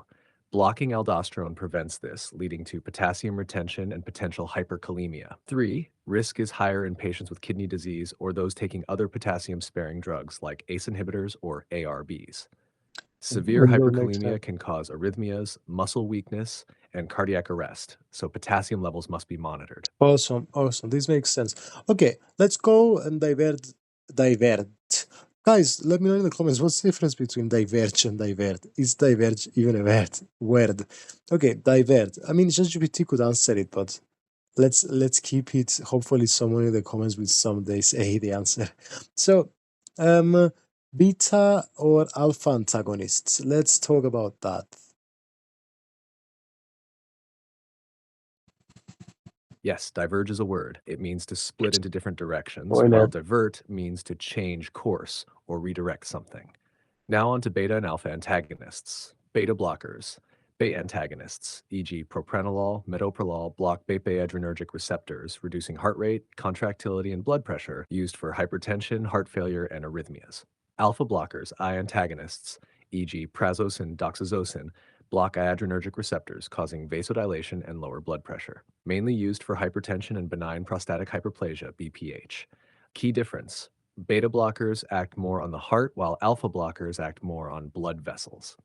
Blocking aldosterone prevents this, leading to potassium retention and potential hyperkalemia. 3. Risk is higher in patients with kidney disease or those taking other potassium sparing drugs like ACE inhibitors or ARBs. Severe Will make sense. hyperkalemia can cause arrhythmias, muscle weakness, and cardiac arrest, so potassium levels must be monitored. Awesome, awesome. This makes sense. Okay, let's go and divert. Guys, let me know in the comments what's the difference between diverge and divert. Is diverge even a word? Okay, divert. I mean, ChatGPT could answer it, but let's keep it. Hopefully, someone in the comments will someday say the answer. So, um, beta or alpha antagonists. Let's talk about that. Yes, diverge is a word. It means to split into different directions, while Spoiler. divert means to change course or redirect something. Now on to beta and alpha antagonists. Beta blockers. Beta antagonists, e.g., propranolol, metoprolol, block beta adrenergic receptors, reducing heart rate, contractility, and blood pressure, used for hypertension, heart failure, and arrhythmias. Alpha blockers, I antagonists, e.g., prazosin and doxazosin, block adrenergic receptors, causing vasodilation and lower blood pressure. Mainly used for hypertension and benign prostatic hyperplasia, BPH. Key difference: beta blockers act more on the heart, while alpha blockers act more on blood vessels.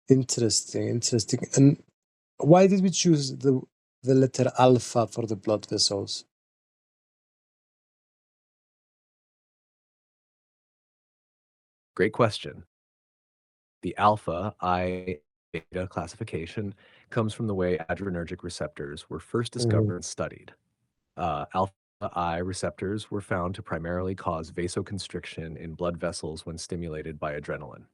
Interesting, interesting. And why did we choose the letter alpha for the blood vessels? Great question. The alpha I beta classification comes from the way adrenergic receptors were first Mhm. discovered and studied. Alpha I receptors were found to primarily cause vasoconstriction in blood vessels when stimulated by adrenaline.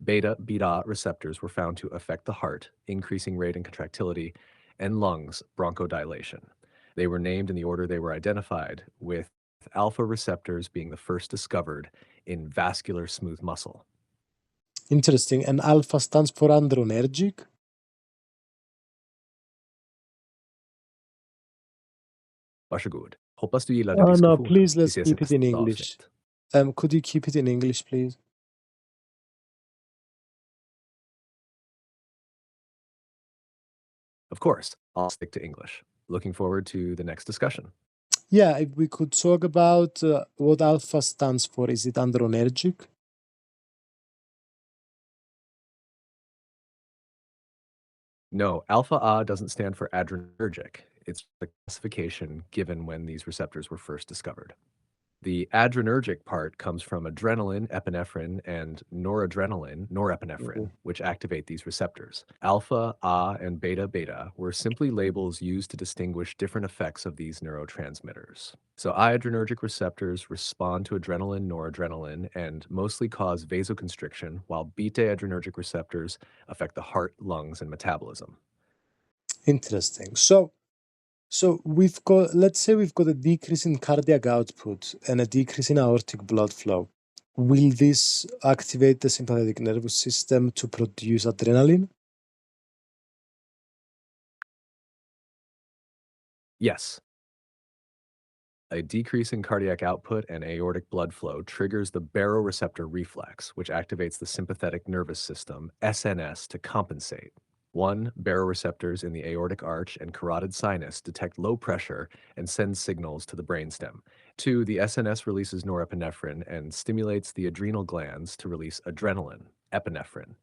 Beta receptors were found to affect the heart, increasing rate and contractility, and lungs, bronchodilation. They were named in the order they were identified, with alpha receptors being the first discovered in vascular smooth muscle. Interesting. And alpha stands for andronergic. Varsågod. Hoppas du gillade No, diskussionen. please Vi let's ses i keep it in nästa English. avsnitt. Could you keep it in English, please? Of course, I'll stick to English. Looking forward to the next discussion. Yeah, if we could talk about what alpha stands for. Is it andronergic? No, alpha A doesn't stand for adrenergic. It's the classification given when these receptors were first discovered. The adrenergic part comes from adrenaline, epinephrine, and noradrenaline, norepinephrine, Mhm. which activate these receptors. Alpha, A, and beta, beta were simply labels used to distinguish different effects of these neurotransmitters. So, adrenergic receptors respond to adrenaline, noradrenaline, and mostly cause vasoconstriction, while beta adrenergic receptors affect the heart, lungs, and metabolism. Interesting. So we've got, let's say we've got a decrease in cardiac output and a decrease in aortic blood flow. Will this activate the sympathetic nervous system to produce adrenaline? Yes, a decrease in cardiac output and aortic blood flow triggers the baroreceptor reflex, which activates the sympathetic nervous system, SNS, to compensate. One, baroreceptors in the aortic arch and carotid sinus detect low pressure and send signals to the brainstem. Two, the SNS releases norepinephrine and stimulates the adrenal glands to release adrenaline, epinephrine.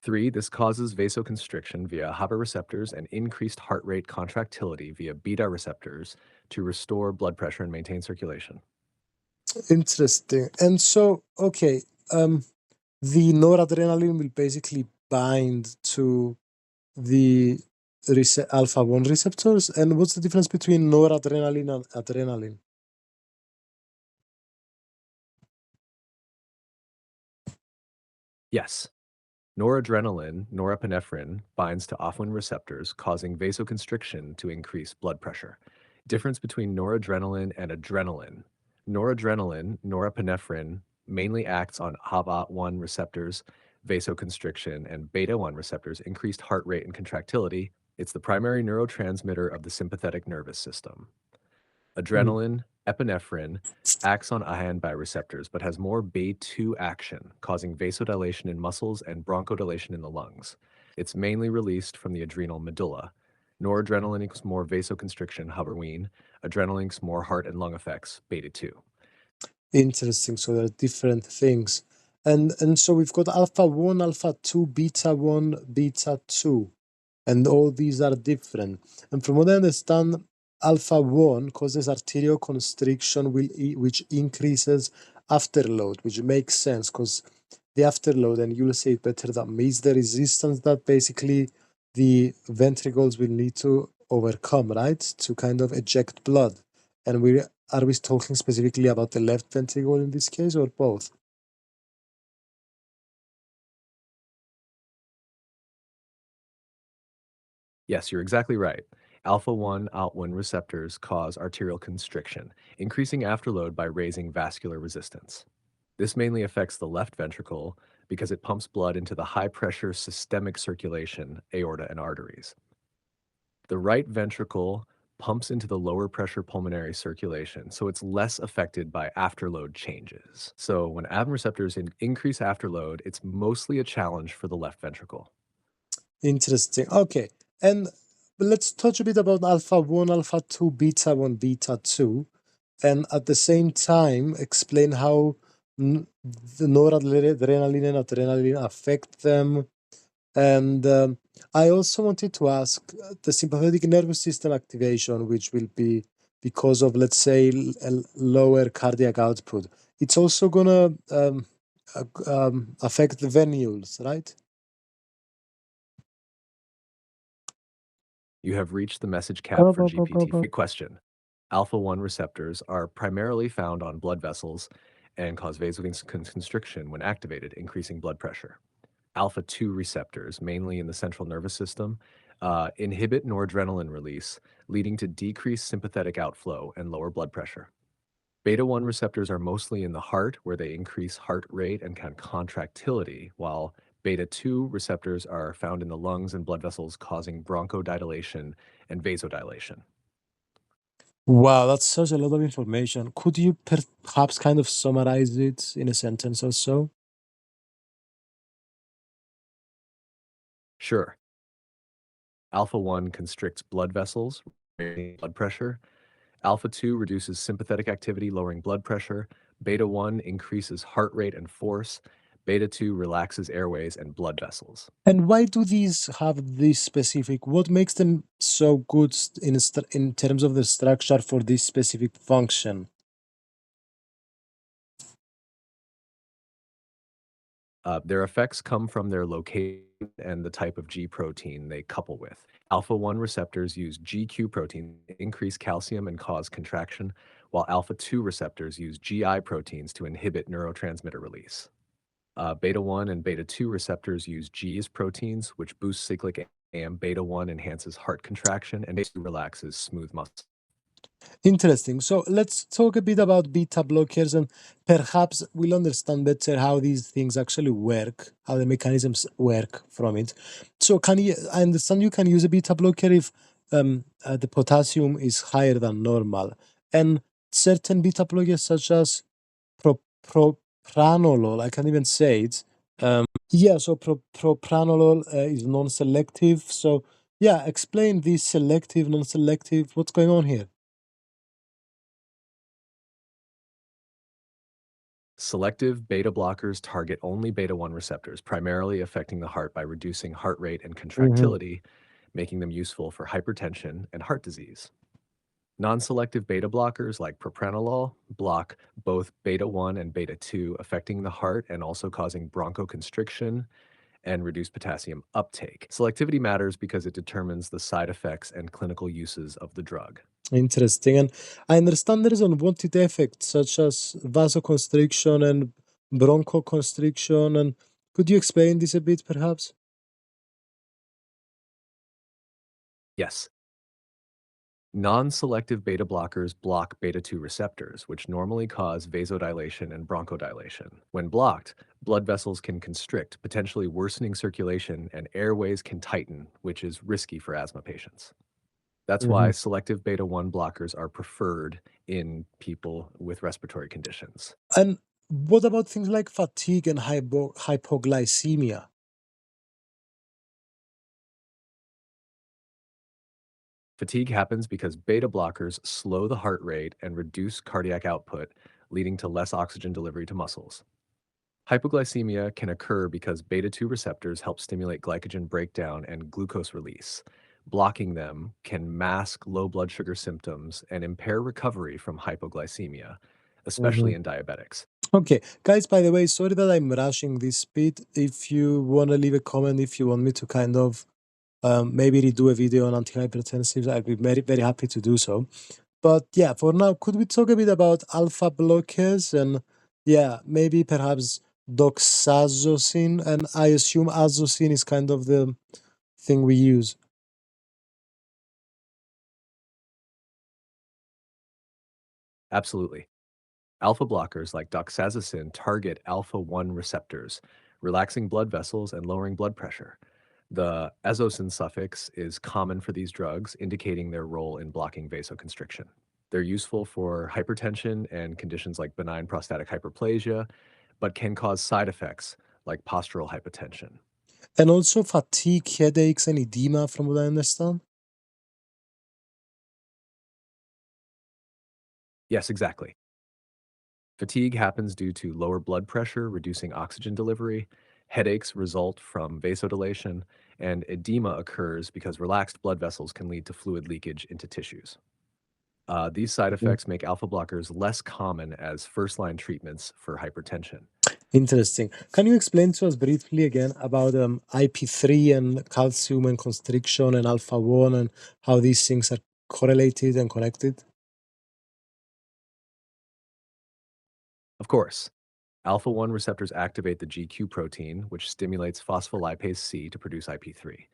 Three, this causes vasoconstriction via HABA receptors and increased heart rate contractility via beta receptors to restore blood pressure and maintain circulation. Interesting. And so, okay, the noradrenaline will basically bind to the alpha 1 receptors. And what's the difference between noradrenaline and adrenaline? Yes, noradrenaline, norepinephrine, binds to OFF1 receptors, causing vasoconstriction to increase blood pressure. Difference between noradrenaline and adrenaline. Noradrenaline, norepinephrine, mainly acts on HABA1 receptors, vasoconstriction, and beta 1 receptors, increased heart rate and contractility. It's the primary neurotransmitter of the sympathetic nervous system. Mm. Adrenaline, epinephrine, acts on ion receptors but has more beta-2 action, causing vasodilation in muscles and bronchodilation in the lungs. It's mainly released from the adrenal medulla. Noradrenaline equals more vasoconstriction, Huberween. Adrenaline equals more heart and lung effects, beta 2. Interesting. So there are different things. And so we've got alpha 1, alpha 2, beta 1, beta 2. And all these are different. And from what I understand, alpha 1 causes arterial constriction, which increases afterload, which makes sense because the afterload, and you'll say it better than me, is the resistance that basically the ventricles will need to overcome, right? To kind of eject blood. And are we talking specifically about the left ventricle in this case or both? Yes, you're exactly right. Alpha 1 ALT1 receptors cause arterial constriction, increasing afterload by raising vascular resistance. This mainly affects the left ventricle because it pumps blood into the high pressure systemic circulation, aorta, and arteries. The right ventricle pumps into the lower pressure pulmonary circulation, so it's less affected by afterload changes. So when AVM receptors increase afterload, it's mostly a challenge for the left ventricle. Interesting. Okay. And let's touch a bit about alpha 1, alpha 2, beta 1, beta 2, and at the same time explain how the noradrenaline and adrenaline affect them. And I also wanted to ask the sympathetic nervous system activation, which will be because of, let's say, lower cardiac output. It's also going to affect the venules, right? You have reached the message cap for GPT. Free question. Alpha 1 receptors are primarily found on blood vessels and cause vasoconstriction when activated, increasing blood pressure. Alpha 2 receptors, mainly in the central nervous system, inhibit noradrenaline release, leading to decreased sympathetic outflow and lower blood pressure. Beta 1 receptors are mostly in the heart, where they increase heart rate and contractility, while beta 2 receptors are found in the lungs and blood vessels, causing bronchodilation and vasodilation. Wow, that's such a lot of information. Could you perhaps kind of summarize it in a sentence or so? Sure. Alpha 1 constricts blood vessels, raising blood pressure. Alpha 2 reduces sympathetic activity, lowering blood pressure. Beta 1 increases heart rate and force. Beta 2 relaxes airways and blood vessels. And why do these have this specific? What makes them so good in terms of the structure for this specific function? Their effects come from their location and the type of G protein they couple with. Alpha 1 receptors use GQ protein to increase calcium and cause contraction, while alpha 2 receptors use GI proteins to inhibit neurotransmitter release. Beta 1 and beta 2 receptors use Gs proteins, which boost cyclic AMP. Beta 1 enhances heart contraction, and beta 2 relaxes smooth muscle. Interesting. So let's talk a bit about beta blockers and perhaps we'll understand better how these things actually work, how the mechanisms work from it. So I understand you can use a beta blocker if the potassium is higher than normal. And certain beta blockers such as propranolol, I can't even say it. Yeah, so propranolol is non-selective. So yeah, explain this selective, non-selective. What's going on here? Selective beta blockers target only beta 1 receptors, primarily affecting the heart by reducing heart rate and contractility, making them useful for hypertension and heart disease. Non-selective beta blockers like propranolol block both beta 1 and beta 2, affecting the heart and also causing bronchoconstriction and reduced potassium uptake. Selectivity matters because it determines the side effects and clinical uses of the drug. Interesting. And I understand there is unwanted effects such as vasoconstriction and bronchoconstriction. And could you explain this a bit, perhaps? Yes, non-selective beta blockers block beta 2 receptors, which normally cause vasodilation and bronchodilation. When blocked, blood vessels can constrict, potentially worsening circulation, and airways can tighten, which is risky for asthma patients. That's why Mhm. selective beta 1 blockers are preferred in people with respiratory conditions. And what about things like fatigue and hypoglycemia? Fatigue happens because beta blockers slow the heart rate and reduce cardiac output, leading to less oxygen delivery to muscles. Hypoglycemia can occur because beta 2 receptors help stimulate glycogen breakdown and glucose release. Blocking them can mask low blood sugar symptoms and impair recovery from hypoglycemia, especially Mhm. in diabetics. Okay, guys, by the way, sorry that I'm rushing this bit. If you want to leave a comment, if you want me to kind of maybe redo a video on antihypertensives, I'd be very, very happy to do so. But yeah, for now, could we talk a bit about alpha blockers and yeah, maybe perhaps doxazocin? And I assume azocin is kind of the thing we use. Absolutely. Alpha blockers like doxazocin target alpha 1 receptors, relaxing blood vessels and lowering blood pressure. The azocin suffix is common for these drugs, indicating their role in blocking vasoconstriction. They're useful for hypertension and conditions like benign prostatic hyperplasia, but can cause side effects like postural hypotension. And also fatigue, headaches, and edema, from what I understand. Yes, exactly. Fatigue happens due to lower blood pressure, reducing oxygen delivery. Headaches result from vasodilation, and edema occurs because relaxed blood vessels can lead to fluid leakage into tissues. These side Mhm. effects make alpha blockers less common as first line treatments for hypertension. Interesting. Can you explain to us briefly again about IP3 and calcium and constriction and alpha 1 and how these things are correlated and connected? Of course, alpha 1 receptors activate the GQ protein, which stimulates phospholipase C to produce IP3.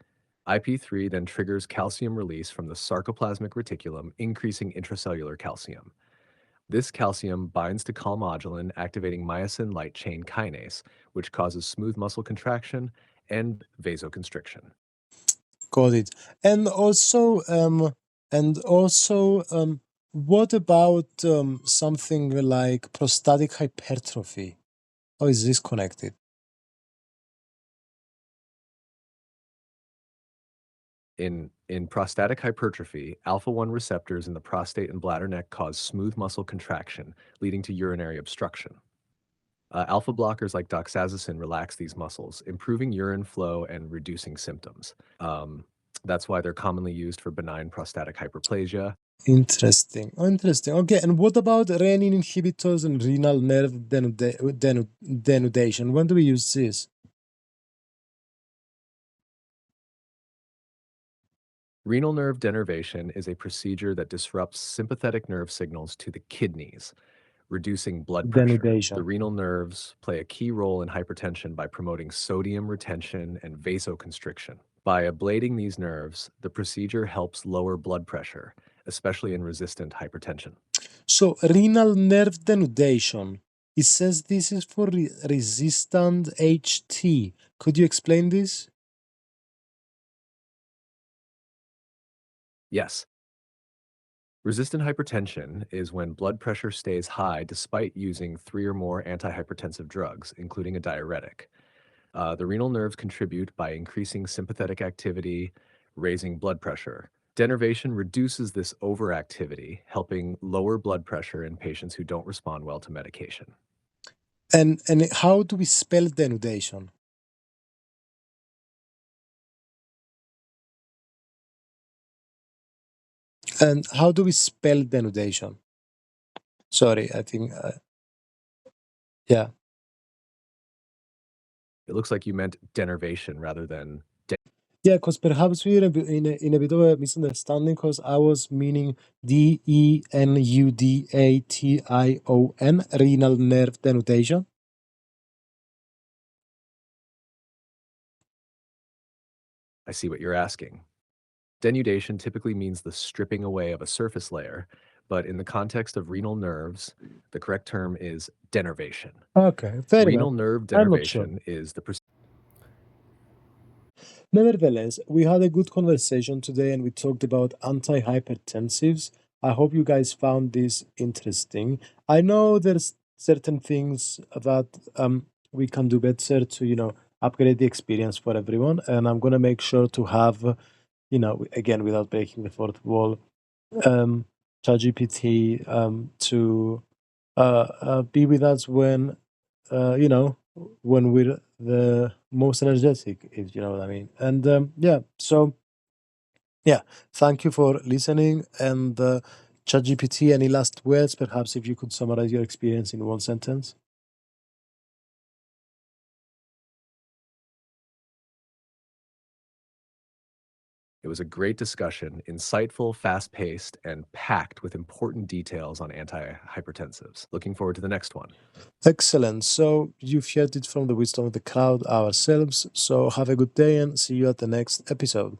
IP3 then triggers calcium release from the sarcoplasmic reticulum, increasing intracellular calcium. This calcium binds to calmodulin, activating myosin light chain kinase, which causes smooth muscle contraction and vasoconstriction. Got it. And what about something like prostatic hypertrophy? How is this connected? In prostatic hypertrophy, alpha 1 receptors in the prostate and bladder neck cause smooth muscle contraction, leading to urinary obstruction. Alpha blockers like doxazosin relax these muscles, improving urine flow and reducing symptoms. That's why they're commonly used for benign prostatic hyperplasia. Interesting. Oh, interesting. Okay, and what about renin inhibitors and renal nerve denudation? When do we use this? Renal nerve denervation is a procedure that disrupts sympathetic nerve signals to the kidneys, reducing blood pressure. The Denudation. renal nerves play a key role in hypertension by promoting sodium retention and vasoconstriction. By ablating these nerves, the procedure helps lower blood pressure, especially in resistant hypertension. So, renal nerve denudation. It says this is for resistant HT. Could you explain this? Yes, resistant hypertension is when blood pressure stays high despite using 3 or more antihypertensive drugs, including a diuretic. The renal nerves contribute by increasing sympathetic activity, raising blood pressure. Denervation reduces this overactivity, helping lower blood pressure in patients who don't respond well to medication. And how do we spell denudation? And how do we spell denudation? Sorry, I think, yeah. It looks like you meant denervation rather than Yeah, because perhaps we're in a bit of a misunderstanding because I was meaning denudation, renal nerve denudation. I see what you're asking. Denudation typically means the stripping away of a surface layer, but in the context of renal nerves, the correct term is denervation. Okay, fair enough. Renal nerve I'm not sure. denervation is the Nevertheless, we had a good conversation today and we talked about antihypertensives. I hope you guys found this interesting. I know there's certain things that we can do better to, upgrade the experience for everyone. And I'm going to make sure to have, again, without breaking the fourth wall, ChatGPT to be with us when, when we're the most energetic, if you know what I mean. And yeah, so yeah, thank you for listening. And ChatGPT, any last words? Perhaps if you could summarize your experience in one sentence. It was a great discussion, insightful, fast paced, and packed with important details on antihypertensives. Looking forward to the next one. Excellent. So you've heard it from the wisdom of the crowd ourselves. So have a good day and see you at the next episode.